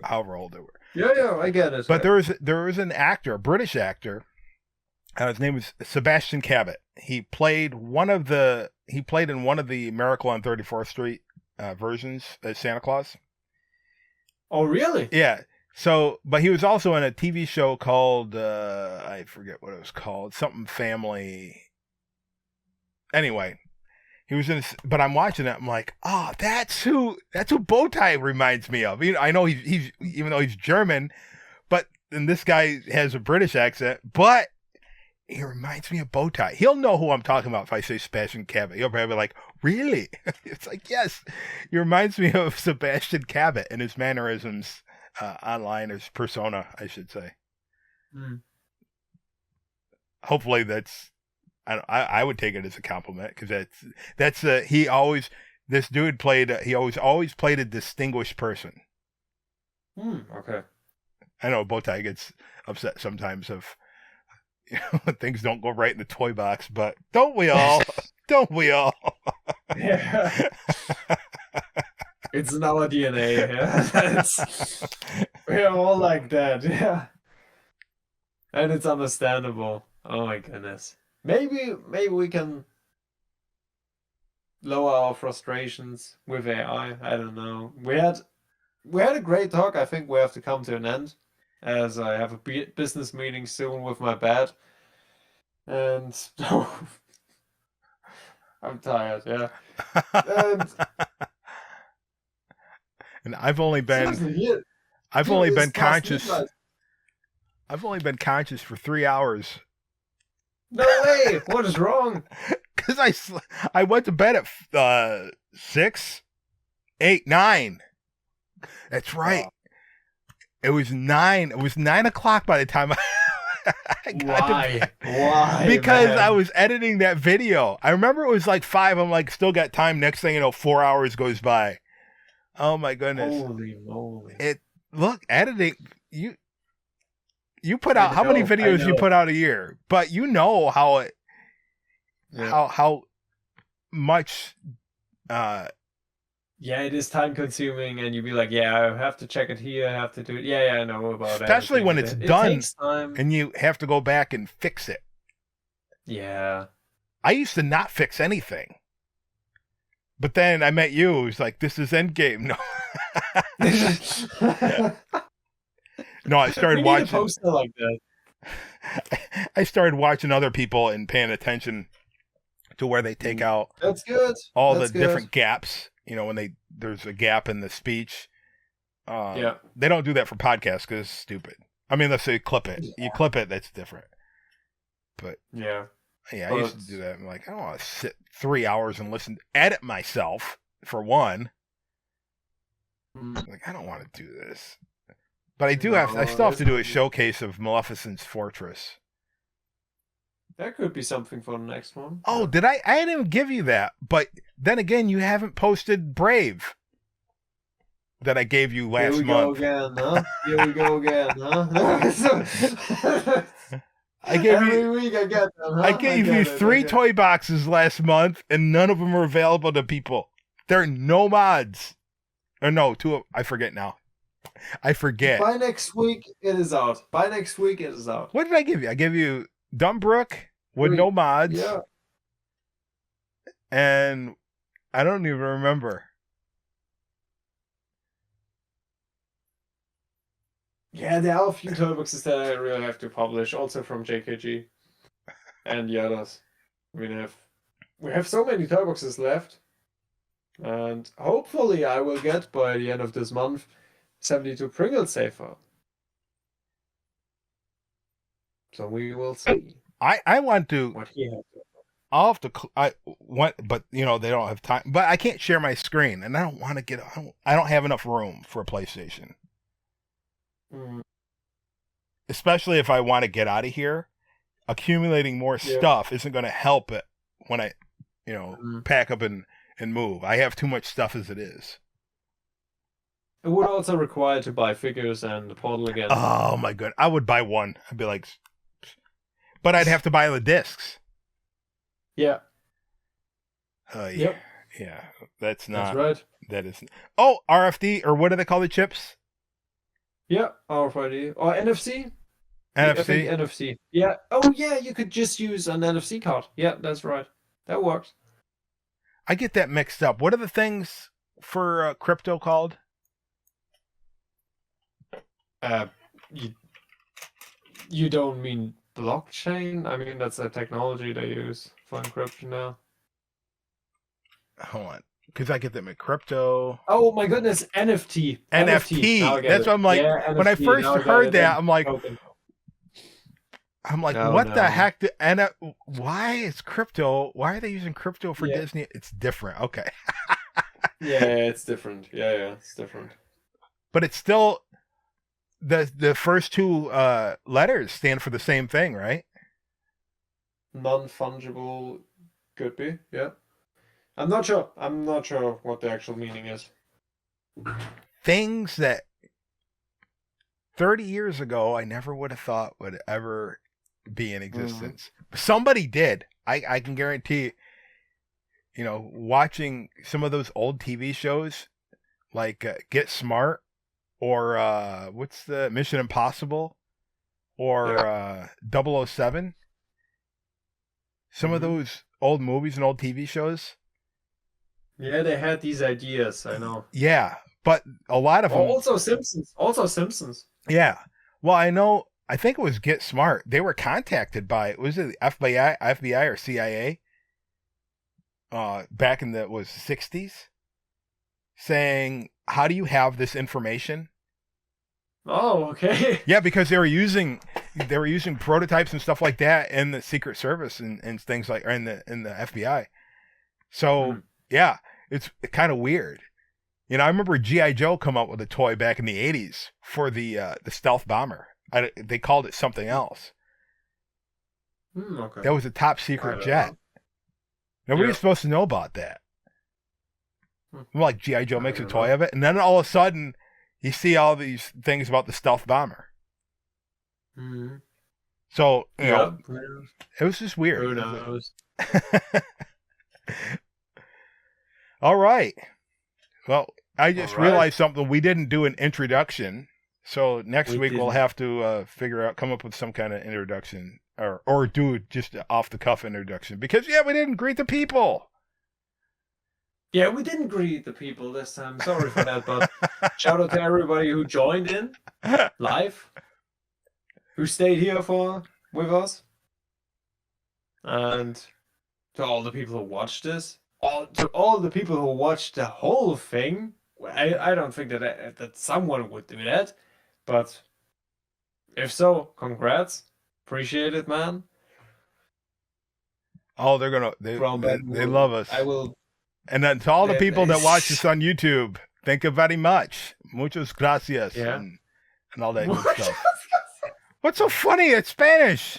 however old they were. Yeah, I get it. But there was an actor, a British actor. His name was Sebastian Cabot. He played in one of the Miracle on 34th Street versions as Santa Claus. Oh, really? Yeah. So, but he was also in a TV show called I forget what it was called, something Family. Anyway, he was in. But I'm watching it. I'm like, oh, that's who Bowtie reminds me of. You know, I know he's even though he's German, and this guy has a British accent, but he reminds me of Bowtie. He'll know who I'm talking about if I say Sebastian Cabot. He'll probably be like, really? It's like, yes, he reminds me of Sebastian Cabot and his mannerisms online, his persona, I should say. Hopefully that's, I would take it as a compliment, because this dude played, he always played a distinguished person. Okay. I know Bowtie gets upset sometimes of, things don't go right in the toy box, but don't we all? Don't we all? Yeah. It's in our DNA. Yeah. We're all like that. Yeah. And it's understandable. Oh my goodness. Maybe we can lower our frustrations with AI. I don't know. We had a great talk. I think we have to come to an end, as I have a business meeting soon with my dad. And I'm tired, yeah. And I've only been conscious. I've only been conscious for 3 hours. No way! What is wrong? Because I went to bed at 6, 8, 9. That's right. It was 9. It was 9 o'clock by the time I got to bed. Why? Because man? I was editing that video. I remember it was like 5. I'm like, still got time. Next thing you know, 4 hours goes by. Oh my goodness! Holy moly! Look, editing. You put out how many videos you put out a year, but you know how much. Yeah, it is time consuming, and you'd be like, yeah, I have to check it here. I have to do it. Yeah, I know about it. Especially when it's done, takes time. And you have to go back and fix it. Yeah. I used to not fix anything. But then I met you. It was like, this is Endgame. No. No, I started watching. A poster like that. I started watching other people and paying attention to where they take out. That's good. All the different gaps. You know, when there's a gap in the speech. Yeah. They don't do that for podcasts because it's stupid. I mean, let's say clip it. You clip it, that's different. But yeah. Yeah, I used to do that. I'm like, I don't want to sit 3 hours and edit myself, for one. Like, I don't want to do this. But I still have to do a showcase of Maleficent's Fortress. That could be something for the next one. Oh, did I? I didn't even give you that. But then again, you haven't posted Brave that I gave you last month. Here we go again, huh? I gave Every week I get them, huh? I gave you 3 toy boxes last month, and none of them are available to people. There are no mods. Or no, 2. I forget now. I forget. By next week, it is out. What did I give you? I gave you Dumbrook with no mods. Yeah. And I don't even remember. Yeah, there are a few toy boxes that I really have to publish, also from JKG and the others. We have so many toy boxes left, and hopefully I will get by the end of this month 72 Pringles safer. So we will see. I want to. What he has to. I'll have to. I want, but they don't have time. But I can't share my screen, and I don't want to get. I don't have enough room for a Especially if I want to get out of here. accumulating more Yeah. stuff isn't going to help it when I, Mm. pack up and move. I have too much stuff as it is. It would also require to buy figures and the portal again. Oh my god, I would buy one. I'd be like, but I'd have to buy the discs. Yeah, Yeah, yeah, that's not. that's right. That is. Oh, RFD, or what do they call the chips? Yeah, RFID or NFC. NFC. I think NFC. Yeah. Oh yeah, you could just use an NFC card. Yeah, that's right. That works. I get that mixed up. What are the things for crypto called? You don't mean blockchain? I mean that's a technology they use for encryption now. Hold on, because I get them in crypto. Oh my goodness, NFT. NFT. Now I get That's it. what I'm like. Yeah, When I NFT, first now I get heard it. that, I'm like, Okay. No, what the no. heck? Why is crypto? Why are they using crypto for Yeah. Disney? It's different. Okay, Yeah, it's different. Yeah, it's different. but it's still the first two letters stand for the same thing, right? Non-fungible could be, yeah. I'm not sure. I'm not sure what the actual meaning is. Things that 30 years ago I never would have thought would ever be in existence. Somebody did. I can guarantee, watching some of those old TV shows like Get Smart or what's the Mission Impossible or 007. Some of those old movies and old TV shows. Yeah, they had these ideas, I know. Yeah, but a lot of them. Also Simpsons. Yeah. Well, I think it was Get Smart. They were contacted by, was it the FBI or CIA? Back in the 60s, saying, "How do you have this information?" Oh, okay. Yeah, because they were using prototypes and stuff like that in the Secret Service and things like, or in the FBI. So yeah, it's kind of weird. I remember G.I. Joe come up with a toy back in the 80s for the stealth bomber. They called it something else. Okay. That was a top secret jet. Nobody's supposed to know about that. Like G.I. Joe makes a toy of it, and then all of a sudden you see all these things about the stealth bomber. Mm-hmm. So, Yeah. it was just weird. Who knows? All right. Well, I just All right. realized something. We didn't do an introduction. So next We week we'll didn't. have to come up with some kind of introduction or do just an off the cuff introduction because we didn't greet the people. Yeah, we didn't greet the people this time. Sorry for that, but shout out to everybody who joined in live, who stayed here with us, and to all the people who watched this, to all the people who watched the whole thing. I don't think that someone would do that, but if so, congrats, appreciate it, man. Oh, they love us. I will. And then to all the They- people they- that watch this on YouTube, thank you very much. Muchas gracias. Yeah. And all that good stuff. What's so funny? It's Spanish.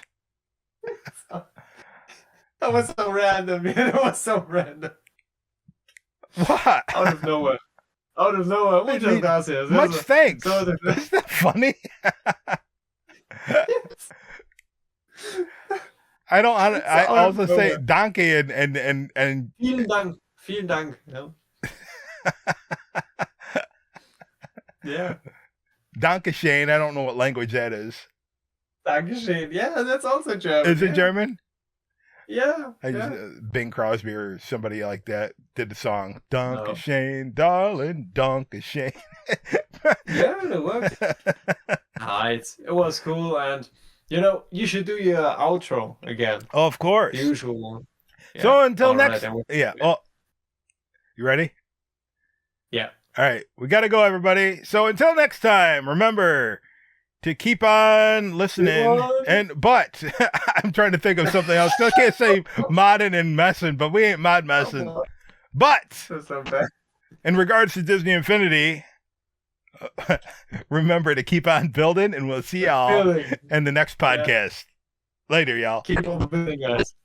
That was so random. That was so random. What? Out of nowhere. Muchas gracias. Much thanks. So Isn't that funny? I also say donkey and Vielen Dank. Vielen Dank. Yeah. Danke Shane. I don't know what language that is. Dankeschön. Yeah, that's also German. Is it German? Yeah. I just, Bing Crosby or somebody like that did the song Danke No. Shane, darling, Danke Shane. Yeah, it worked. It was cool, and you should do your outro again. Oh, of course. The usual one. Yeah. So until All right, next, then yeah. Oh, you ready? Yeah. All right, we got to go, everybody. So until next time, remember to keep on listening. But I'm trying to think of something else. I can't say modding and messing, but we ain't mod messing. But That's so bad. in regards to Disney Infinity, remember to keep on building, and we'll see y'all Feeling. in the next podcast. Later, y'all. Keep on moving, guys.